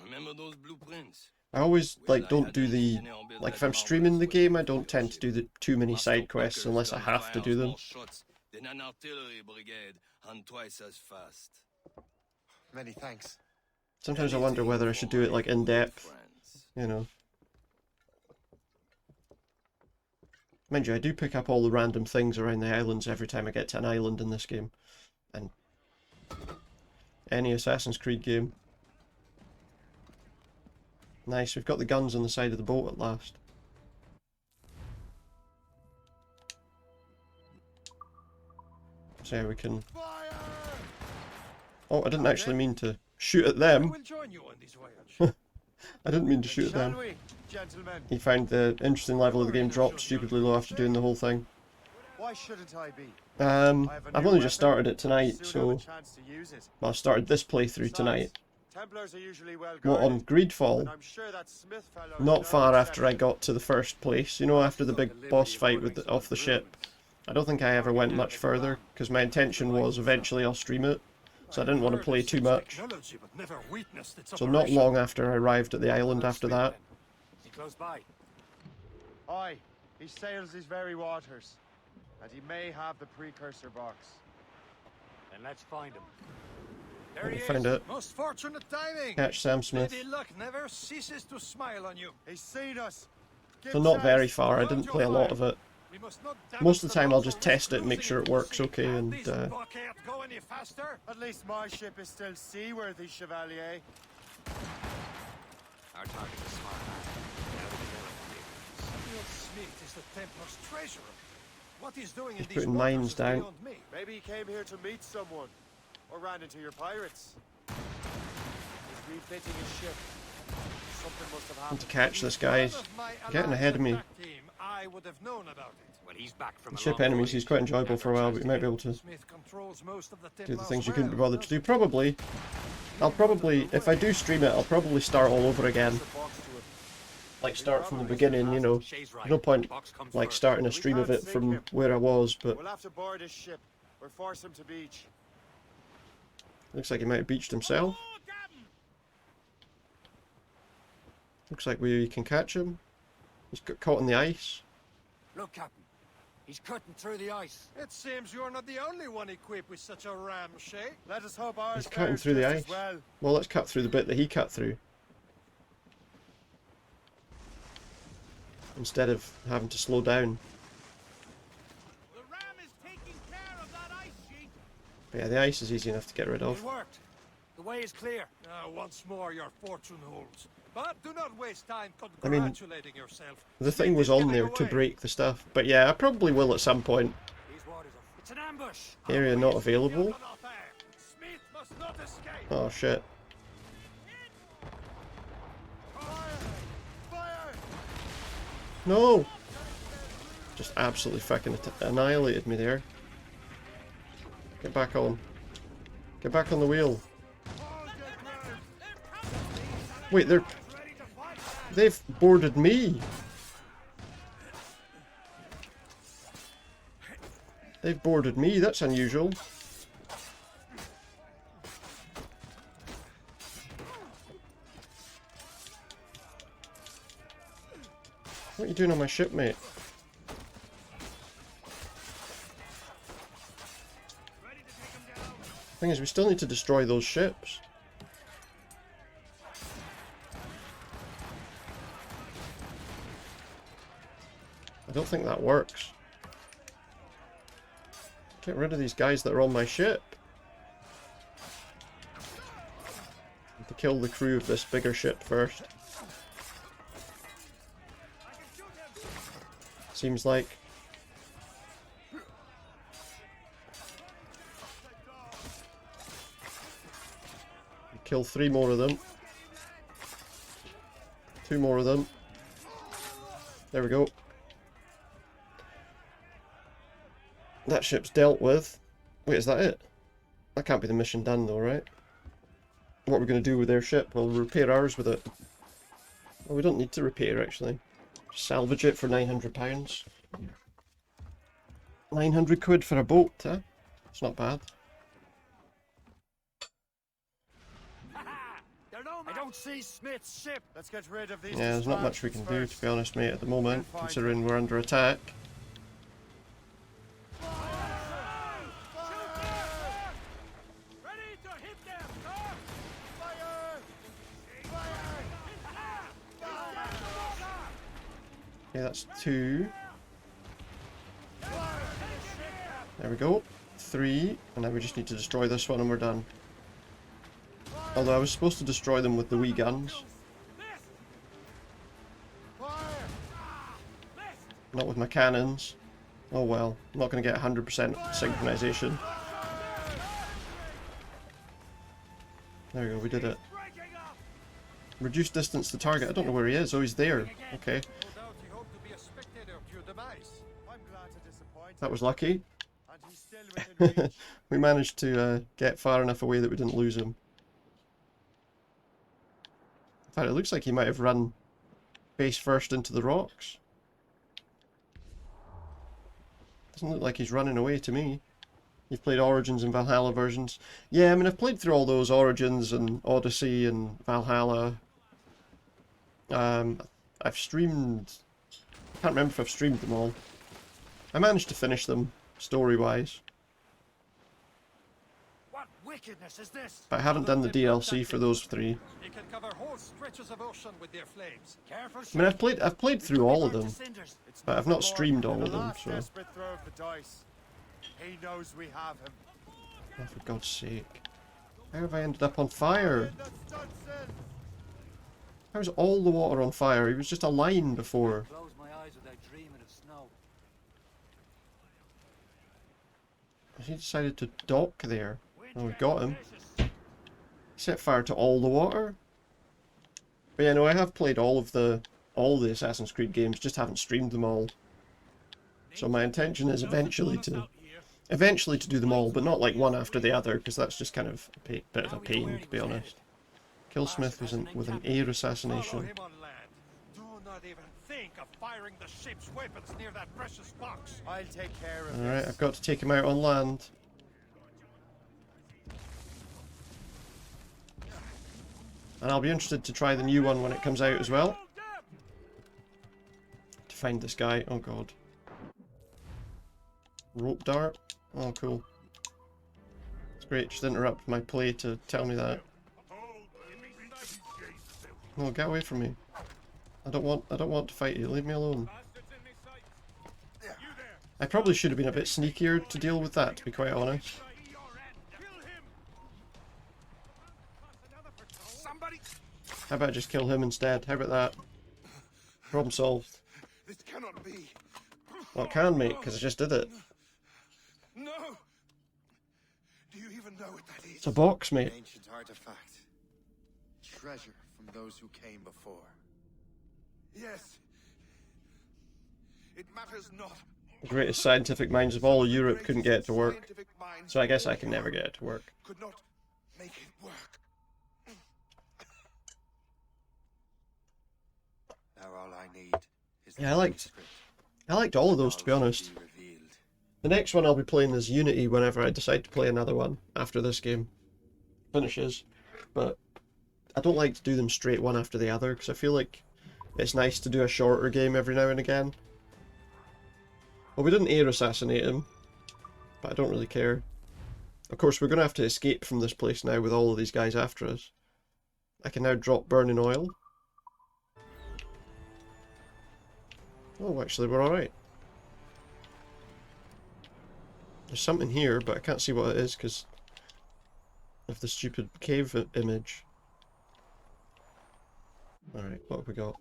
remember those blueprints? I always don't do the if I'm streaming the game, I don't tend to do the too many side quests unless I have to do them. Then an artillery brigade and twice as fast. Many thanks. Sometimes I wonder whether I should do it like in depth, you know. Mind you, I do pick up all the random things around the islands every time I get to an island in this game. And any Assassin's Creed game. Nice, we've got the guns on the side of the boat at last. So yeah, we can... Oh, I didn't actually mean to shoot at them. I didn't mean to shoot at them. He found the interesting level of the game dropped stupidly low after doing the whole thing. Why shouldn't I be? I've only just started it tonight, so... Well, I started this playthrough tonight. Templars are usually well Well, on Greedfall, not far after I got to the first place, you know, after the big boss fight with off the ship. I don't think I ever went much further, because my intention was eventually I'll stream it, so I didn't want to play too much. So not long after I arrived at the island after that. Is he close by? Aye, he sails these very waters, and he may have the precursor box. Then let's find him. There he found it. Most fortunate timing. Catch Sam Smith. Lady Luck never ceases to smile on you. He's seen us. So not very far, I didn't play a lot of it. Most of the time I'll just test it and make sure it works okay, and Go any faster? At least my ship is still seaworthy, Chevalier. Our target is smart. Samuel Smith is the Templar's treasurer. What he's doing in he's these putting mines down. me. Maybe he came here to meet someone, or ran into your pirates. He's refitting his ship. Something must have I happened. need to catch this, guys. Getting ahead of me. I would have known about it. Well, he's back from Ship enemies, he's quite enjoyable for a while, but you might be able to do the things you couldn't be bothered to do. Probably. I'll probably, if I do stream it, I'll probably start all over again. Like start from the beginning, you know. There's no point like starting a stream of it from where I was, but We'll have to board his ship or force him to beach. looks like he might have beached himself. Looks like we can catch him. He's got caught in the ice. Look, Captain. He's cutting through the ice. It seems you're not the only one equipped with such a ram, Shay. Let us hope ours He's cutting fares through the just ice. as well. Well, let's cut through the bit that he cut through. Instead of having to slow down. The ram is taking care of that ice sheet. But yeah, the ice is easy enough to get rid of. It worked. The way is clear. Once more, your fortune holds. But do not waste time I mean, congratulating yourself. the thing was on there to break the stuff. But yeah, I probably will at some point. These waters are... It's an ambush. Area not available. Smith must not escape. Oh shit. No! Just absolutely fucking annihilated me there. Get back on. Get back on the wheel. Wait, they've boarded me. They've boarded me, that's unusual. What are you doing on my ship, mate? Thing is, we still need to destroy those ships. I don't think that works. Get rid of these guys that are on my ship. Need to kill the crew of this bigger ship first. Seems like. Kill 3 more of them. 2 more of them. There we go. That ship's dealt with. Wait, is that it? That can't be the mission done though, right? What are we going to do with their ship? We'll repair ours with it. Well, we don't need to repair, actually. Salvage it for £900. 900 quid for a boat, huh? It's not bad. I don't see Smith's ship. Let's get rid of these. Yeah, there's not much we can do, to be honest, mate, at the moment, considering we're under attack. Okay, that's 2. There we go. 3. And now we just need to destroy this one and we're done. Although I was supposed to destroy them with the wee guns. Not with my cannons. Oh well. I'm not going to get 100% synchronization. There we go, we did it. Reduce distance to target. I don't know where he is. Oh, he's there. Okay. That was lucky. We managed to get far enough away that we didn't lose him. In fact, it looks like he might have run face first into the rocks. Doesn't look like he's running away to me. You've played Origins and Valhalla versions. Yeah, I mean, I've played through all those Origins and Odyssey and Valhalla. I've streamed... I can't remember if I've streamed them all. I managed to finish them, story-wise. What wickedness is this? But I haven't done the DLC for those 3. They can cover whole stretches of ocean with their flames. Careful, I mean, I've played through all of them, but I've not streamed all of them, so... He knows we have him. Oh, for God's sake. How have I ended up on fire? How's all the water on fire? He was just a line before. Close my eyes without dreaming of snow. He decided to dock there. Oh, we got him. Set fire to all the water. But yeah, no, I have played all the Assassin's Creed games, just haven't streamed them all. So my intention is eventually to do them all, but not like one after the other, because that's just kind of a bit of a pain, to be honest. Killsmith was with an air assassination. Do not even think of firing the ship's weapons near that precious box. I'll take care of Alright, I've got to take him out on land. And I'll be interested to try the new one when it comes out as well. To find this guy. Oh god. Rope dart. Oh cool. It's great, just interrupt my play to tell me that. No, get away from me. I don't want to fight you, leave me alone. I probably should have been a bit sneakier to deal with that, to be quite honest. How about I just kill him instead? How about that? Problem solved. This cannot be. Well, it can, mate, because I just did it. No. Do you even know what that is? It's a box, mate. An ancient artifact. Treasure from those who came before. Yes. It matters not. The greatest scientific minds of all Europe couldn't get it to work. So I guess I can never get it to work. Could not make it work. Now all I need is Yeah, I liked all of those, to be honest. The next one I'll be playing is Unity whenever I decide to play another one after this game finishes. But I don't like to do them straight one after the other, because I feel like it's nice to do a shorter game every now and again. Well, we didn't air assassinate him, but I don't really care. Of course, we're going to have to escape from this place now with all of these guys after us. I can now drop burning oil. Oh, actually, we're alright. There's something here, but I can't see what it is because of the stupid cave image. Alright, what have we got?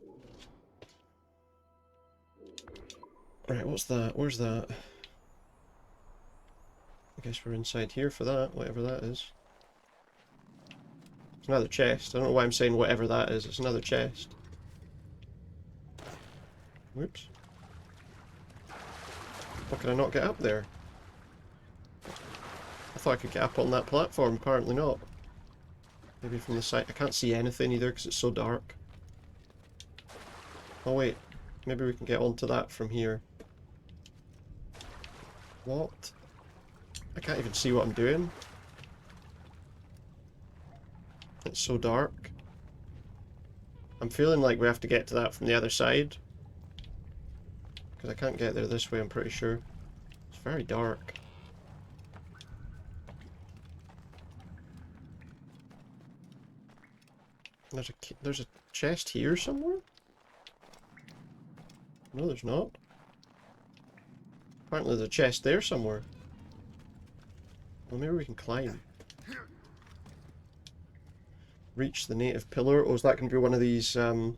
Right, what's that? Where's that? I guess we're inside here for that, whatever that is. Another chest. I don't know why I'm saying whatever that is. It's another chest. Whoops. Why can I not get up there? I thought I could get up on that platform. Apparently not. Maybe from the side. I can't see anything either because it's so dark. Oh wait. Maybe we can get onto that from here. What? I can't even see what I'm doing. It's so dark. I'm feeling like we have to get to that from the other side. Because I can't get there this way, I'm pretty sure. It's very dark. There's a chest here somewhere? No, there's not. Apparently there's a chest there somewhere. Well, maybe we can climb. Reach the native pillar. Oh, is that going to be one of these, No,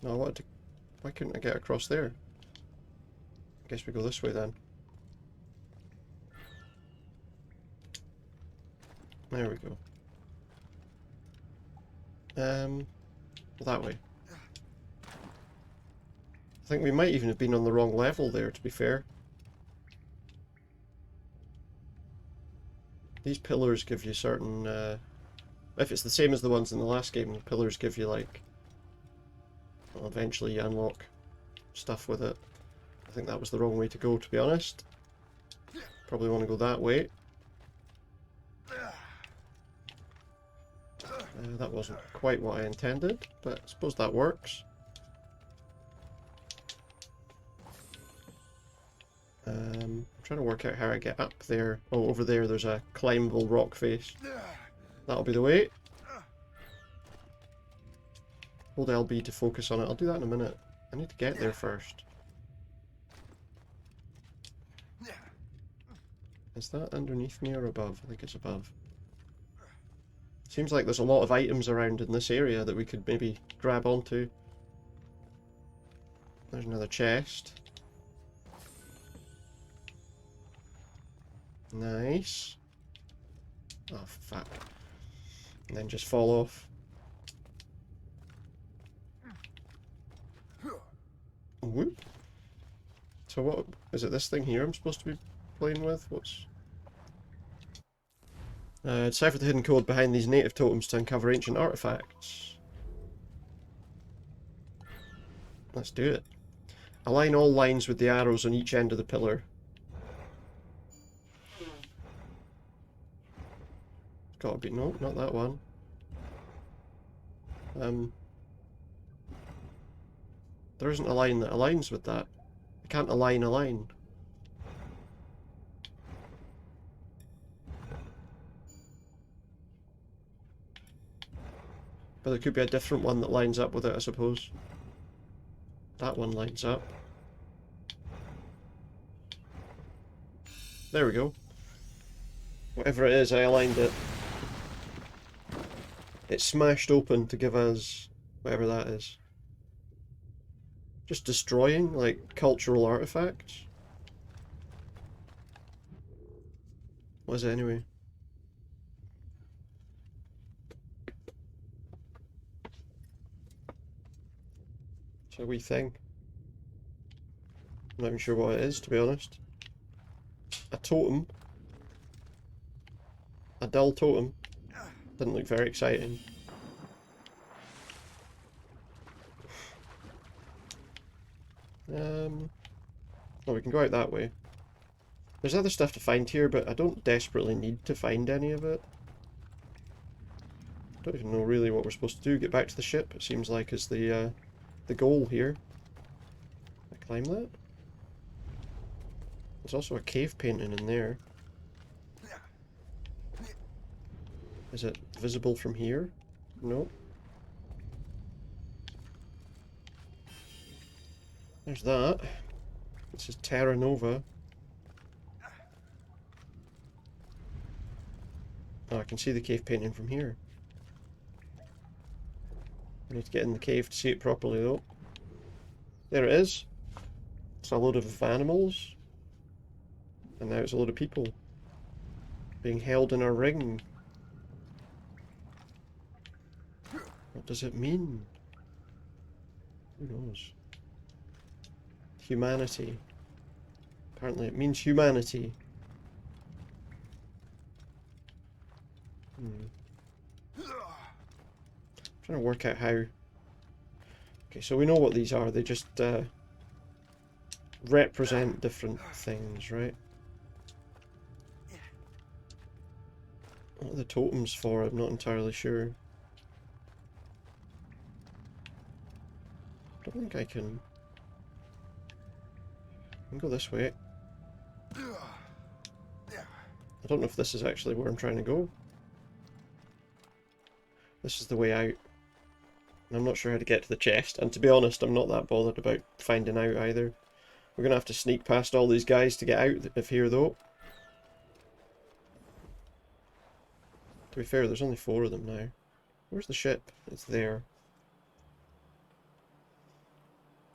I wanted to... Why couldn't I get across there? I guess we go this way then. There we go. That way. I think we might even have been on the wrong level there, to be fair. These pillars give you certain, if it's the same as the ones in the last game, the pillars give you, like... Well, eventually you unlock stuff with it. I think that was the wrong way to go, to be honest. Probably want to go that way. That wasn't quite what I intended, but I suppose that works. I'm trying to work out how I get up there. Oh, over there there's a climbable rock face. That'll be the way. Hold LB to focus on it. I'll do that in a minute. I need to get there first. Is that underneath me or above? I think it's above. Seems like there's a lot of items around in this area that we could maybe grab onto. There's another chest. Nice. Oh, fuck. And then just fall off. Whoop. So what, is it this thing here I'm supposed to be playing with? What's... decipher the hidden code behind these native totems to uncover ancient artifacts. Let's do it. Align all lines with the arrows on each end of the pillar. Gotta be... no, not that one. There isn't a line that aligns with that. I can't align a line. But there could be a different one that lines up with it, I suppose. That one lines up. There we go. Whatever it is, I aligned it. It smashed open to give us whatever that is. Just destroying, like, cultural artifacts? What is it anyway? It's a wee thing. I'm not even sure what it is, to be honest. A totem. A dull totem. Didn't look very exciting. Oh, we can go out that way. There's other stuff to find here, but I don't desperately need to find any of it. Don't even know really what we're supposed to do. Get back to the ship, it seems like, is the goal here. Can I climb that? There's also a cave painting in there. Is it visible from here? No. There's that. This is Terra Nova. Oh, I can see the cave painting from here. I need to get in the cave to see it properly though. There it is. It's a load of animals. And now it's a load of people being held in a ring. What does it mean? Who knows? Humanity. Apparently it means humanity. Trying to work out how. Okay, so we know what these are. They just represent different things, right? What are the totems for? I'm not entirely sure. I don't think I can go this way. I don't know if this is actually where I'm trying to go. This is the way out. I'm not sure how to get to the chest, and to be honest, I'm not that bothered about finding out either. We're going to have to sneak past all these guys to get out of here, though. To be fair, there's only 4 of them now. Where's the ship? It's there.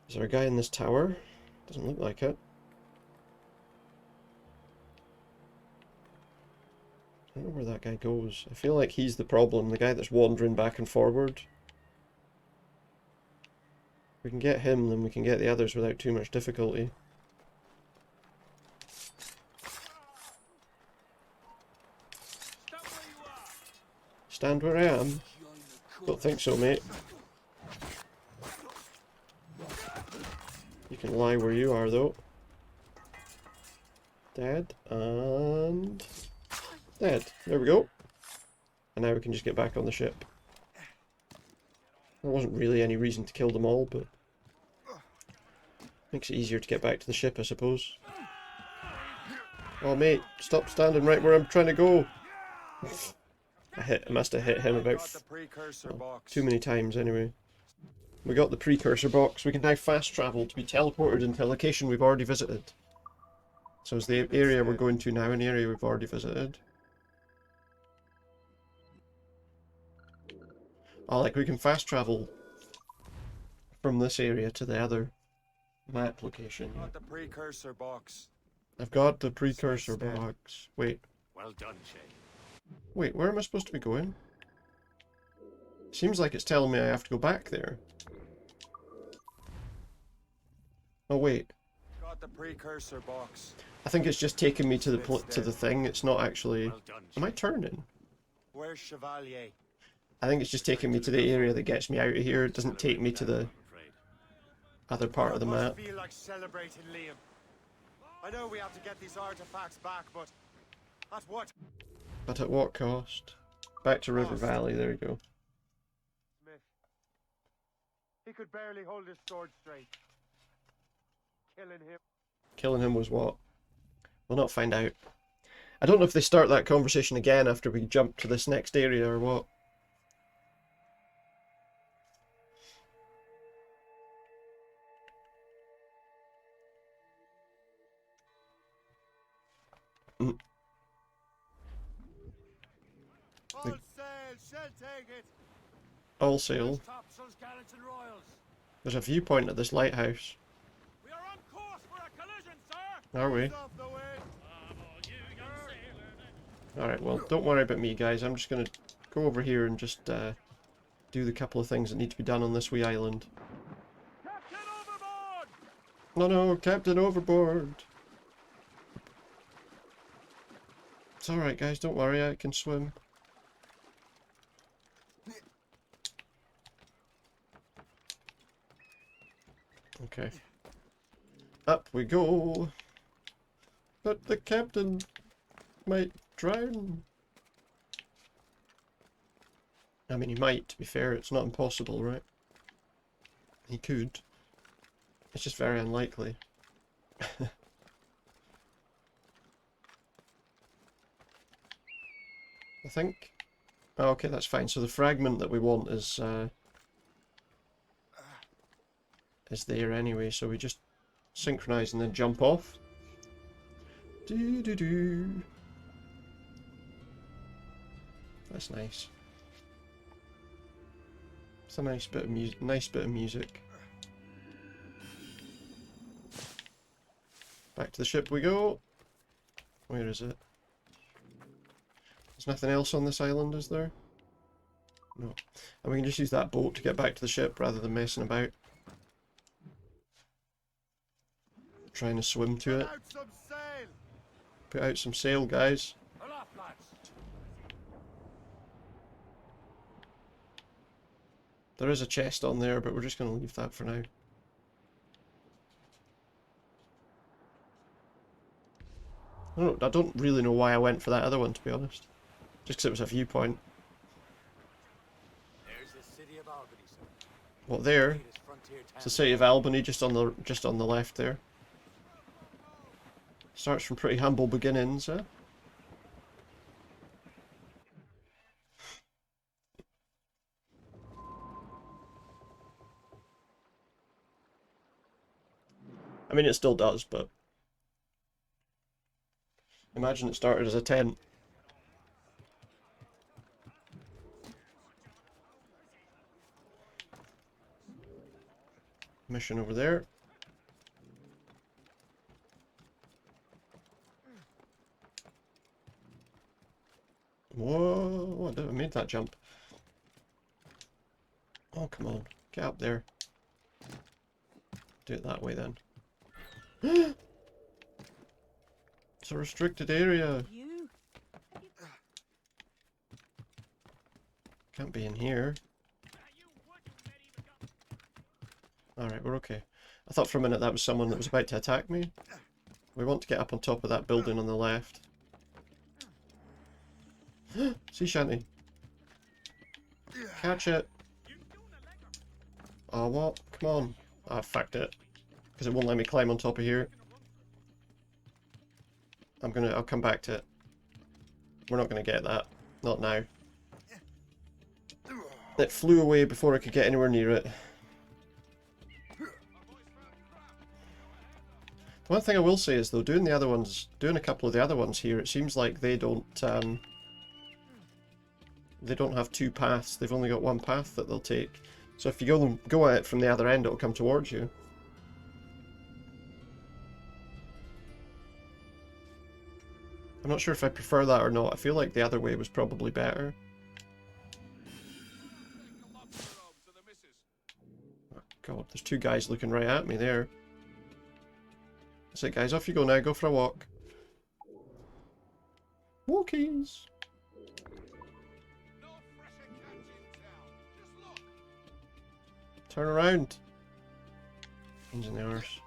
Is there a guy in this tower? Doesn't look like it. I don't know where that guy goes. I feel like he's the problem, the guy that's wandering back and forward. If we can get him, then we can get the others without too much difficulty. Stand where I am? Don't think so, mate. You can lie where you are, though. Dead, and... dead. There we go. And now we can just get back on the ship. There wasn't really any reason to kill them all, but... makes it easier to get back to the ship, I suppose. Oh, mate, stop standing right where I'm trying to go! I must have hit him about too many times anyway. We got the precursor box. We can now fast travel to be teleported into a location we've already visited. So is the area we're going to now an area we've already visited? Oh, like we can fast travel from this area to the other map location. Got the precursor box. I've got the precursor box. Wait. Well done, Shay. Wait, where am I supposed to be going? Seems like it's telling me I have to go back there. Oh wait. Got the precursor box. I think it's just taking me to the thing. It's not actually. Well done, Am I turning? Where's Chevalier? I think it's just taking me to the area that gets me out of here. It doesn't take me to the other part of the map. I feel like celebrating, Liam. I know we have to get these artifacts back, but at what? But at what cost? Back to River Valley. There you go. Smith. He could barely hold his sword straight. Killing him. Killing him was what? We'll not find out. I don't know if they start that conversation again after we jump to this next area or what. All sail, shall take it. All sail. Topsails, gallants, and royals. There's a viewpoint at this lighthouse. We are on course for a collision, sir. Are we? Off the wind. Alright, well, don't worry about me, guys. I'm just going to go over here and just do the couple of things that need to be done on this wee island. Captain overboard! No, no, Captain overboard! It's alright, guys. Don't worry. I can swim. Okay. Up we go. But the captain might drown. I mean, he might, to be fair. It's not impossible, right? He could. It's just very unlikely. I think. Oh, okay, that's fine. So the fragment that we want is there anyway. So we just synchronize and then jump off. Do do do. That's nice. It's a nice bit of music. Nice bit of music. Back to the ship we go. Where is it? There's nothing else on this island, is there? No. And we can just use that boat to get back to the ship rather than messing about. Trying to swim to it. Put out some sail, guys. There is a chest on there, but we're just going to leave that for now. I don't really know why I went for that other one, to be honest. Just because it was a viewpoint. There's the city of Albany, sir. What, there? It's the city of Albany, just on the left there. Starts from pretty humble beginnings, eh? I mean, it still does, but imagine it started as a tent. Mission over there. Whoa, I made that jump. Oh, come on. Get up there. Do it that way then. It's a restricted area. Can't be in here. Alright, we're okay. I thought for a minute that was someone that was about to attack me. We want to get up on top of that building on the left. Sea shanty. Catch it. Oh, what? Come on. I fucked it. Because it won't let me climb on top of here. I'll come back to it. We're not gonna get that. Not now. It flew away before I could get anywhere near it. The one thing I will say is though, doing a couple of the other ones here, it seems like they don't have two paths. They've only got one path that they'll take. So if you go at it from the other end, it'll come towards you. I'm not sure if I prefer that or not. I feel like the other way was probably better. Oh God, there's two guys looking right at me there. That's it, guys. Off you go now. Go for a walk. Walkies. Turn around. Hands in the arse.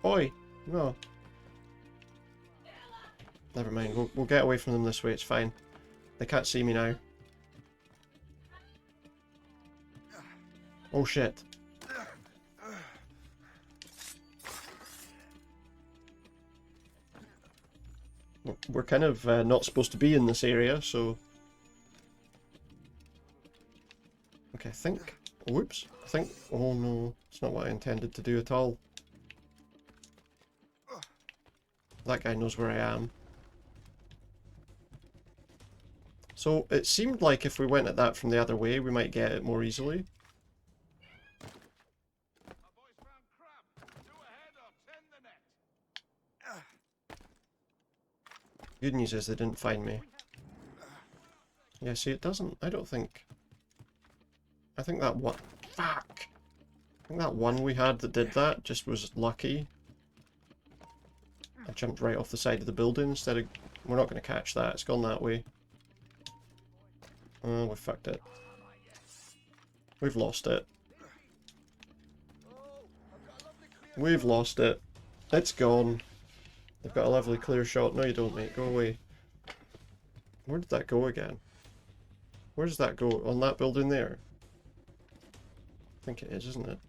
Oi! No. Never mind. We'll get away from them this way. It's fine. They can't see me now. Oh shit. We're kind of not supposed to be in this area, so... Okay, I think... Whoops. I think... Oh no, it's not what I intended to do at all. That guy knows where I am. So, it seemed like if we went at that from the other way, we might get it more easily. Good news is they didn't find me. Yeah, see, it doesn't... I don't think... I think that one... Fuck! I think that one we had that did that just was lucky. I jumped right off the side of the building instead of... We're not going to catch that. It's gone that way. Oh, we fucked it. We've lost it. We've lost it. It's gone. They've got a lovely clear shot. No, you don't, mate. Go away. Where did that go again? Where does that go? On that building there? I think it is, isn't it?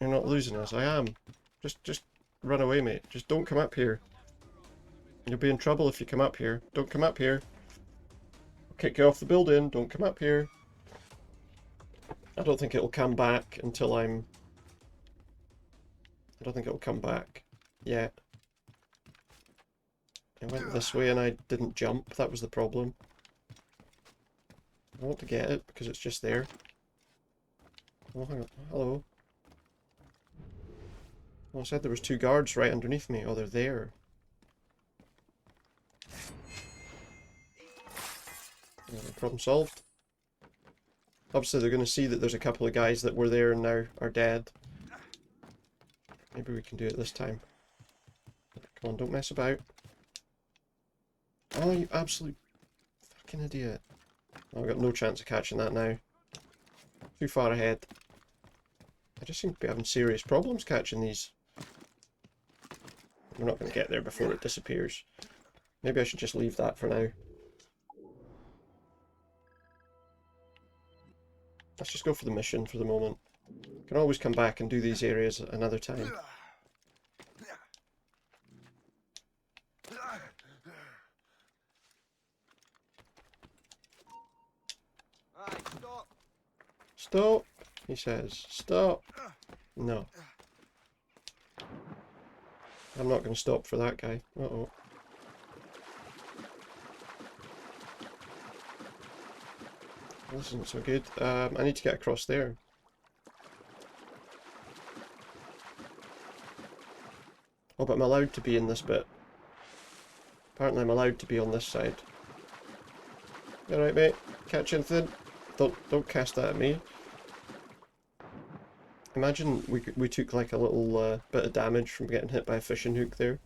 You're not losing us. I am. Just run away, mate. Just don't come up here. You'll be in trouble if you come up here. Don't come up here. I'll kick you off the building. Don't come up here. I don't think it'll come back until I'm... I don't think it'll come back yet. I went this way and I didn't jump. That was the problem. I want to get it because it's just there. Oh, hang on. Hello. Well, I said there was two guards right underneath me. Oh, they're there. problem solved. Obviously they're going to see that there's a couple of guys that were there and now are dead. Maybe we can do it this time. Come on, don't mess about. Oh, you absolute fucking idiot. Oh, I've got no chance of catching that now. Too far ahead. I just seem to be having serious problems catching these. We're not going to get there before it disappears. Maybe I should just leave that for now. Let's just go for the mission for the moment. Can always come back and do these areas another time. Stop, he says. Stop. No. I'm not going to stop for that guy. Uh-oh. This isn't so good. I need to get across there. Oh, but I'm allowed to be in this bit. Apparently I'm allowed to be on this side. Alright, mate. Catch anything? Don't cast that at me. Imagine we took like a little bit of damage from getting hit by a fishing hook there.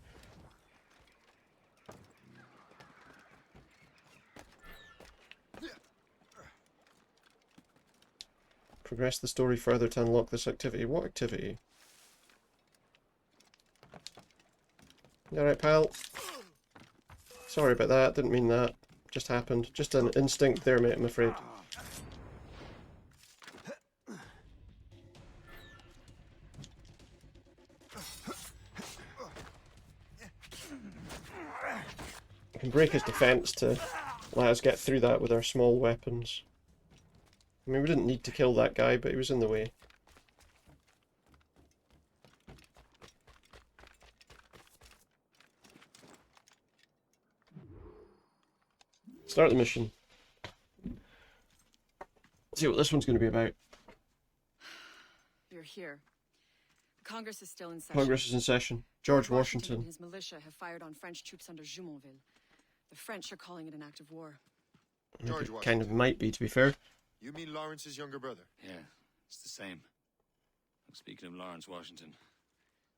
Progress the story further to unlock this activity. What activity? You alright, pal? Sorry about that, didn't mean that. Just happened. Just an instinct there, mate, I'm afraid. We can break his defense to let us get through that with our small weapons. I mean, we didn't need to kill that guy, but he was in the way. Start the mission. See what this one's going to be about. You're here. Congress is still in session. Congress is in session. George Washington. And his militia have fired on French troops under Jumonville. The French are calling it an act of war. George It kind of might be, to be fair. You mean Lawrence's younger brother? Yeah, it's the same. Speaking of Lawrence Washington,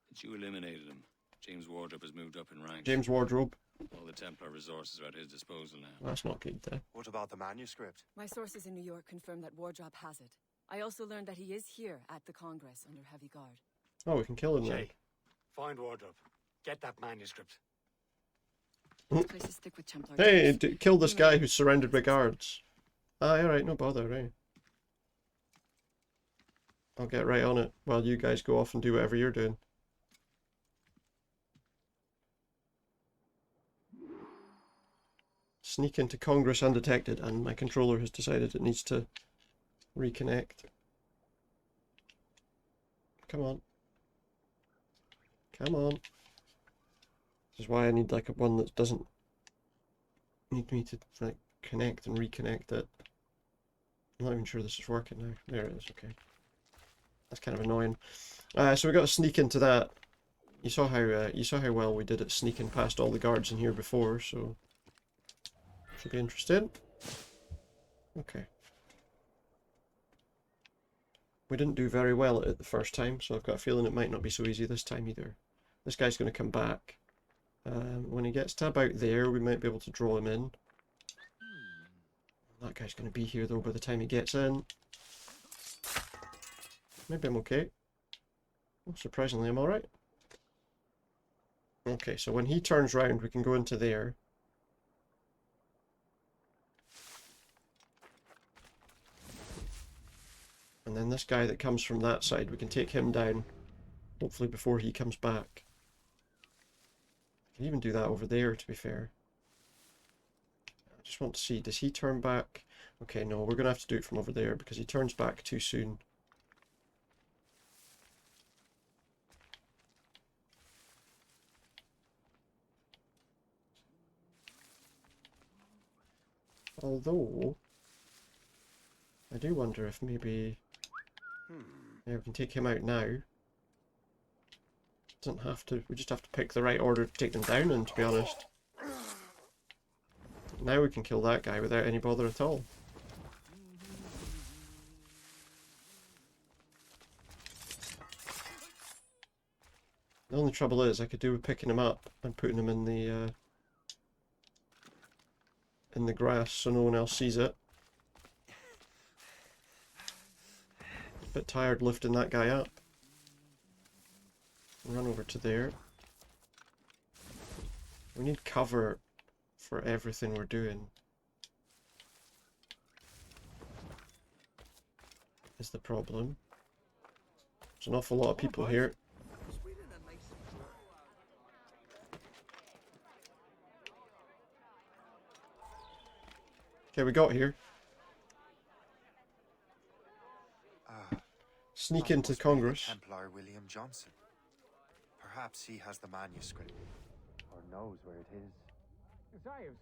since you eliminated him, James Wardrop has moved up in rank. James Wardrobe. All the Templar resources are at his disposal now. Well, that's not good, though. What about the manuscript? My sources in New York confirm that Wardrop has it. I also learned that he is here at the Congress under heavy guard. Oh, we can kill him now. Shay, find Wardrop. Get that manuscript. This place is thick with Templar. Hey, kill this guy who's surrounded by guards. Ah, alright, no bother, right. I'll get right on it while you guys go off and do whatever you're doing. Sneak into Congress undetected, and my controller has decided it needs to reconnect. Come on. Come on. This is why I need like a one that doesn't need me to like connect and reconnect it. I'm not even sure this is working now. There it is, okay. That's kind of annoying. So we got to sneak into that. You saw how well we did at sneaking past all the guards in here before, so should be interesting. Okay. We didn't do very well at it the first time, so I've got a feeling it might not be so easy this time either. This guy's going to come back. When he gets to about there, we might be able to draw him in. That guy's going to be here though by the time he gets in. Maybe I'm okay. Well, surprisingly, I'm alright. Okay, so when he turns round, we can go into there. And then this guy that comes from that side, we can take him down. Hopefully before he comes back. I can even do that over there, to be fair. I just want to see, does he turn back? Okay, no, we're going to have to do it from over there because he turns back too soon. Although, I do wonder if maybe yeah, we can take him out now. Doesn't have to, we just have to pick the right order to take them down in, to be honest. Now we can kill that guy without any bother at all. The only trouble is I could do with picking him up and putting him in the grass so no one else sees it. A bit tired lifting that guy up. Run over to there. We need cover for everything we're doing. Is the problem. There's an awful lot of people here. Okay, we got here. Sneak into Congress. Templar William Johnson. Perhaps he has the manuscript, or knows where it is.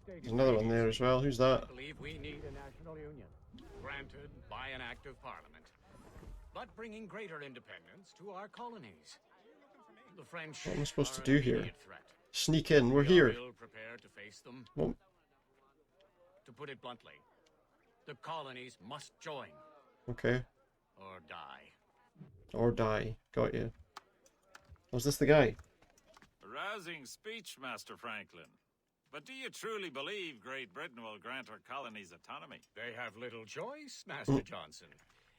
There's another one there as well. Who's that? I believe we need a national union, granted by an act of parliament, but bringing greater independence to our colonies. The French. What am I supposed to do here? Sneak in. We're here. Prepared to face them. Well, to put it bluntly, the colonies must join. Okay. Or die. Or die. Got you. Was this the guy? A rousing speech, Master Franklin. But do you truly believe Great Britain will grant our colonies autonomy? They have little choice, Master Johnson.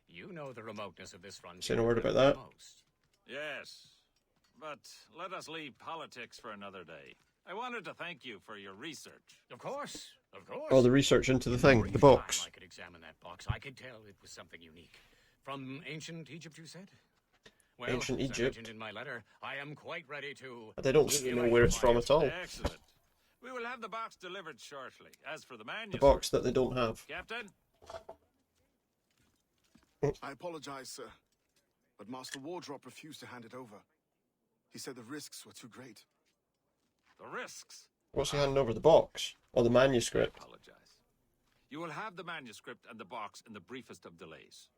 You know the remoteness of this frontier. Say no word about that. Yes. But let us leave politics for another day. I wanted to thank you for your research. Of course. Of course. Oh, the research into the thing, the box. I could examine that box. I could tell it was something unique. From ancient Egypt, you said? Well, Ancient as I Egypt. mentioned in my letter, I am quite ready to. They don't really know where it's from at all. Excellent. We will have the box delivered shortly. As for the manuscript, The box that they don't have. Captain. I apologize, sir, but Master Wardrop refused to hand it over. He said the risks were too great. The risks? What's he handing over? The box? Or the manuscript? I apologize. You will have the manuscript and the box in the briefest of delays.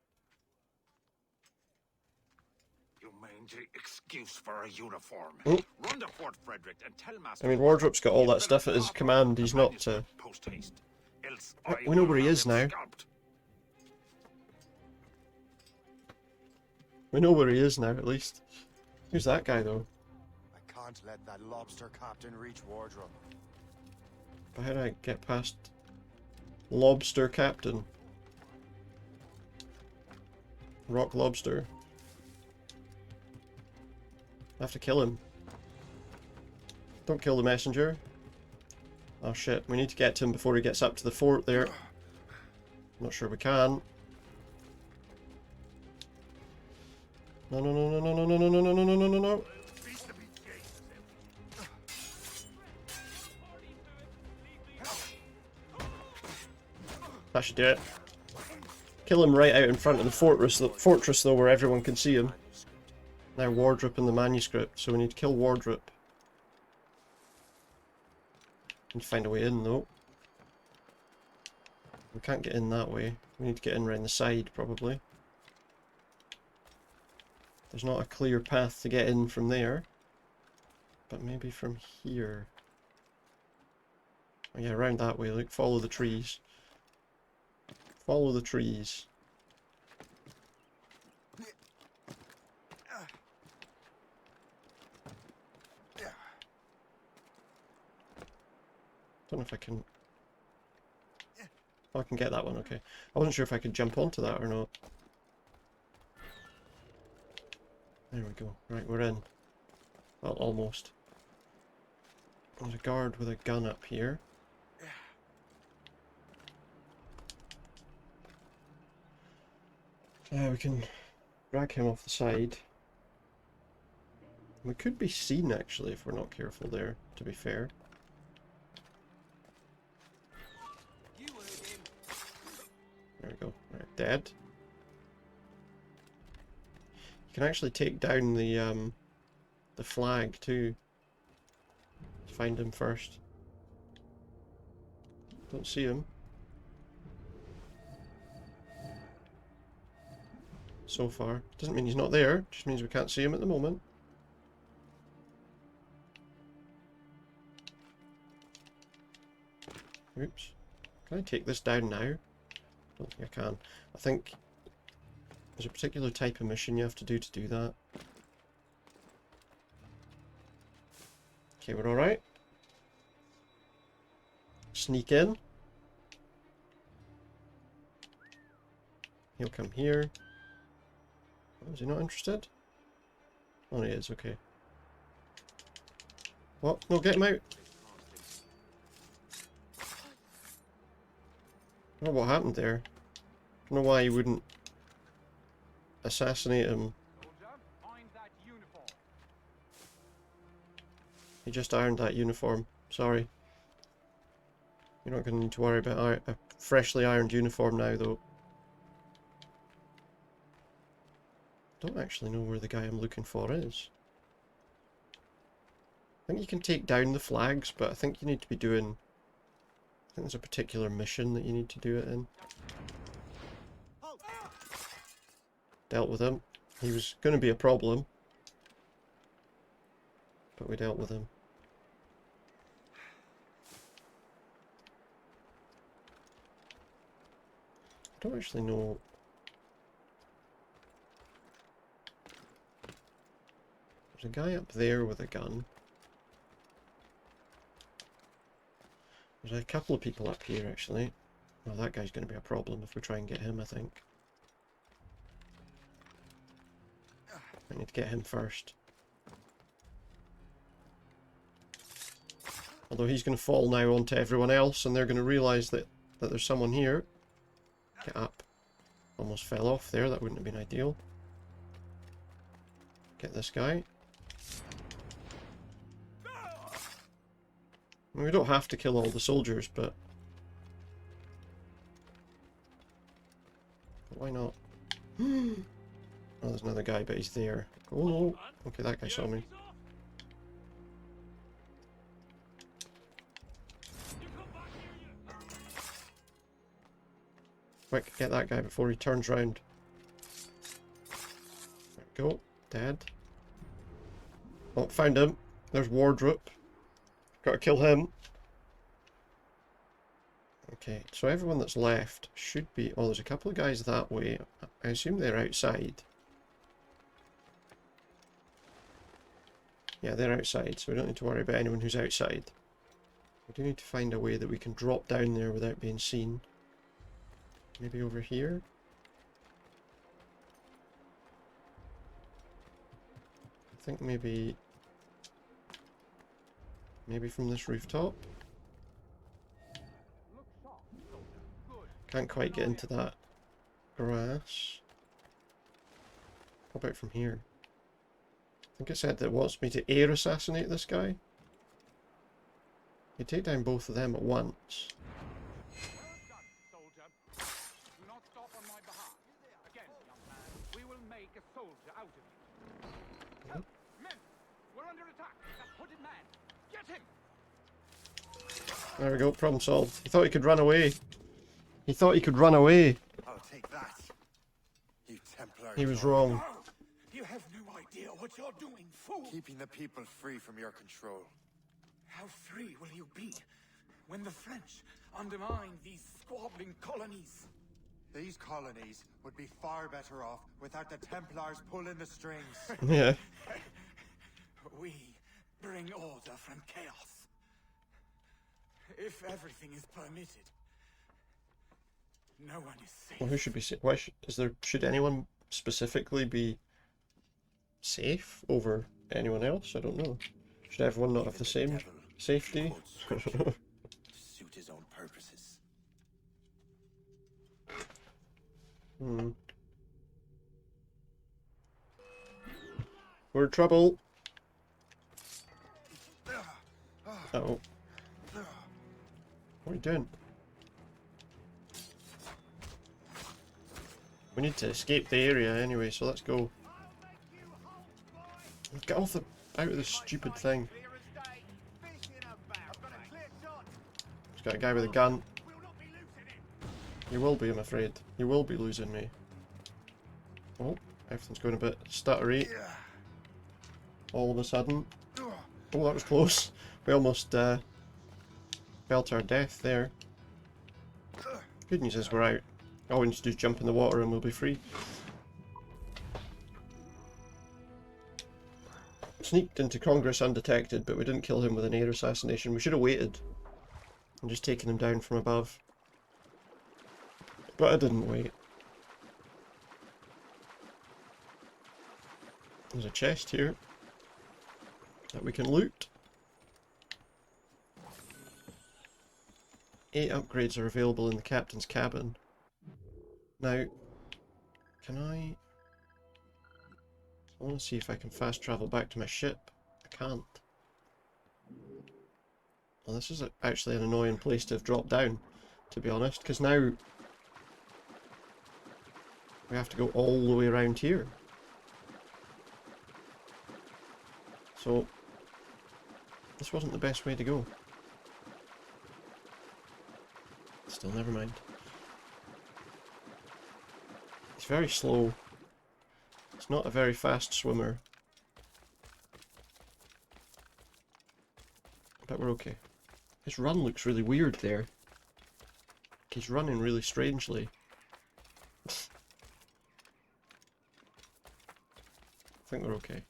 You mangy excuse for a uniform. Run to Fort Frederick and tell Master. I mean, Wardrop's got all that stuff at his command. He's not. Post haste. Else We know where he is now. We know where he is now, at least. Who's that guy, though? I can't let that lobster captain reach Wardrobe. But how do I get past Lobster Captain? Rock Lobster. I have to kill him. Don't kill the messenger. Oh shit, we need to get to him before he gets up to the fort there. Not sure we can. No, no, no, no, no, no, no, no, no, no, no, no, no, no. That should do it. Kill him right out in front of the fortress though, where everyone can see him. Now Wardrop and the manuscript, so we need to kill Wardrop. Need to find a way in though. We can't get in that way. We need to get in around the side probably. There's not a clear path to get in from there. But maybe from here. Oh yeah, around that way, look, follow the trees. Follow the trees. Don't know if I can... Oh, I can get that one, okay. I wasn't sure if I could jump onto that or not. There we go. Right, we're in. Well, almost. There's a guard with a gun up here. We can drag him off the side. We could be seen actually if we're not careful there, to be fair. There we go. Right, dead. You can actually take down the flag too. Find him first. Don't see him. So far. Doesn't mean he's not there, just means we can't see him at the moment. Oops. Can I take this down now? I don't think I can. I think there's a particular type of mission you have to do that. Okay, we're alright. Sneak in. He'll come here. Oh, is he not interested? Oh, he is, okay. What? No, get him out! I don't know what happened there. I don't know why you wouldn't assassinate him. He just ironed that uniform. Sorry. You're not going to need to worry about a freshly ironed uniform now, though. I don't actually know where the guy I'm looking for is. I think you can take down the flags, but I think you need to be doing... I think there's a particular mission that you need to do it in. Dealt with him. He was going to be a problem. But we dealt with him. I don't actually know... There's a guy up there with a gun. There's a couple of people up here, actually. Well, that guy's going to be a problem if we try and get him, I think. I need to get him first. Although he's going to fall now onto everyone else, and they're going to realise that there's someone here. Get up. Almost fell off there, that wouldn't have been ideal. Get this guy. I mean, we don't have to kill all the soldiers, but why not? Oh, there's another guy, but he's there. Oh no. Okay, that guy saw me. Quick, get that guy before he turns round. There we go. Dead. Oh, found him. There's Wardrobe. Gotta kill him. Okay, so everyone that's left should be... Oh, there's a couple of guys that way. I assume they're outside. Yeah, they're outside, so we don't need to worry about anyone who's outside. We do need to find a way that we can drop down there without being seen. Maybe over here? I think maybe from this rooftop? Can't quite get into that grass. How about from here? I think it said that it wants me to air assassinate this guy. You take down both of them at once. There we go, problem solved. He thought he could run away. He thought he could run away. I'll take that. You Templar. He was wrong. You have no idea what you're doing, fool. Keeping the people free from your control. How free will you be when the French undermine these squabbling colonies? These colonies would be far better off without the Templars pulling the strings. Yeah. We bring order from chaos. If everything is permitted, no one is safe. Well, who should be safe? Why should anyone specifically be safe over anyone else? I don't know. Should everyone not have the same safety? Suit his own purposes. We're in trouble. Uh-oh. What are you doing? We need to escape the area anyway, so let's go. Get off out of this stupid thing. There's got a guy with a gun. You will be, I'm afraid. You will be losing me. Oh, everything's going a bit stuttery. All of a sudden. Oh, that was close. We almost fell to our death there. Good news is we're out. All we need to do is jump in the water and we'll be free. Sneaked into Congress undetected, but we didn't kill him with an air assassination. We should have waited and just taken him down from above. But I didn't wait. There's a chest here that we can loot. 8 upgrades are available in the captain's cabin. Now, can I want to see if I can fast travel back to my ship. I can't. Well, this is actually an annoying place to have dropped down, to be honest, because now we have to go all the way around here. So, this wasn't the best way to go. Still, never mind. He's very slow. He's not a very fast swimmer. But we're okay. His run looks really weird there. He's running really strangely. I think we're okay.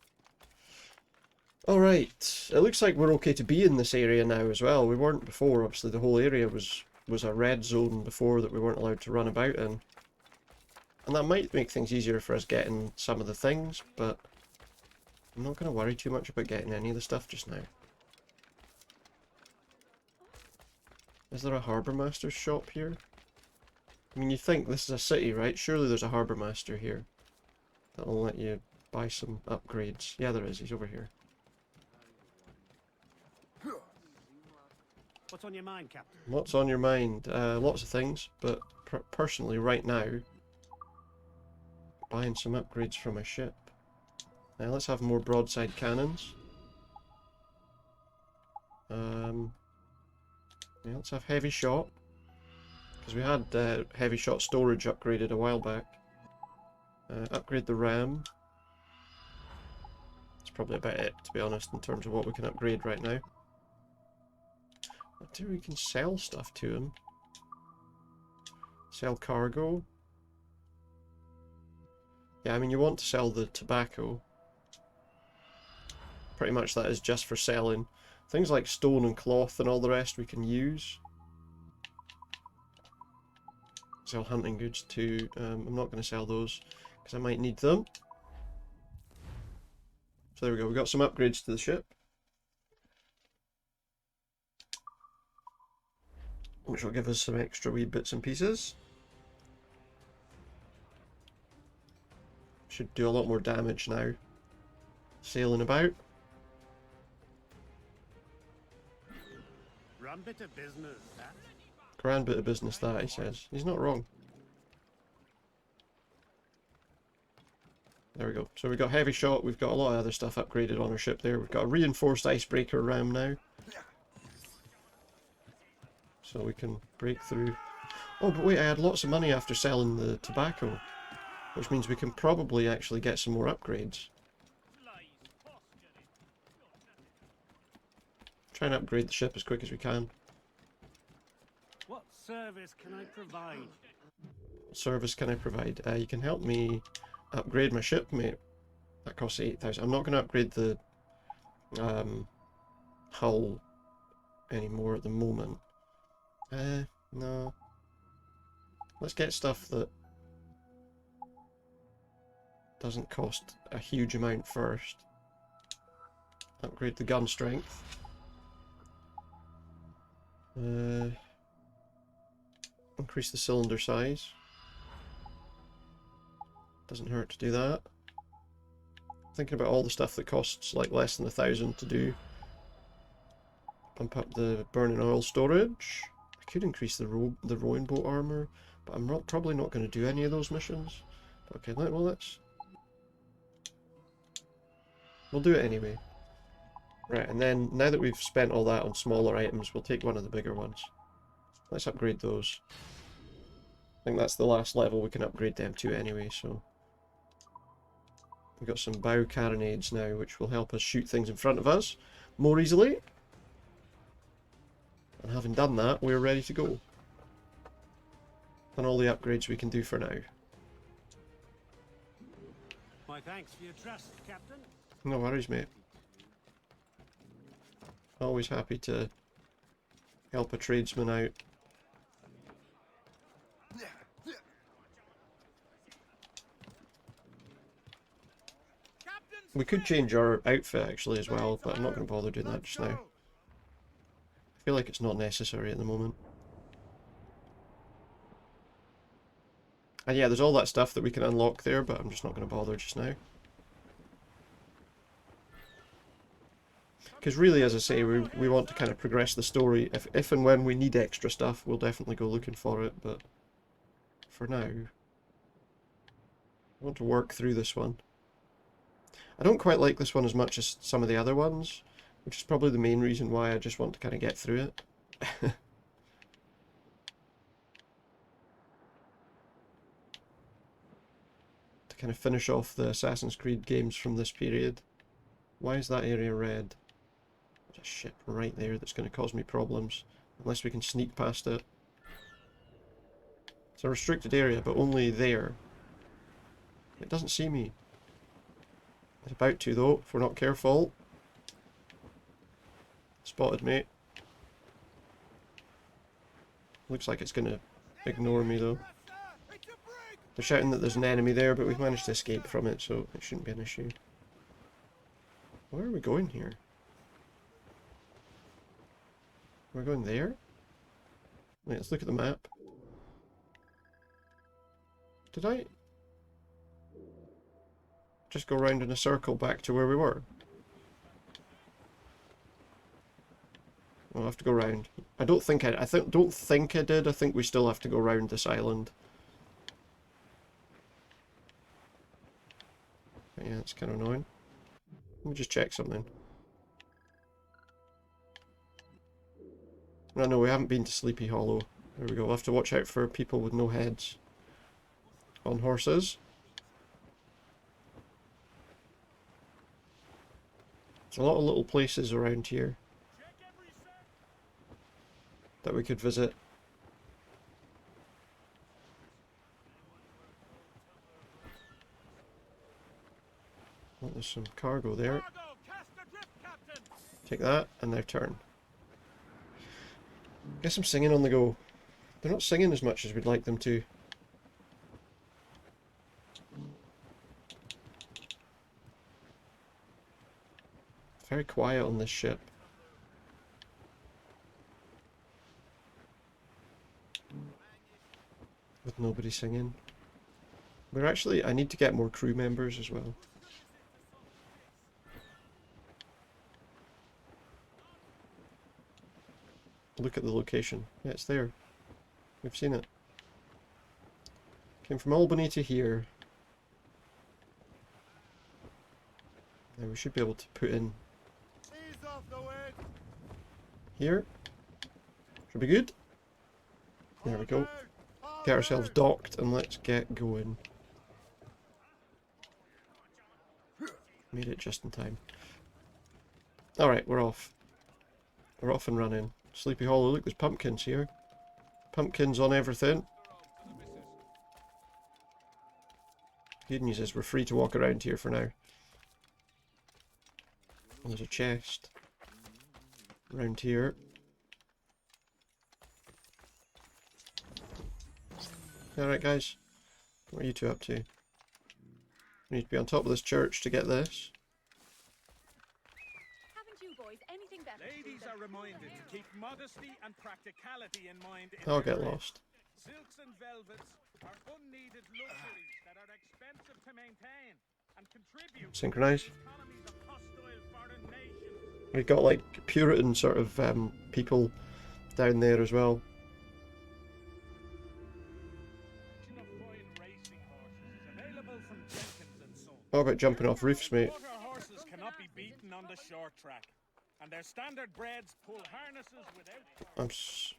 Alright, it looks like we're okay to be in this area now as well. We weren't before. Obviously the whole area was a red zone before that we weren't allowed to run about in. And that might make things easier for us getting some of the things, but I'm not going to worry too much about getting any of the stuff just now. Is there a harbour master's shop here? I mean, you think this is a city, right? Surely there's a harbour master here that'll let you buy some upgrades. Yeah, there is. He's over here. What's on your mind, Captain? What's on your mind? Lots of things, but personally, right now, buying some upgrades for my ship. Now let's have more broadside cannons. Yeah, let's have heavy shot, because we had heavy shot storage upgraded a while back. Upgrade the ram. That's probably about it, to be honest, in terms of what we can upgrade right now. I think we can sell stuff to him. Sell cargo. Yeah, I mean, you want to sell the tobacco. Pretty much that is just for selling. Things like stone and cloth and all the rest we can use. Sell hunting goods too. I'm not going to sell those because I might need them. So there we go, we got some upgrades to the ship, which will give us some extra wee bits and pieces. Should do a lot more damage now. Sailing about. Grand bit of business, that. Grand bit of business that, he says. He's not wrong. There we go. So we've got heavy shot, we've got a lot of other stuff upgraded on our ship there. We've got a reinforced icebreaker ram now. So we can break through. Oh, but wait, I had lots of money after selling the tobacco. Which means we can probably actually get some more upgrades. Try and upgrade the ship as quick as we can. What service can I provide? What service can I provide? You can help me upgrade my ship, mate. That costs 8,000. I'm not going to upgrade the hull anymore at the moment. No. Let's get stuff that doesn't cost a huge amount first. Upgrade the gun strength. Increase the cylinder size. Doesn't hurt to do that. Thinking about all the stuff that costs like less than 1,000 to do. Pump up the burning oil storage. I could increase the rowing boat armor, but I'm probably not going to do any of those missions. Okay, well let's... We'll do it anyway. Right, and then now that we've spent all that on smaller items, we'll take one of the bigger ones. Let's upgrade those. I think that's the last level we can upgrade them to anyway, so... We've got some bow carronades now, which will help us shoot things in front of us more easily. And having done that, we're ready to go. Done all the upgrades we can do for now. My thanks for your trust, Captain. No worries, mate. Always happy to help a tradesman out. We could change our outfit actually as well, but I'm not going to bother doing that just now. I feel like it's not necessary at the moment. And yeah, there's all that stuff that we can unlock there, but I'm just not going to bother just now. Because really, as I say, we want to kind of progress the story. If and when we need extra stuff, we'll definitely go looking for it, but for now, I want to work through this one. I don't quite like this one as much as some of the other ones, which is probably the main reason why I just want to kind of get through it. To kind of finish off the Assassin's Creed games from this period. Why is that area red? There's a ship right there that's going to cause me problems, unless we can sneak past it. It's a restricted area, but only there. It doesn't see me. It's about to though, if we're not careful. Spotted, mate. Looks like it's going to ignore me though. They're shouting that there's an enemy there, but we've managed to escape from it, so it shouldn't be an issue. Where are we going here? We're going there? Wait, let's look at the map. Did I just go round in a circle back to where we were? We'll have to go round. I don't think I did. I think we still have to go round this island. But yeah, it's kind of annoying. Let me just check something. No, we haven't been to Sleepy Hollow. There we go. We'll have to watch out for people with no heads on horses. There's a lot of little places around here that we could visit. Oh, there's some cargo there. Take that, and their turn. Guess I'm singing on the go. They're not singing as much as we'd like them to. Very quiet on this ship. With nobody singing. We're actually, I need to get more crew members as well. Look at the location. Yeah, it's there. We've seen it. Came from Albany to here. Now we should be able to put in here. Should be good. There we go. Get ourselves docked and let's get going. Made it just in time. Alright, we're off. We're off and running. Sleepy Hollow, look, there's pumpkins here. Pumpkins on everything. Good news is we're free to walk around here for now. And there's a chest around here. Alright guys, what are you two up to? We need to be on top of this church to get this. Ladies are reminded to keep modesty and practicality in mind. I'll get lost. Silks and velvets are unneeded luxuries that are expensive to maintain and contribute Synchronize. to the economies of hostile foreign nations. We've got like Puritan sort of people down there as well. How about jumping off roofs, mate? Water horses cannot be beaten on the short track, and their standard breds pull harnesses without.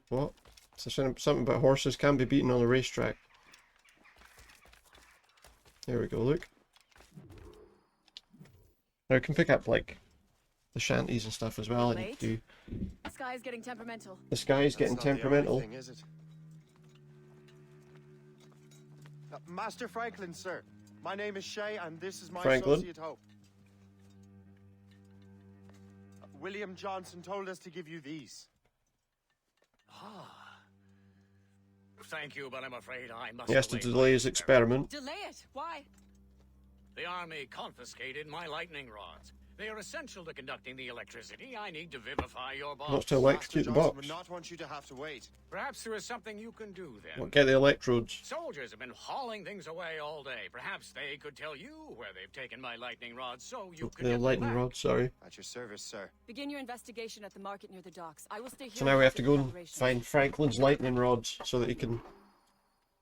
What? So something about horses can be beaten on a racetrack. There we go. Look. Now we can pick up like the shanties and stuff as well. I need to do. The sky's getting temperamental. The sky's getting temperamental. Thing, is it? Master Franklin, sir. My name is Shay, and this is my Franklin. associate Hope. William Johnson told us to give you these. Ah. Thank you, but I'm afraid I must. He has to delay his experiment. Delay it? Why? The army confiscated my lightning rods. They are essential to conducting the electricity I need to vivify your box. Not to electrocute the box. Would not want you to have to wait. Perhaps there is something you can do then. Well, get the electrodes. Soldiers have been hauling things away all day. Perhaps they could tell you where they've taken my lightning rods, so you can. The lightning rod, sorry. At your service, sir. Begin your investigation at the market near the docks. I will stay here. So now we have to go and find Franklin's lightning rods so that he can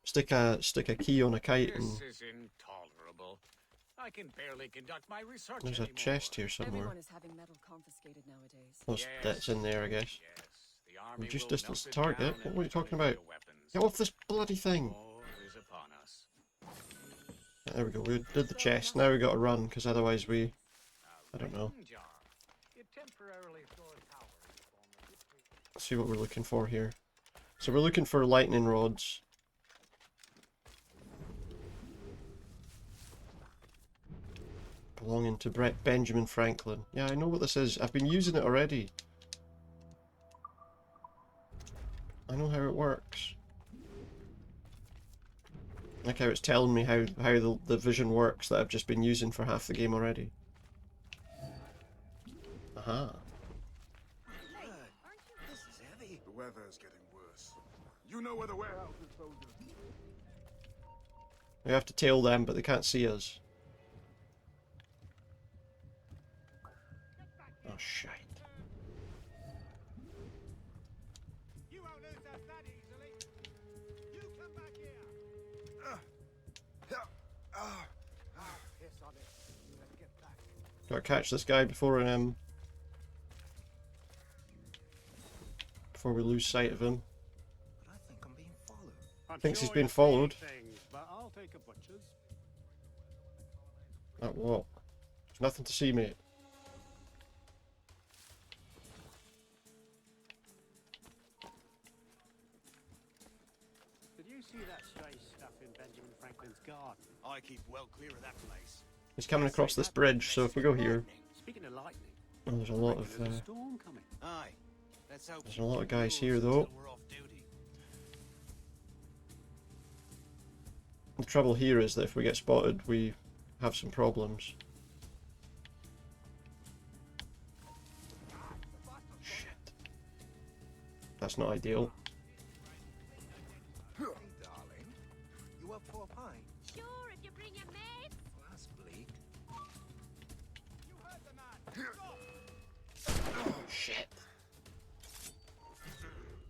stick a key on a kite. And This is intolerable. I can barely conduct my research there's a anymore. chest here somewhere. Everyone is having metal confiscated nowadays. Well, Yes. that's in there, I guess. The army Reduce will distance melt to it target. down What and were you talking destroy about? your weapons. Get off this bloody thing! War is upon us. There we go. We did the chest. Now we got to run because otherwise we. I don't know. It temporarily stores power in the form of Let's see what we're looking for here. So we're looking for lightning rods. Belonging to Benjamin Franklin. Yeah, I know what this is. I've been using it already. I know how it works. Like how it's telling me how the vision works that I've just been using for half the game already. Aha. This is heavy. The weather's getting worse. You know where the warehouse is, soldier. We have to tail them, but they can't see us. Oh, shite. You won't lose us that easily. You come back here. Piss on it. Let's get back. Gotta catch this guy before we lose sight of him. Thinks he's been followed. Things, but I'll take a butcher's. At what? There's nothing to see, mate. Did you see that strange stuff in Benjamin Franklin's garden? I keep well clear of that place. He's coming across this bridge, so if we go here, Speaking of lightning, oh, there's a lot of there's a storm coming. Aye. Let's hope there's a lot of guys here though. we're off duty. The trouble here is that if we get spotted, we have some problems. Shit. That's not ideal. Hey, darling. You up for a pint? Sure, if you bring your mates. Well, that's bleak. Oh, shit.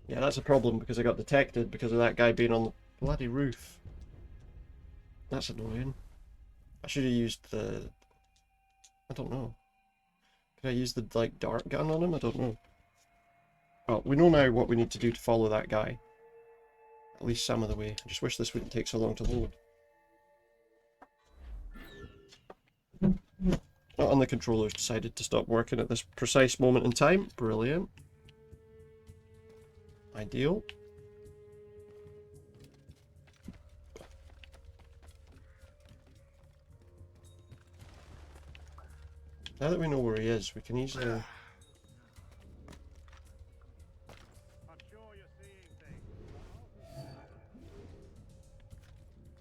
Yeah, that's a problem because I got detected because of that guy being on the bloody roof. That's annoying. I should have used the... I don't know. Could I use the, like, dart gun on him? I don't know. Well, we know now what we need to do to follow that guy. At least some of the way. I just wish this wouldn't take so long to load. Oh, and the controllers decided to stop working at this precise moment in time. Brilliant. Ideal. Now that we know where he is, we can easily... I'm sure you're seeing things.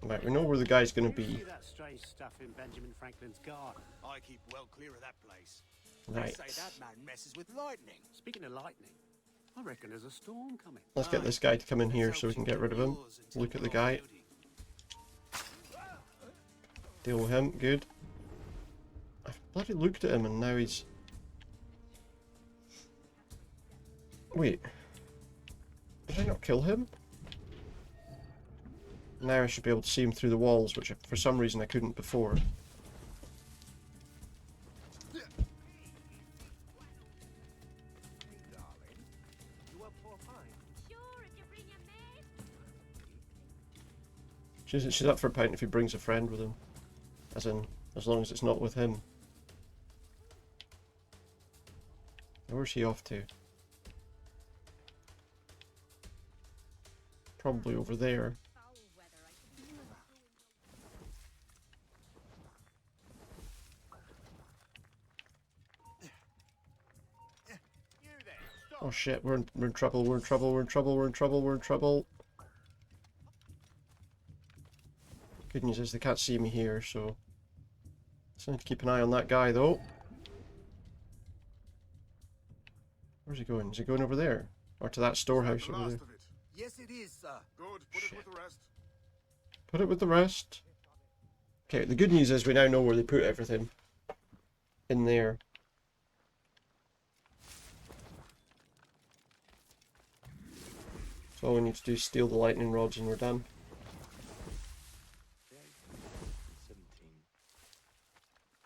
Right, we know where the guy's going to Did you be. see that strange stuff in Benjamin Franklin's garden? I keep well clear of that place. Right. They say that man messes with lightning. Speaking of lightning, I reckon there's a storm coming. Let's get this guy to come in here so we can get rid of him. Look at the guy. Deal with him, good. I've bloody looked at him and now he's... Wait. Did I not kill him? Now I should be able to see him through the walls, which for some reason I couldn't before. She's up for a pint if he brings a friend with him. As in, as long as it's not with him. Where's he off to? Probably over there. Oh shit, we're in trouble, we're in trouble, we're in trouble, we're in trouble, we're in trouble. Good news is they can't see me here, so... Just need to keep an eye on that guy, though. Where's he going? Is he going over there? Or to that storehouse over there? Yes, it is, sir. Good. Put it with the rest. Put it with the rest. Okay, the good news is we now know where they put everything. In there. So all we need to do is steal the lightning rods and we're done. 17.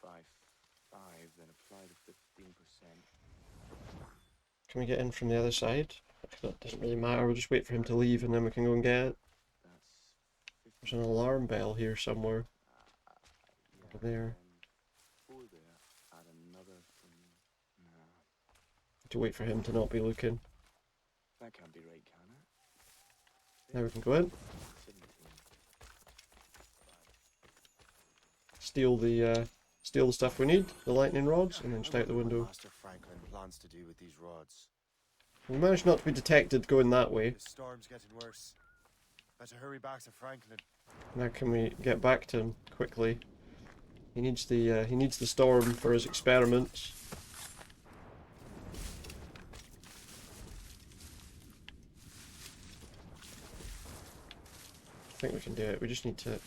5, then apply the 15%. Can we get in from the other side? That doesn't really matter, we'll just wait for him to leave and then we can go and get it. There's an alarm bell here somewhere. Over there. To wait for him to not be looking. That can't be right, can it? Now we can go in. Steal the stuff we need, the lightning rods, and then just out the window. Master Franklin plans to do with these rods. We managed not to be detected going that way. The storm's getting worse. Better hurry back to Franklin. Now can we get back to him quickly? He needs the storm for his experiments. I think we can do it. We just need to...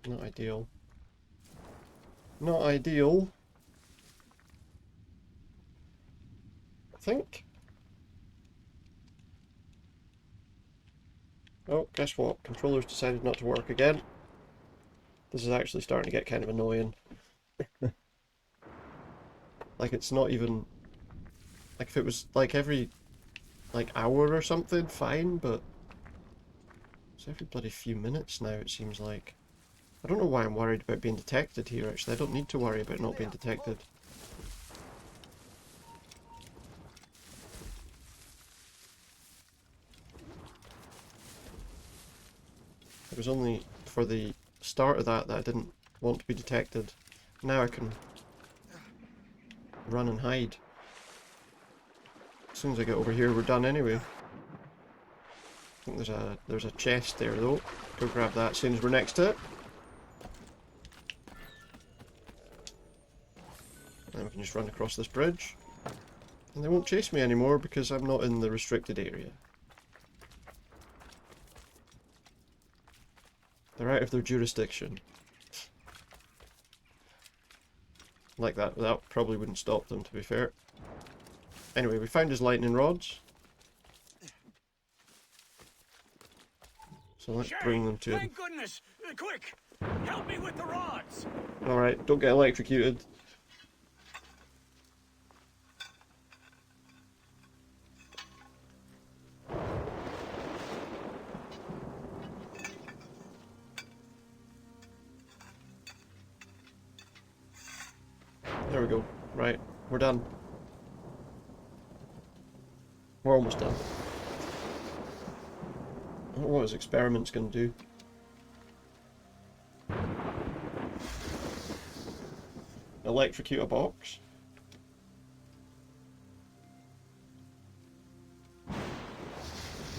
not ideal. Not ideal. I think. Oh, guess what? Controllers decided not to work again. This is actually starting to get kind of annoying. Like, it's not even... Like, if it was, like, every, like, hour or something, fine, but... It's every bloody few minutes now, it seems like. I don't know why I'm worried about being detected here, actually. I don't need to worry about not being detected. It was only for the start of that I didn't want to be detected. Now I can run and hide. As soon as I get over here, we're done anyway. I think there's a chest there though. Go grab that as soon as we're next to it. Then we can just run across this bridge. And they won't chase me anymore because I'm not in the restricted area. They're out of their jurisdiction. Like that probably wouldn't stop them, to be fair. Anyway, we found his lightning rods. So let's bring them to him. Thank goodness! Quick! Help me with the rods! Alright, don't get electrocuted. There we go. Right, we're done. We're almost done. I don't know what his experiment's going to do. Electrocute a box?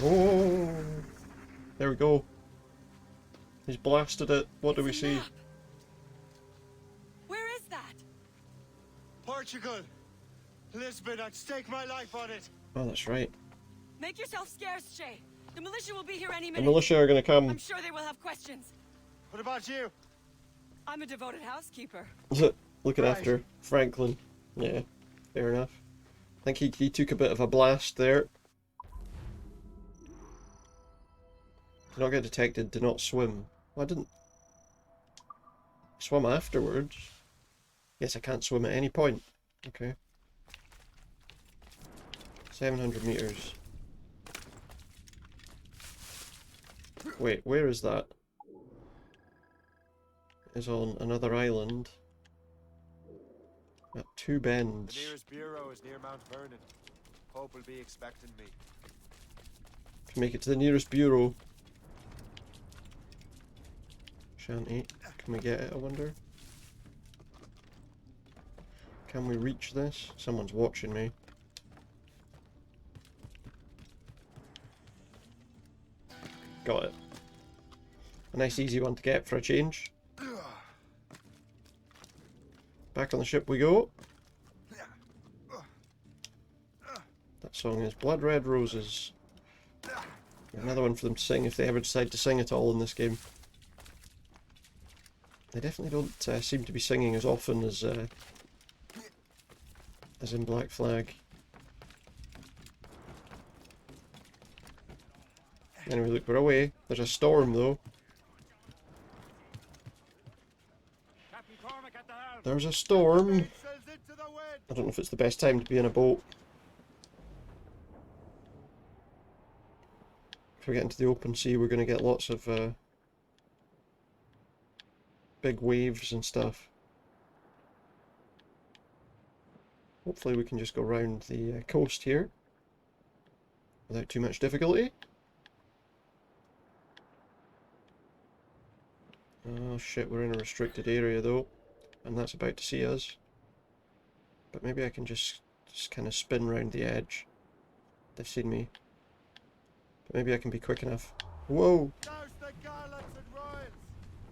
Oh! There we go. He's blasted it. What do we see? Where is that? Portugal! Lisbon, I'd stake my life on it! Oh, that's right. Make yourself scarce, Shay. The militia will be here any The minute. militia are going to come. I'm sure they will have questions. What about you? I'm a devoted housekeeper. Looking after Franklin. Yeah, fair enough. I think he took a bit of a blast there. Do not get detected, do not swim. Well, I didn't swim afterwards. Yes, I can't swim at any point. Okay. 700 meters. Wait, where is that? It's on another island. At two bends. The nearest bureau is near Mount Vernon. Hope will be expecting me. Can make it to the nearest bureau. Shanty. Can we get it, I wonder? Can we reach this? Someone's watching me. Got it. A nice easy one to get for a change. Back on the ship we go. That song is Blood Red Roses. Another one for them to sing if they ever decide to sing at all in this game. They definitely don't seem to be singing as often as in Black Flag. Anyway, look, we're away. There's a storm though. There's a storm. I don't know if it's the best time to be in a boat. If we get into the open sea, we're going to get lots of big waves and stuff. Hopefully we can just go round the coast here without too much difficulty. Oh shit, we're in a restricted area though, and that's about to see us. But maybe I can just kind of spin round the edge. They've seen me. But maybe I can be quick enough. Whoa!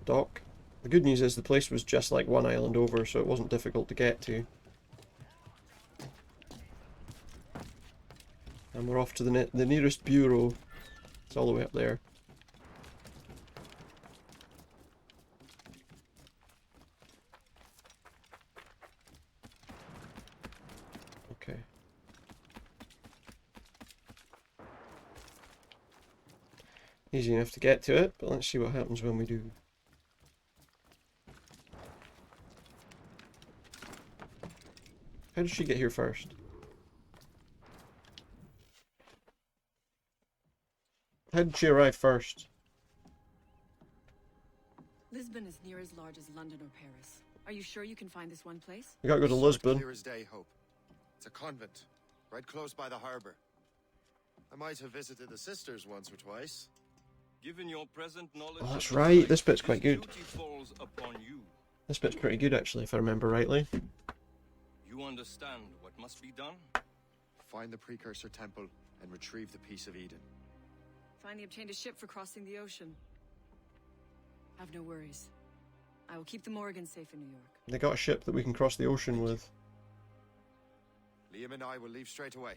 Dock. The good news is the place was just like one island over, so it wasn't difficult to get to. And we're off to the nearest bureau. It's all the way up there. Okay. Easy enough to get to it, but let's see what happens when we do. How did she get here first? How did she arrive first? Lisbon is near as large as London or Paris. Are you sure you can find this one place? We gotta go to Lisbon. Clear as day, Hope. It's a convent, right close by the harbor. I might have visited the sisters once or twice. Given your present knowledge, Oh, that's right. This bit's quite good. falls upon you. This bit's pretty good actually, if I remember rightly. You understand what must be done? Find the precursor temple and retrieve the piece of Eden. Finally obtained a ship for crossing the ocean. Have no worries. I will keep the Morgans safe in New York. They got a ship that we can cross the ocean with. Liam and I will leave straight away.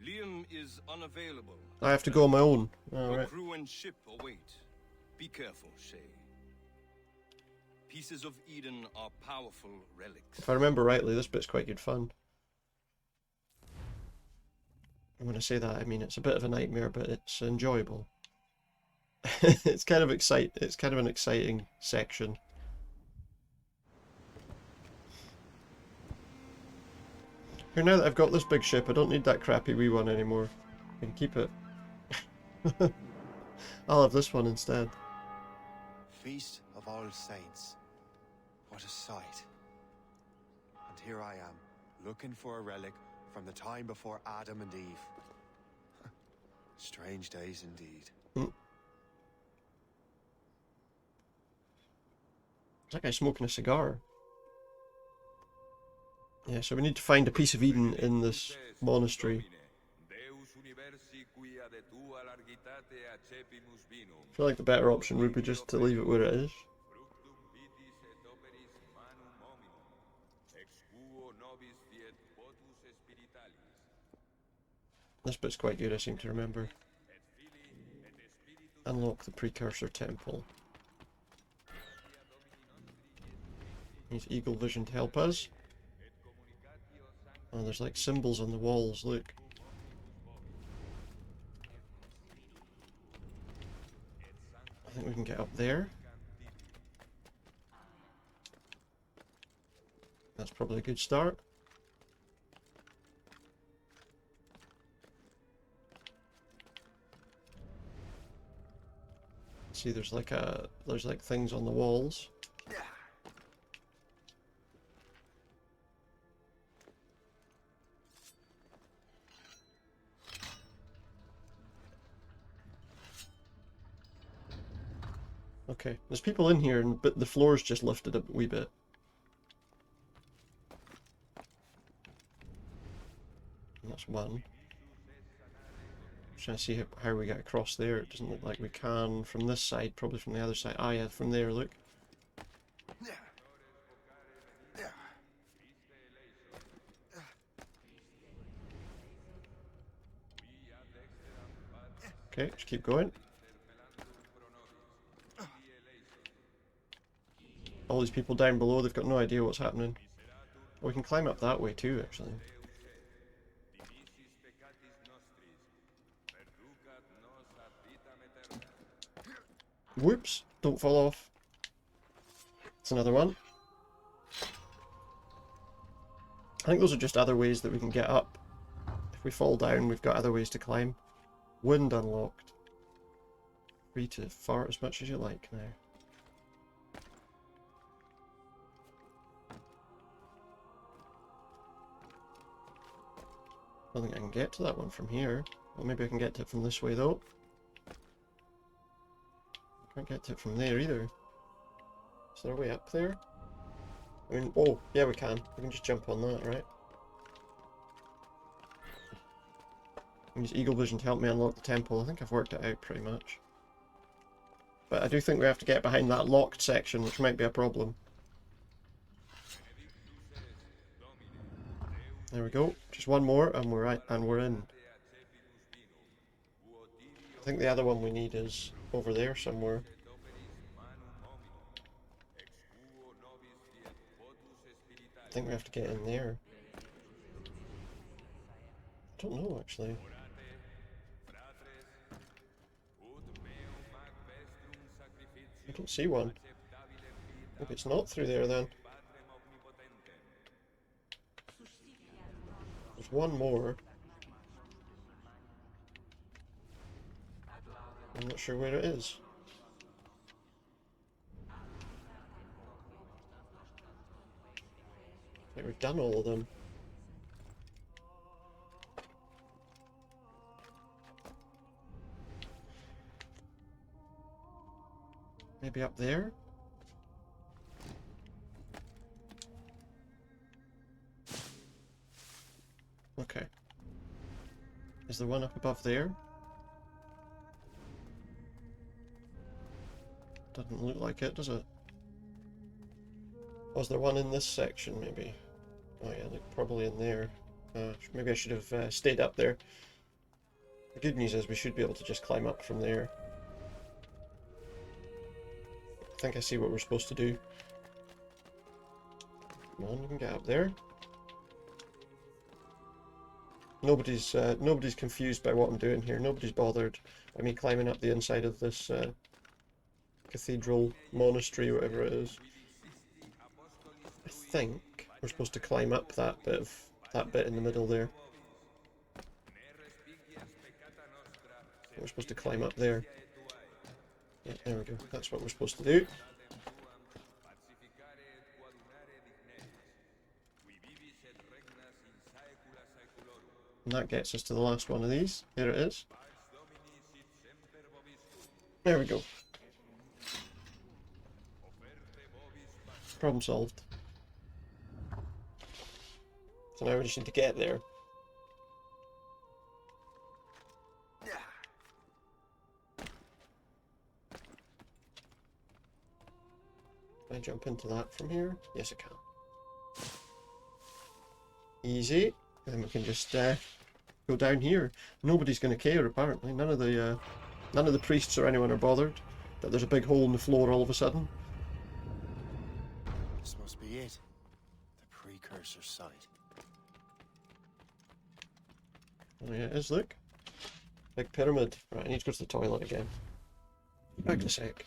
Liam is unavailable. I have to go on my own. Alright. Crew and ship await. Be careful, Shay. Pieces of Eden are powerful relics. If I remember rightly, this bit's quite good fun. And when I say that, I mean it's a bit of a nightmare, but it's enjoyable. It's kind of an exciting section. Here, now that I've got this big ship, I don't need that crappy wee one anymore. I can keep it. I'll have this one instead. Feast of All Saints. What a sight. And here I am, looking for a relic from the time before Adam and Eve. Strange days indeed. Is that guy smoking a cigar? Yeah, so we need to find a piece of Eden in this monastery. I feel like the better option would be just to leave it where it is. This bit's quite good, I seem to remember. Unlock the precursor temple. Use eagle vision to help us. Oh, there's like symbols on the walls, look. I think we can get up there. That's probably a good start. See, there's like things on the walls. Okay, there's people in here, but the floor's just lifted a wee bit. And that's one. Trying to see how we get across there. It doesn't look like we can from this side, probably from the other side. Ah yeah, from there, look. Okay, just keep going. All these people down below, they've got no idea what's happening. Oh, we can climb up that way too, actually. Whoops, don't fall off. It's another one. I think those are just other ways that we can get up. If we fall down, we've got other ways to climb. Wind unlocked. Free to fart as much as you like now. I don't think I can get to that one from here. Well, maybe I can get to it from this way though. Can't get to it from there either. Is there a way up there? I mean, oh, yeah we can. We can just jump on that, right? Use Eagle Vision to help me unlock the temple. I think I've worked it out pretty much. But I do think we have to get behind that locked section, which might be a problem. There we go. Just one more and we're in. I think the other one we need is over there somewhere. I think we have to get in there. I don't know actually. I don't see one. Maybe it's not through there then. There's one more. I'm not sure where it is. I think we've done all of them. Maybe up there? Okay. Is there one up above there? Doesn't look like it, does it? Was there one in this section, maybe? Oh yeah, like probably in there. Maybe I should have stayed up there. The good news is we should be able to just climb up from there. I think I see what we're supposed to do. Come on, you can get up there. Nobody's confused by what I'm doing here. Nobody's bothered by me climbing up the inside of this cathedral, monastery, whatever it is. I think we're supposed to climb up that bit in the middle there. We're supposed to climb up there. Yeah, there we go. That's what we're supposed to do. And that gets us to the last one of these. Here it is. There we go. Problem solved. So now we just need to get there. Can I jump into that from here? Yes, I can. Easy. Then we can just go down here. Nobody's going to care apparently. None of the priests or anyone are bothered that there's a big hole in the floor all of a sudden. This must be it. The precursor site. Oh yeah, it is, look. Big pyramid. Right, I need to go to the toilet again. Back in a sec.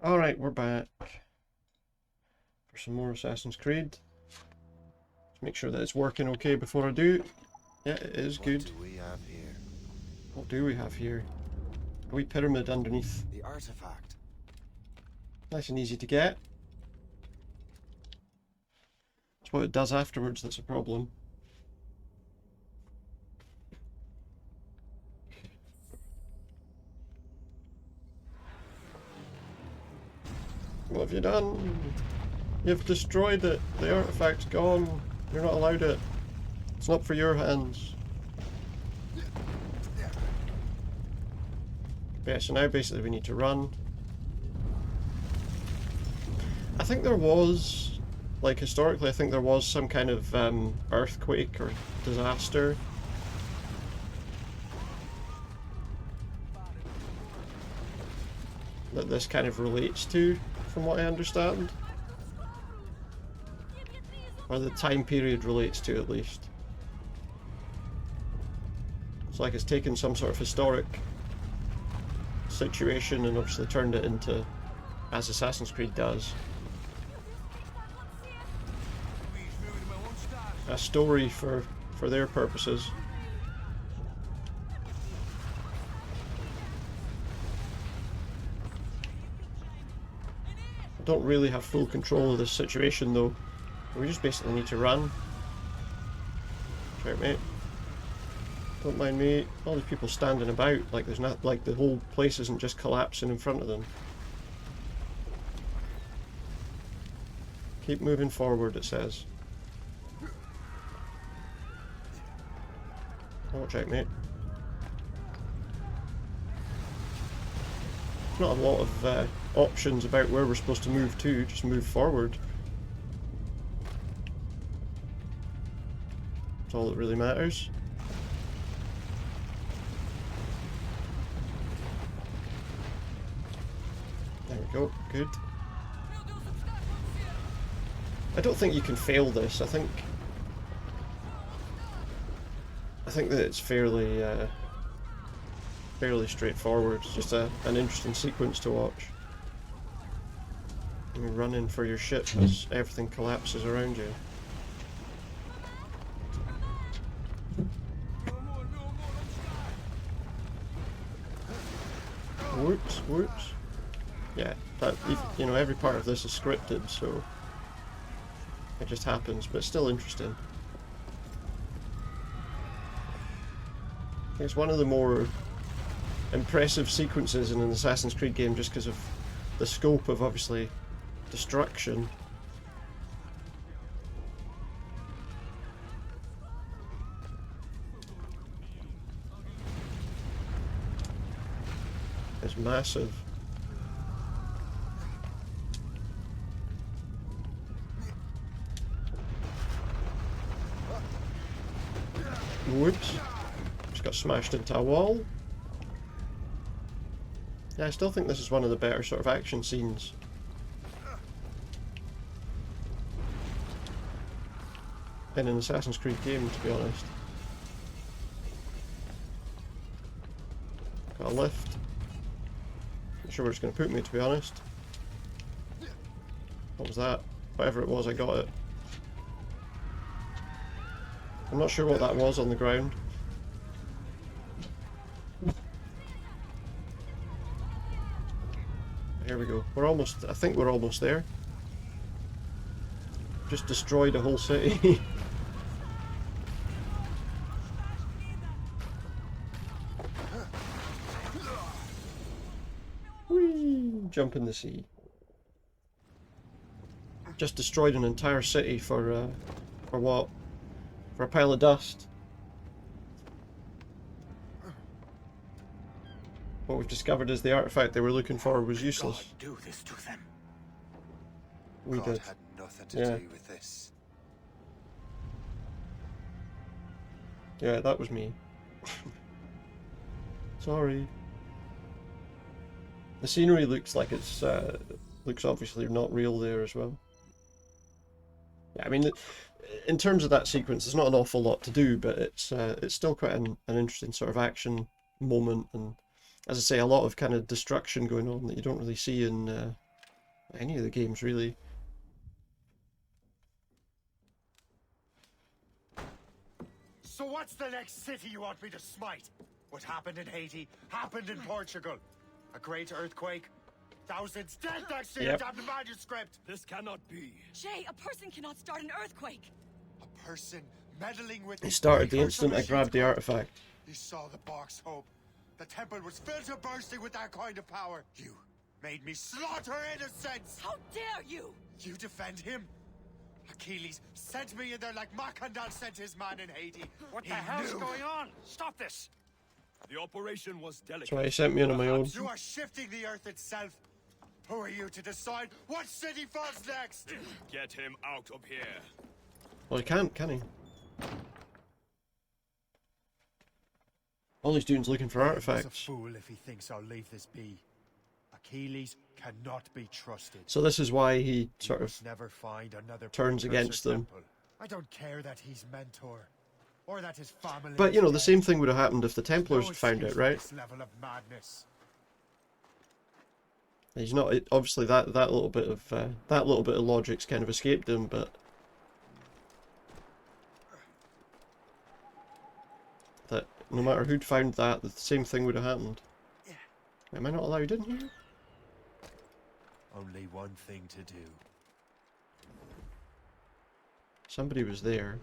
Alright, we're back for some more Assassin's Creed. Let's make sure that it's working okay before I do. Yeah, it is good. What do we have here? What do we have here? A wee pyramid underneath. The artifact. Nice and easy to get. It's what it does afterwards that's a problem. What have you done? You've destroyed it. The artifact's gone. You're not allowed it. It's not for your hands. Okay, so now basically we need to run. I think there was, like historically, I think there was some kind of earthquake or disaster. That this kind of relates to, from what I understand. Or the time period relates to, at least. It's like it's taken some sort of historic situation and obviously turned it into, as Assassin's Creed does, a story for their purposes. I don't really have full control of this situation though. We just basically need to run. Try it, mate. Don't mind me. All these people standing about like there's not, like the whole place isn't just collapsing in front of them. Keep moving forward, it says. Watch out, mate. There's not a lot of options about where we're supposed to move to, just move forward. That's all that really matters. There we go, good. I don't think you can fail this. I think that it's fairly straightforward. It's just an interesting sequence to watch. You're running for your ship as everything collapses around you. Whoops, whoops. Yeah, that, you know, every part of this is scripted, so it just happens, but it's still interesting. It's one of the more impressive sequences in an Assassin's Creed game just because of the scope of, obviously, destruction. It's massive. Whoops. Just got smashed into a wall. Yeah, I still think this is one of the better sort of action scenes. In an Assassin's Creed game, to be honest. Got a lift. Not sure where it's going to put me, to be honest. What was that? Whatever it was, I got it. I'm not sure what that was on the ground. Here we go. We're almost, I think we're almost there. Just destroyed a whole city. Whee! Jump in the sea. Just destroyed an entire city for what? For a pile of dust. What we've discovered is the artifact they were looking for was useless. God, do this to them. We God did. had nothing to Yeah. do with this. Yeah, that was me. Sorry. The scenery looks like it's looks obviously not real there as well. Yeah, I mean, in terms of that sequence, there's not an awful lot to do, but it's still quite an interesting sort of action moment, and as I say, a lot of kind of destruction going on that you don't really see in Any of the games, really. So what's the next city you want me to smite? What happened in Haiti happened in Portugal. A great earthquake. Thousands dead thanks to your damned manuscript. This cannot be. Shay, a person cannot start an earthquake. A person meddling with It started the instant I grabbed the artifact. You saw the box, Hope. The temple was filled to bursting with that kind of power. You made me slaughter innocents. How dare you? You defend him? Achilles sent me in there like Macandal sent his man in Haiti. What the hell's going on? Stop this! The operation was delicate. That's why he sent me in on my own. You are shifting the earth itself. Who are you to decide what city falls next? Get him out of here. Well, he can't, can he? All he's doing is looking for artifacts. He's a fool if he thinks I'll leave this be. Achilles cannot be trusted. So this is why he sort of never find another turns against them. I don't care that he's mentor, or that his family. But you know, the same thing would have happened if the Templars had found it, right? This level of madness. He's not obviously that little bit of logic's kind of escaped him, but that no matter who'd found that, the same thing would have happened. Am I not allowed in here? Only one thing to do. Somebody was there.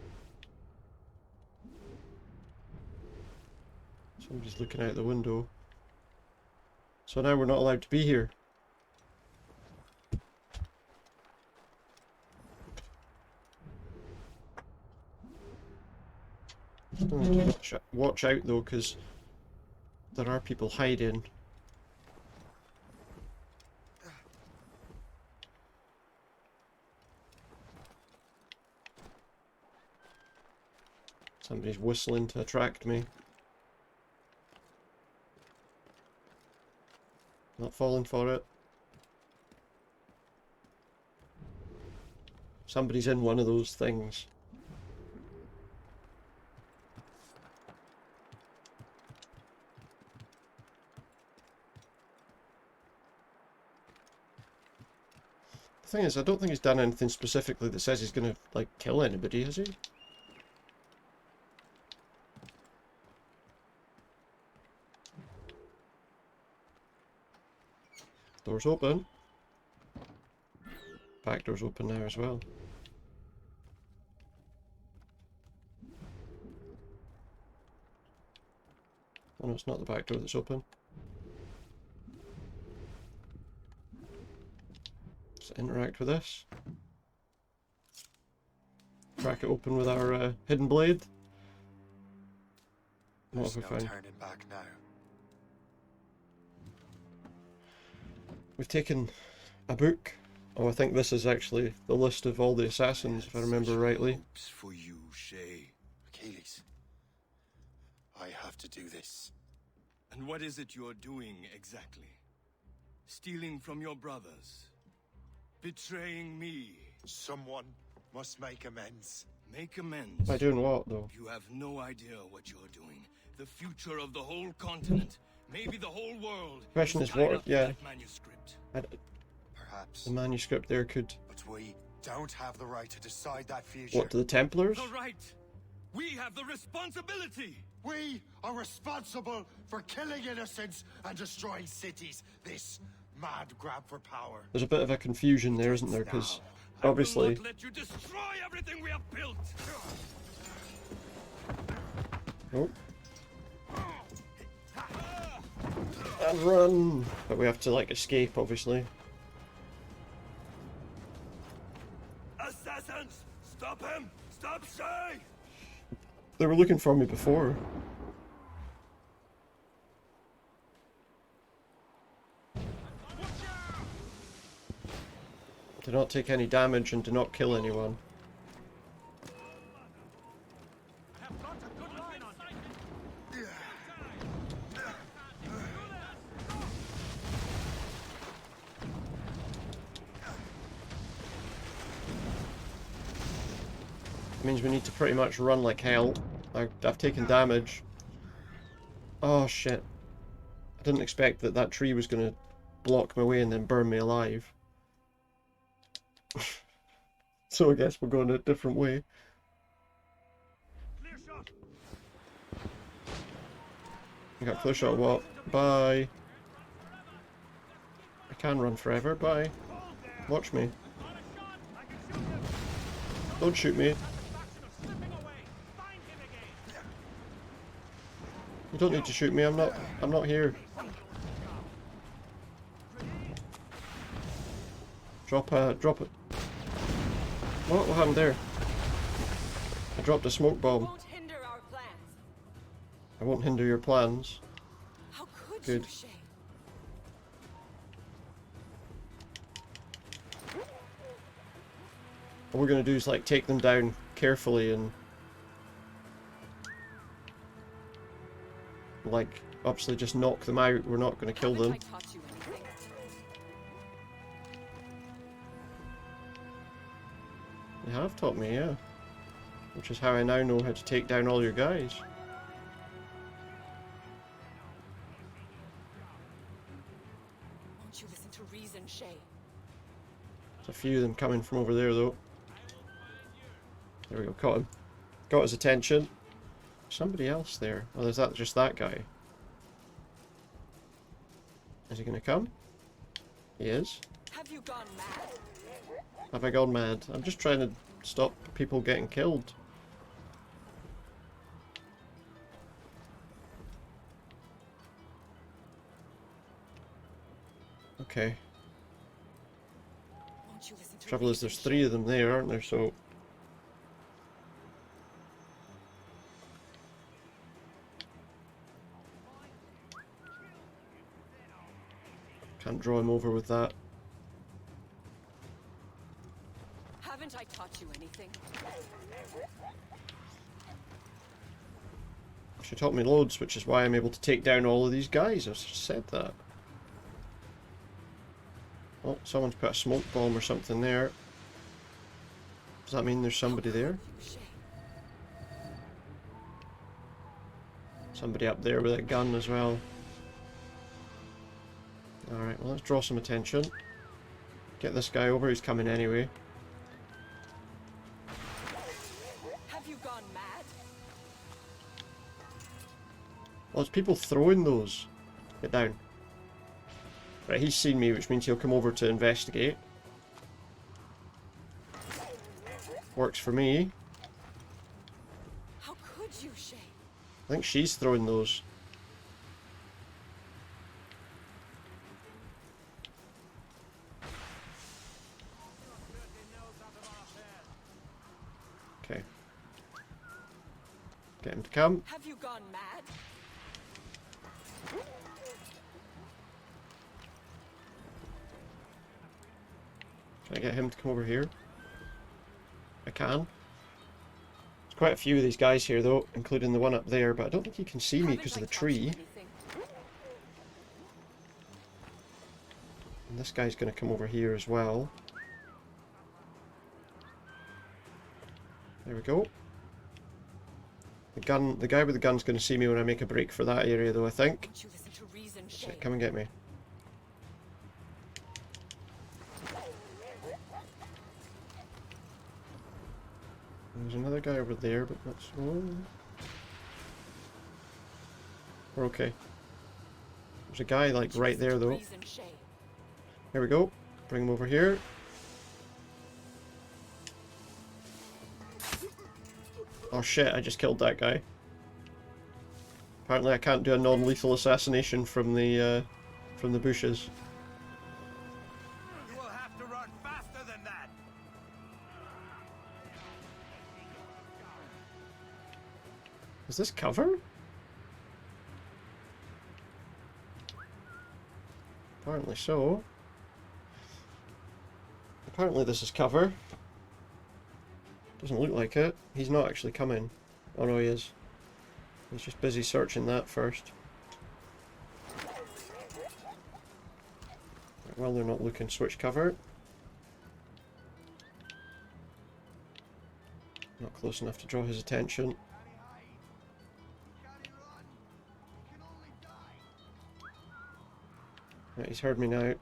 Somebody's looking out the window. So now we're not allowed to be here. Watch out though, because there are people hiding. Somebody's whistling to attract me. Not falling for it. Somebody's in one of those things. The thing is, I don't think he's done anything specifically that says he's gonna, like, kill anybody, has he? Door's open. Back door's open now as well. Oh no, it's not the back door that's open. Let's interact with this. Crack it open with our hidden blade. What have we found? Turning back now. We've taken a book. Oh, I think this is actually the list of all the assassins, if I remember rightly. Hopes for you, Shay. Achilles. I have to do this. And what is it you're doing exactly? Stealing from your brothers? Betraying me? Someone must make amends. Make amends? By doing what, though? You have no idea what you're doing. The future of the whole continent, maybe the whole world. The question is what? Yeah. Manuscript. Perhaps. The manuscript there could. But we don't have the right to decide that future. What, to the Templars? The right. We have the responsibility. We are responsible for killing innocents and destroying cities. This mad grab for power. There's a bit of a confusion there, isn't there? Because obviously. I will not let you destroy everything we have built. Oh. And run! But we have to, like, escape, obviously. Assassins! Stop him! Stop Shay! They were looking for me before. Do not take any damage and do not kill anyone. Means we need to pretty much run like hell. I've taken damage. Oh shit. I didn't expect that tree was going to block my way and then burn me alive. So I guess we're going a different way. You got clear shot, what? Bye. I can run forever, bye. Watch me. Don't shoot me. You don't need to shoot me, I'm not here. Drop it. What happened there? I dropped a smoke bomb. I won't hinder your plans. How could Good. you, Shay? What we're gonna do is like take them down carefully and like obviously just knock them out. We're not gonna kill them. You have taught me, yeah. Which is how I now know how to take down all your guys. Won't you listen to reason, Shay? There's a few of them coming from over there though. There we go, caught him. Got his attention. Somebody else there. Oh, there's just that guy. Is he gonna come? He is. Have you gone mad? Have I gone mad? I'm just trying to stop people getting killed. Okay. Won't you listen to Trouble is there's 3 of them there, aren't there? So can't draw him over with that. Haven't I taught you anything? She taught me loads, which is why I'm able to take down all of these guys. I've said that. Oh, someone's put a smoke bomb or something there. Does that mean there's somebody there? Somebody up there with a gun as well. Alright, well let's draw some attention. Get this guy over, he's coming anyway. Have you gone mad? Oh, there's people throwing those. Get down. Right, he's seen me, which means he'll come over to investigate. Works for me. How could you, Shay? I think she's throwing those. Okay. Get him to come. Have you gone mad? Can I get him to come over here? I can. There's quite a few of these guys here though, including the one up there, but I don't think he can see me because of the tree. And this guy's going to come over here as well. There we go. The guy with the gun's going to see me when I make a break for that area though, I think. So come and get me. There's another guy over there, but that's... Oh. We're okay. There's a guy like right there though. There we go. Bring him over here. Oh shit, I just killed that guy. Apparently I can't do a non-lethal assassination from the bushes. You will have to run faster than that. Is this cover? Apparently so. Apparently this is cover. Doesn't look like it. He's not actually coming. Oh no, he is. He's just busy searching that first. Right, well, they're not looking. Switch cover. Not close enough to draw his attention. Right, he's heard me now.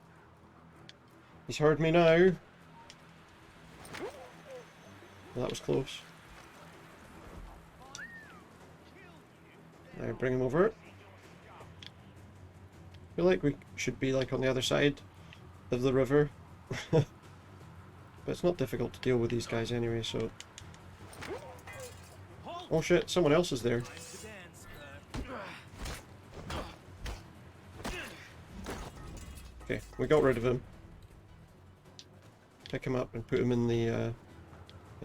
He's heard me now. Well, that was close. Now bring him over. I feel like we should be like on the other side of the river. But it's not difficult to deal with these guys anyway, so... Oh shit, someone else is there. Okay, we got rid of him. Pick him up and put him in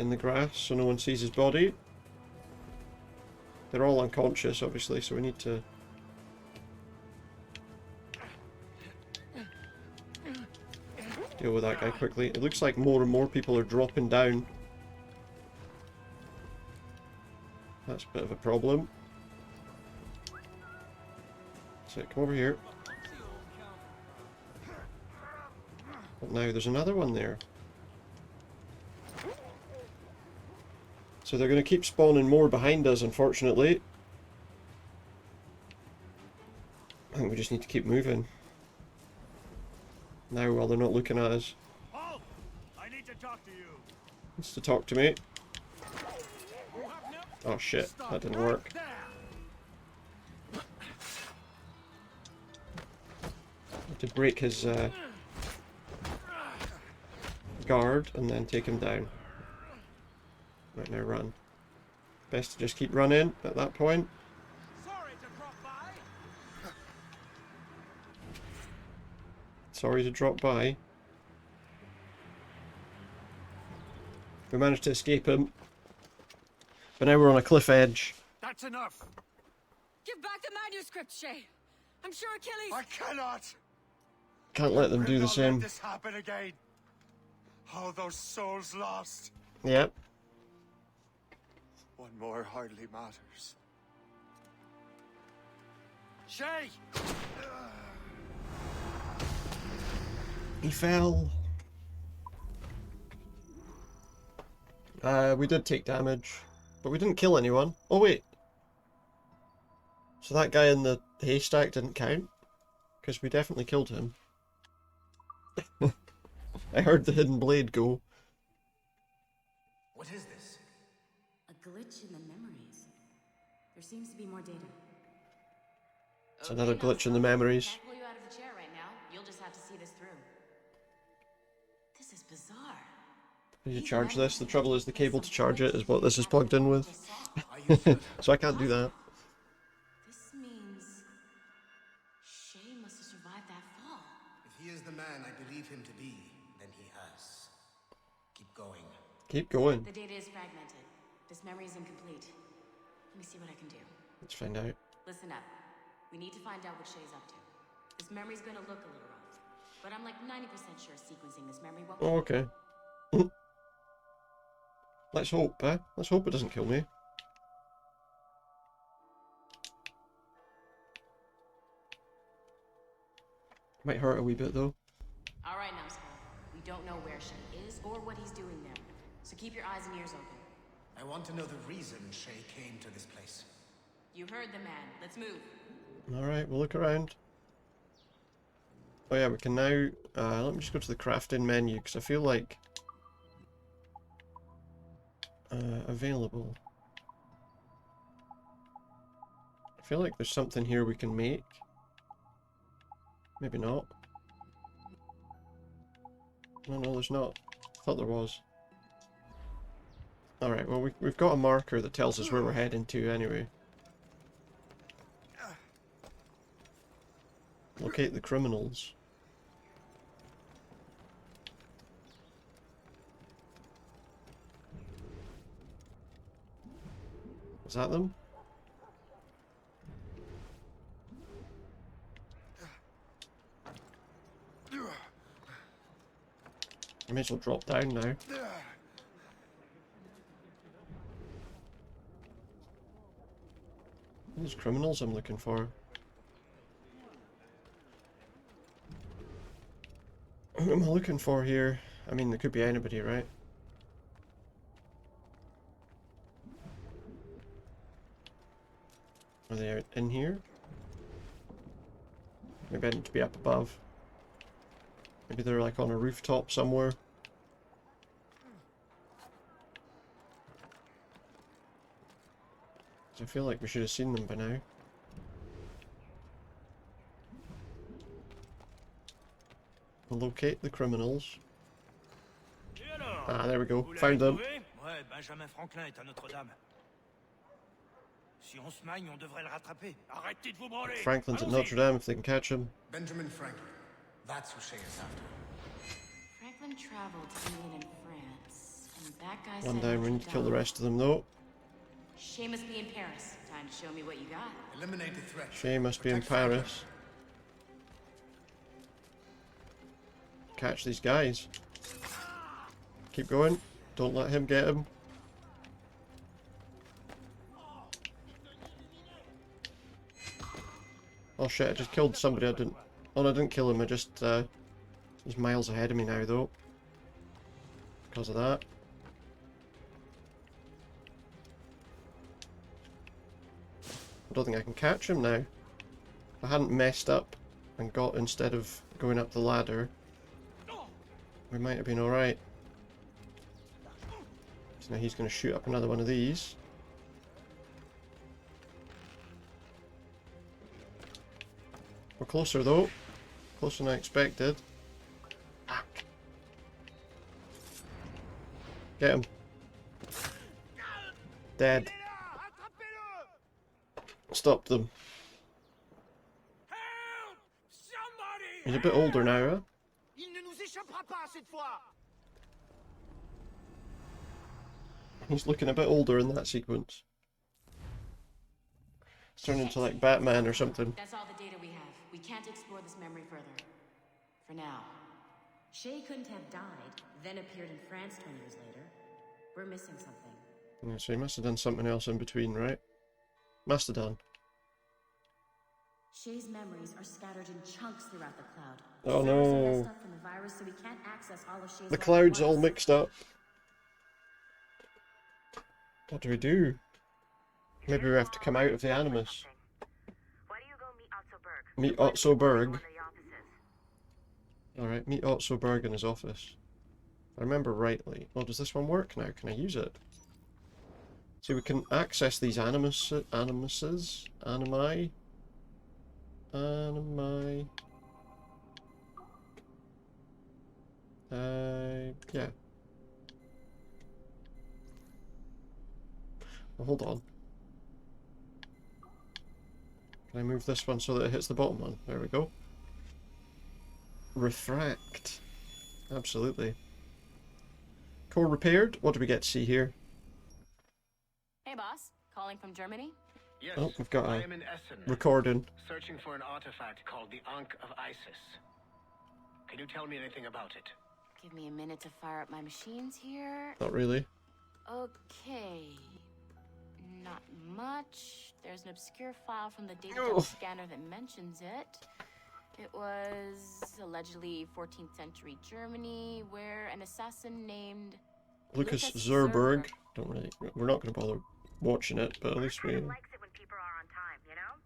the grass so no one sees his body. They're all unconscious, obviously, so we need to... deal with that guy quickly. It looks like more and more people are dropping down. That's a bit of a problem. So come over here. But now there's another one there. So they're going to keep spawning more behind us, unfortunately. I think we just need to keep moving. Now while they're not looking at us. Halt! I need to talk to you. Wants to talk to me. Oh shit, that didn't work. Need to break his guard and then take him down. Right, now run. Best to just keep running at that point. Sorry to drop by. We managed to escape him. But now we're on a cliff edge. That's enough. Give back the manuscript, Shay. I'm sure Achilles... I cannot! Can't let them do the Let same. this happen again. All those souls lost. Yep. One more hardly matters. Shay! He fell. We did take damage, but we didn't kill anyone. Oh wait. So that guy in the haystack didn't count? Because we definitely killed him. I heard the hidden blade go. What is this? A glitch in the memories. There seems to be more data. It's another glitch in the memories. Can't pull you out of the chair right now. You'll just have to see this through. This is bizarre. Need to charge this. The trouble is the cable to charge it is what this is plugged in with. So I can't do that. This means Shay must have survived that fall. If he is the man I believe him to be, then he has. Keep going. Keep going. The data is fragmented. This memory is incomplete. Let me see what I can do. Let's find out. Listen up. We need to find out what Shay's up to. This memory's gonna look a little rough, but I'm like 90% sure sequencing this memory won't... Oh, okay. Let's hope, eh? Let's hope it doesn't kill me. Might hurt a wee bit though. Alright, Numbskull. We don't know where Shay is or what he's doing there, so keep your eyes and ears open. I want to know the reason Shay came to this place. You heard the man. Let's move. Alright, we'll look around. Oh yeah, we can now... let me just go to the crafting menu, because I feel like... available. I feel like there's something here we can make. Maybe not. No, there's not. I thought there was. Alright, well we've got a marker that tells us where we're heading to anyway. Locate the criminals. Is that them? I may as well drop down now. These criminals I'm looking for. Who am I looking for here? I mean, there could be anybody, right? Are they out in here? Maybe I need to be up above. Maybe they're like on a rooftop somewhere. I feel like we should have seen them by now. Locate the criminals. Ah, there we go. Found them. Ouais, Benjamin Franklin est à Notre-Dame. Si on se magne, on devrait le rattraper. Arrêtez de vous branler. Franklin's at Notre Dame if they can catch him. Benjamin Franklin. That's who Shay is after. Franklin traveled to England and France, and that guy One said down, we need to kill the rest of them though. Shay must be in Paris. Time to show me what you got. Eliminate the threat. Shay must be in Paris. Catch these guys. Keep going. Don't let him get him. Oh shit, I just killed somebody. I didn't... Oh no, I didn't kill him. I just... He's miles ahead of me now though. Because of that. I don't think I can catch him now. If I hadn't messed up and got instead of going up the ladder, we might have been alright. So now he's going to shoot up another one of these. We're closer though. Closer than I expected. Fuck. Get him. Dead. Stop them. He's a bit older now, huh? He's looking a bit older in that sequence. He's turned into like Batman or something. That's all the data we have. We can't explore this memory further. For now. Shay couldn't have died, then appeared in France 20 years later. We're missing something. Yeah, so he must have done something else in between, right? Must have done. Shay's memories are scattered in chunks throughout the cloud. Oh no. From the virus, so we can't access all of Shay's The cloud's all mixed up. What do we do? Maybe we have to come out of the Animus. Meet Otso Berg. Alright, meet Otso Berg in his office. If I remember rightly. Oh, does this one work now? Can I use it? See, we can access these animuses. Animi. Yeah. Well, hold on. Can I move this one so that it hits the bottom one? There we go. Refract. Absolutely. Core repaired. What do we get to see here? Hey boss, calling from Germany? Yes, Oh, we've got I a am in Essen, recording. searching for an artifact called the Ankh of Isis. Can you tell me anything about it? Give me a minute to fire up my machines here. Not really. Okay. Not much. There's an obscure file from the data scanner that mentions it. It was allegedly 14th century Germany, where an assassin named Lucas Zerberg. Don't really. We're not going to bother watching it, but at least we. He likes it when people are on time, you know.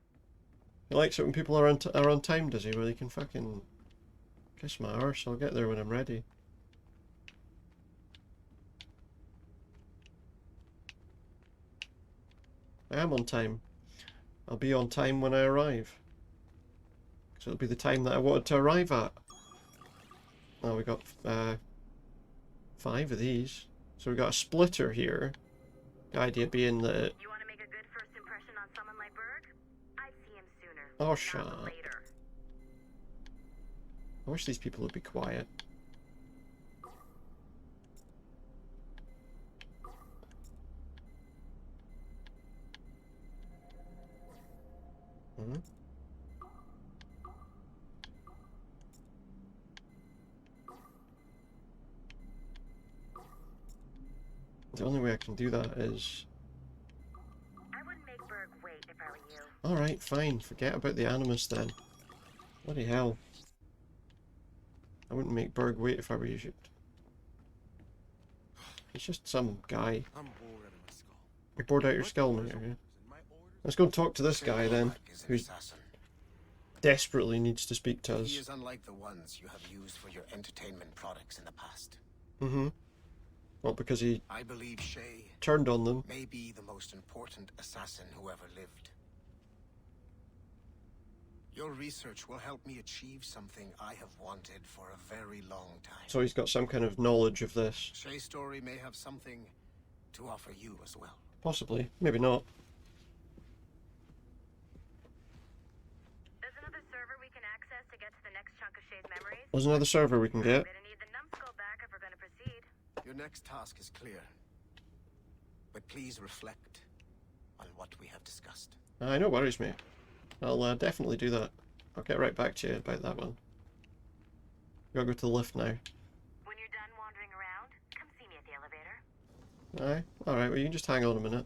He likes it when people are on time, does he? Well, he can fucking kiss my arse. I'll get there when I'm ready. I am on time. I'll be on time when I arrive. So it'll be the time that I wanted to arrive at. Oh, we got 5 of these. So we got a splitter here. The idea being that... You want to make a good first impression on someone like Berg? I'd see him sooner. Oh, shut not up. later. I wish these people would be quiet. Mm-hmm. The only way I can do that is... I wouldn't make Berg wait if I were you. Alright, fine. Forget about the Animus then. Bloody hell. I wouldn't make Berg wait if I were you. He's just some guy. I'm bored out of my skull. You're bored out your skull, mate, are you? Let's go and talk to this guy then, who desperately needs to speak to us. He is unlike the ones you have used for your entertainment products in the past. Mm-hmm. Well, because he I believe Shay turned on them. may be the most important assassin who ever lived. Your research will help me achieve something I have wanted for a very long time. So he's got some kind of knowledge of this. Shay's story may have something to offer you as well. Possibly, maybe not. There's another server we can access to get to the next chunk of Shay's memories. There's another server we can get. We're gonna need the numbskull back if we're gonna proceed. Your next task is clear. But please reflect on what we have discussed. No worries, mate. I'll definitely do that. I'll get right back to you about that one. Gotta go to the lift now. When you're done wandering around, come see me at the elevator. Aye. Alright, well you can just hang on a minute.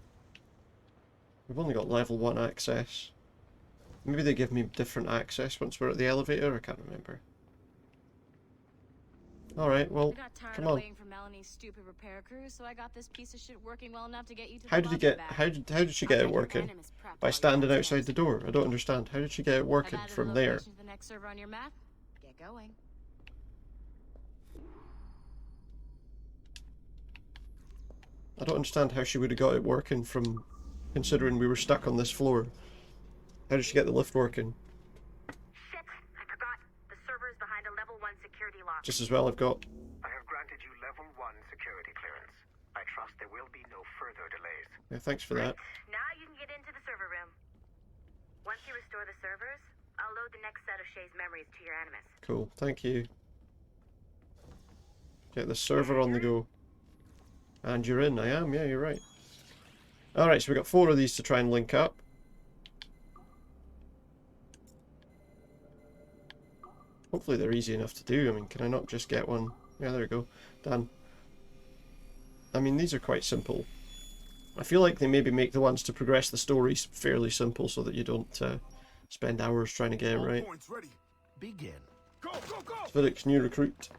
We've only got level 1 access. Maybe they give me different access once we're at the elevator, I can't remember. Alright, well, come on. Waiting for Melanie's stupid repair crew, so I got this piece of shit working well enough to get you to How did she get it working? By standing outside the door? I don't understand. How did she get it working from there? The next server on your map. Get going. I don't understand how she would have got it working from, considering we were stuck on this floor. How did she get the lift working? Shit, I forgot. The server is behind a level 1 security lock. Just as well I've got... I have granted you level 1 security clearance. I trust there will be no further delays. Yeah, thanks for that. Now you can get into the server room. Once you restore the servers, I'll load the next set of Shay's memories to your Animus. Cool, thank you. Get the server on the go. And you're in, I am, yeah, you're right. Alright, so we've got 4 of these to try and link up. Hopefully they're easy enough to do. I mean, can I not just get one? Yeah, there we go. Done. I mean, these are quite simple. I feel like they maybe make the ones to progress the stories fairly simple so that you don't spend hours trying to get it right. Begin. Go, go, go! Svidic's new recruit.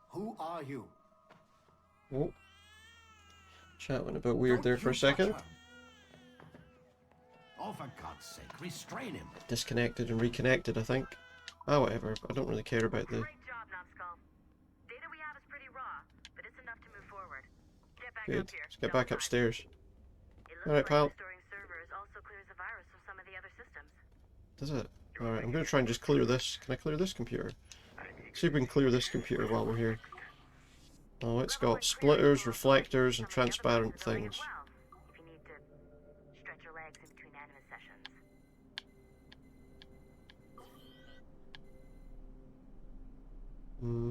Who are you? Oh. Chat went a bit weird there for a second. Oh, for God's sake, restrain him. Disconnected and reconnected, I think. Ah, whatever. I don't really care about the... Great job, Numbskull. Data we have is pretty raw, but it's enough to move forward. Get back Good. up here. Let's get back upstairs. Alright, Like pal. restoring servers also clears the virus from some of the other systems. Does it? Alright, I'm going to try and just clear this. Can I clear this computer? See if we can clear this computer while we're here. Oh, it's got splitters, reflectors, and transparent things. If you need to stretch your legs in between Animus sessions. Hmm.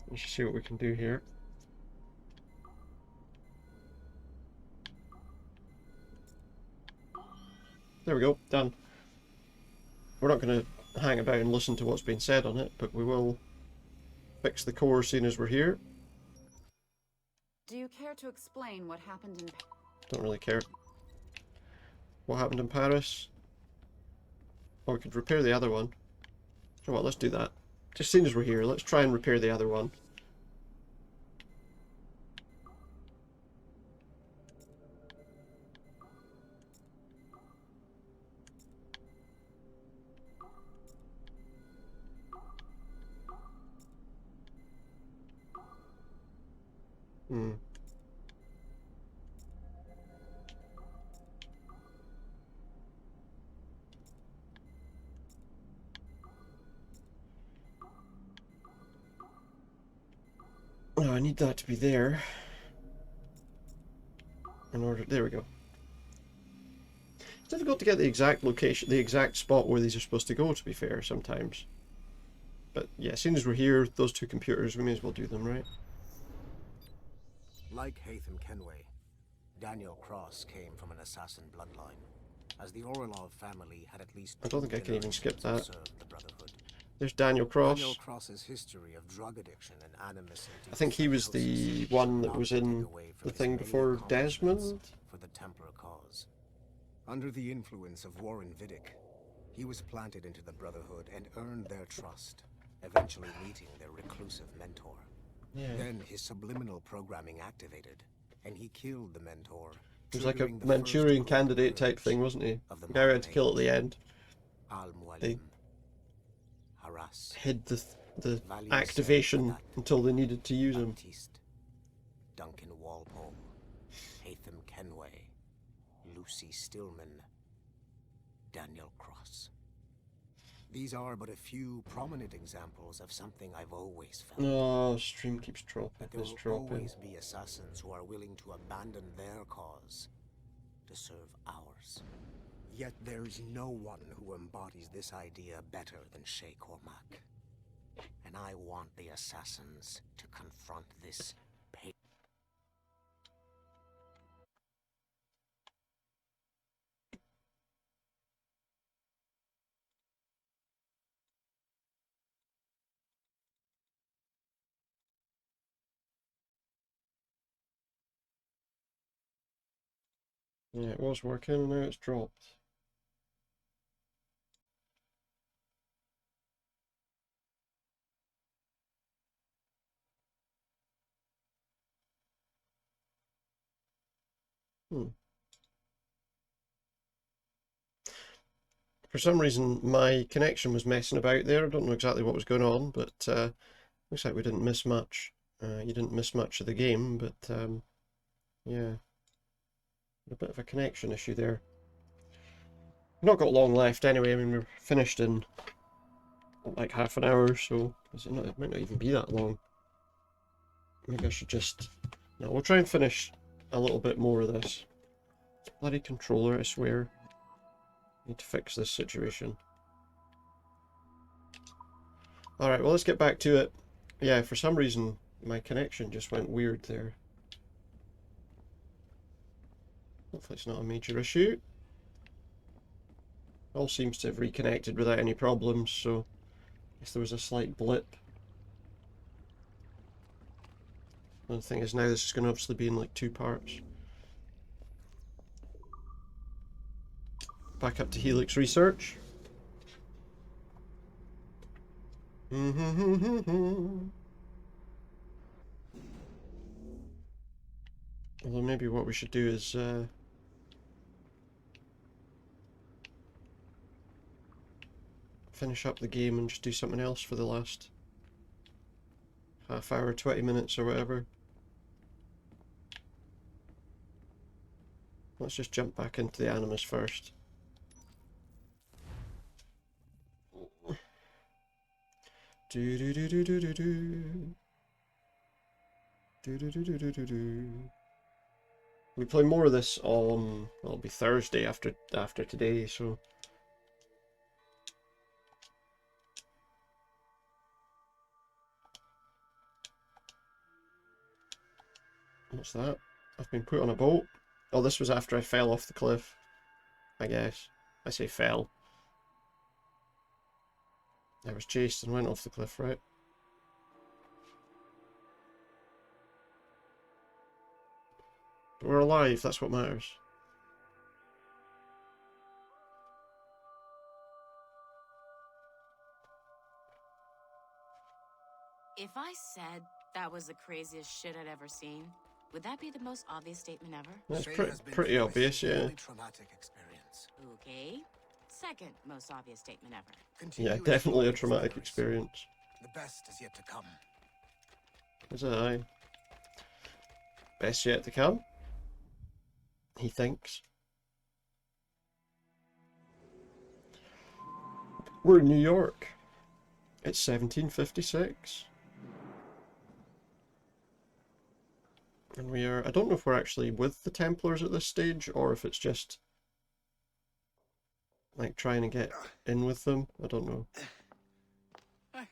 Let's just see what we can do here. There we go, done. We're not going to hang about and listen to what's been said on it, but we will fix the core seeing as we're here. Do you care to explain what happened in... Don't really care. What happened in Paris? Oh, we could repair the other one. So what, let's do that. Just seeing as we're here, let's try and repair the other one. Hmm. Oh, I need that to be there. In order, there we go. It's difficult to get the exact location, the exact spot where these are supposed to go, to be fair, sometimes. But yeah, as soon as we're here, those 2 computers, we may as well do them, right? Like Hatham Kenway, Daniel Cross came from an assassin bloodline, as the Orlov family had at least... I don't think I can even skip that. The Brotherhood. There's Daniel Cross. Daniel Cross's history of drug addiction and animus. I think he was the one that was in the thing before Desmond. For the Templar cause. Under the influence of Warren Vidic, he was planted into the Brotherhood and earned their trust, eventually meeting their reclusive mentor. Yeah. Then his subliminal programming activated, and he killed the mentor He was like a Manchurian Candidate type thing, wasn't he? The guy we had to kill at the end. They hid the activation until they needed to use him. Duncan Walpole, Hatham Kenway, Lucy Stillman, Daniel Cross. These are but a few prominent examples of something I've always felt. Oh, stream keeps dropping. There will always be assassins who are willing to abandon their cause to serve ours. Yet there's no one who embodies this idea better than Shay Cormac. And I want the assassins to confront this pain. Yeah, it was working and now it's dropped. For some reason, my connection was messing about there. I don't know exactly what was going on, but looks like we didn't miss much. You didn't miss much of the game, but yeah, a bit of a connection issue there. We've not got long left anyway. I mean, we're finished in like half an hour, so it might not even be that long. Maybe I should just... No, we'll try and finish a little bit more of this. Bloody controller, I swear. Need to fix this situation. Alright, well, let's get back to it. Yeah, for some reason, my connection just went weird there. Hopefully it's not a major issue. All seems to have reconnected without any problems, so I guess there was a slight blip. The thing is, now this is going to obviously be in like 2 parts. Back up to Helix Research. Although maybe what we should do is finish up the game and just do something else for the last half hour, 20 minutes or whatever. Let's just jump back into the Animus first. We play more of this on, well, it'll be Thursday after today, so what's that? I've been put on a boat. Oh, this was after I fell off the cliff, I guess. I say fell. I was chased and went off the cliff, right? But we're alive, that's what matters. If I said that was the craziest shit I'd ever seen, would that be the most obvious statement ever? That's pretty obvious, yeah. Traumatic experience. Okay. Second most obvious statement ever. Yeah, definitely a traumatic experience. The best is yet to come. Is it aye? Best yet to come? He thinks. We're in New York. It's 1756. And we are... I don't know if we're actually with the Templars at this stage, or if it's just like trying to get in with them. I don't know. Hi.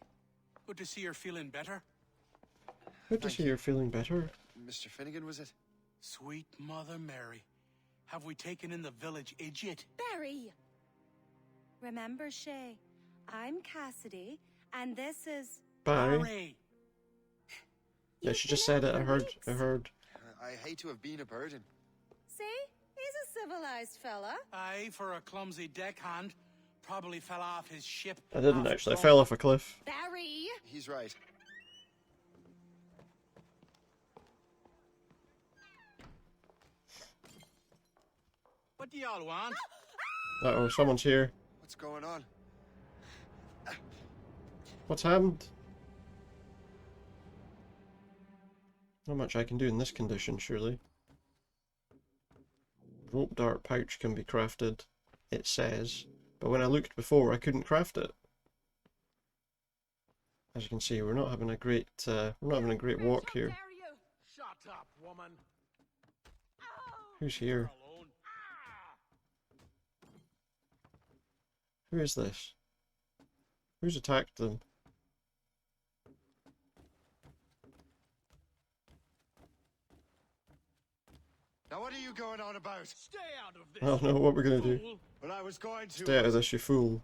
Good to see you're feeling better. Good to see you're feeling better. Mr. Finnegan, was it? Sweet Mother Mary. Have we taken in the village idiot? Barry! Remember, Shay, I'm Cassidy, and this is... Barry. Yeah, she just said it. I heard. I hate to have been a burden. See? He's a civilized fella. Aye, for a clumsy deckhand. Probably fell off his ship. I didn't actually. I fell off a cliff. Barry! He's right. What do y'all want? Uh-oh, someone's here. What's going on? What's happened? Not much I can do in this condition, surely. Rope dart pouch can be crafted, it says. But when I looked before, I couldn't craft it. As you can see, we're not having a great walk here. Shut up, woman. Who's here? Who is this? Who's attacked them? Now what are you going on about? Stay out of this. I don't know what we're gonna do. But I was going to. Stay out of this, you fool.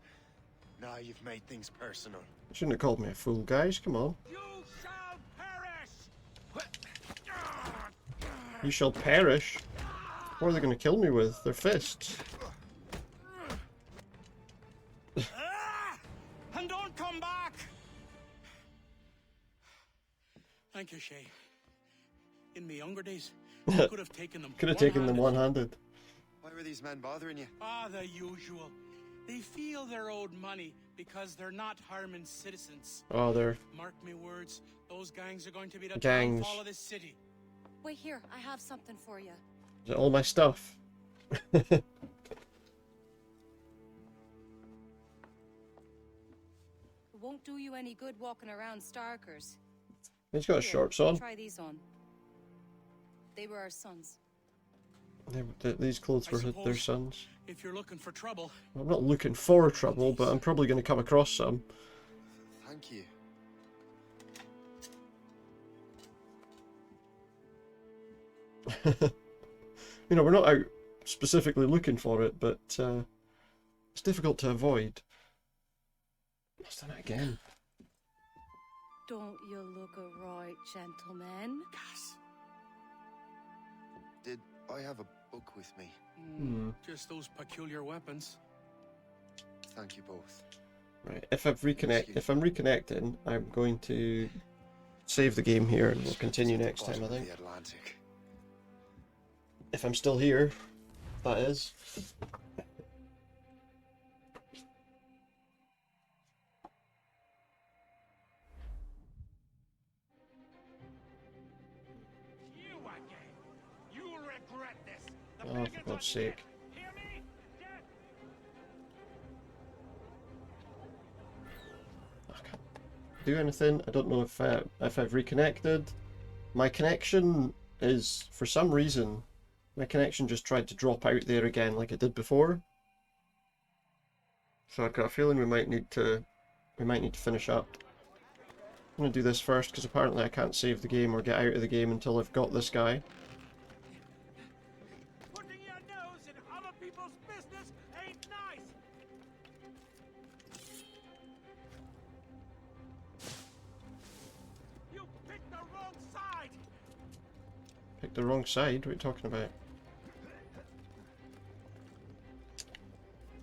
Now you've made things personal. You shouldn't have called me a fool, guys. Come on. You shall perish. You shall perish? What are they gonna kill me with? Their fists. And don't come back! Thank you, Shay. In my younger days, I could have taken them. Could have taken them one-handed. Why were these men bothering you? The usual. They feel they're owed money because they're not harming citizens. Oh, they're... Mark me words, those gangs are going to be the gangs. downfall of this city. Wait here, I have something for you. Is it all my stuff? It won't do you any good walking around Starkers. He's got his shorts on. Try these on. They were our sons. These clothes were their sons. If you're looking for trouble... I'm not looking for trouble, but I'm probably going to come across some. Thank you. You know, we're not out specifically looking for it, but it's difficult to avoid. What's done it again? Don't you look a right gentleman? Gas. Did I have a book with me? Just those peculiar weapons. Thank you both. Right, if I'm reconnecting, I'm going to save the game here and we'll continue next time, I think. The Atlantic. If I'm still here, that is. You again. You'll regret this. Oh, for God's sake. Hear me? I can't do anything. I don't know if I've reconnected. My connection is, for some reason, my connection just tried to drop out there again like it did before. So I've got a feeling we might need to finish up. I'm gonna do this first because apparently I can't save the game or get out of the game until I've got this guy. Putting your nose in other people's business ain't nice. You picked the wrong side. Picked the wrong side? What are you talking about?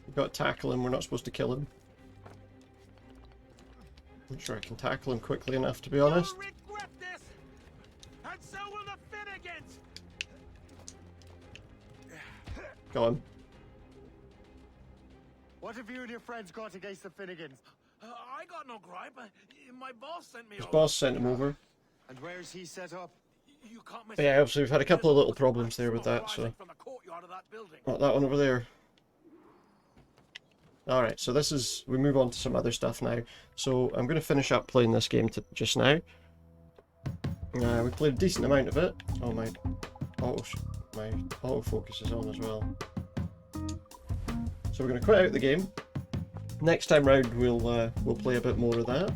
We've got to tackle him, we're not supposed to kill him. I'm not sure I can tackle him quickly enough, to be honest. You'll regret this, and so will the Finnegans. Go on. What have you and your friends got against the Finnegans? I got no gripe. My boss sent me His over. boss sent him over. And where's he set up? You can't miss But yeah, obviously we've had a couple of little problems there with that, so... from the courtyard of that building. Not that one over there. Alright, so this is... we move on to some other stuff now. So I'm going to finish up playing this game just now. We played a decent amount of it. Oh, my autofocus is on as well. So we're going to quit out the game. Next time round we'll play a bit more of that.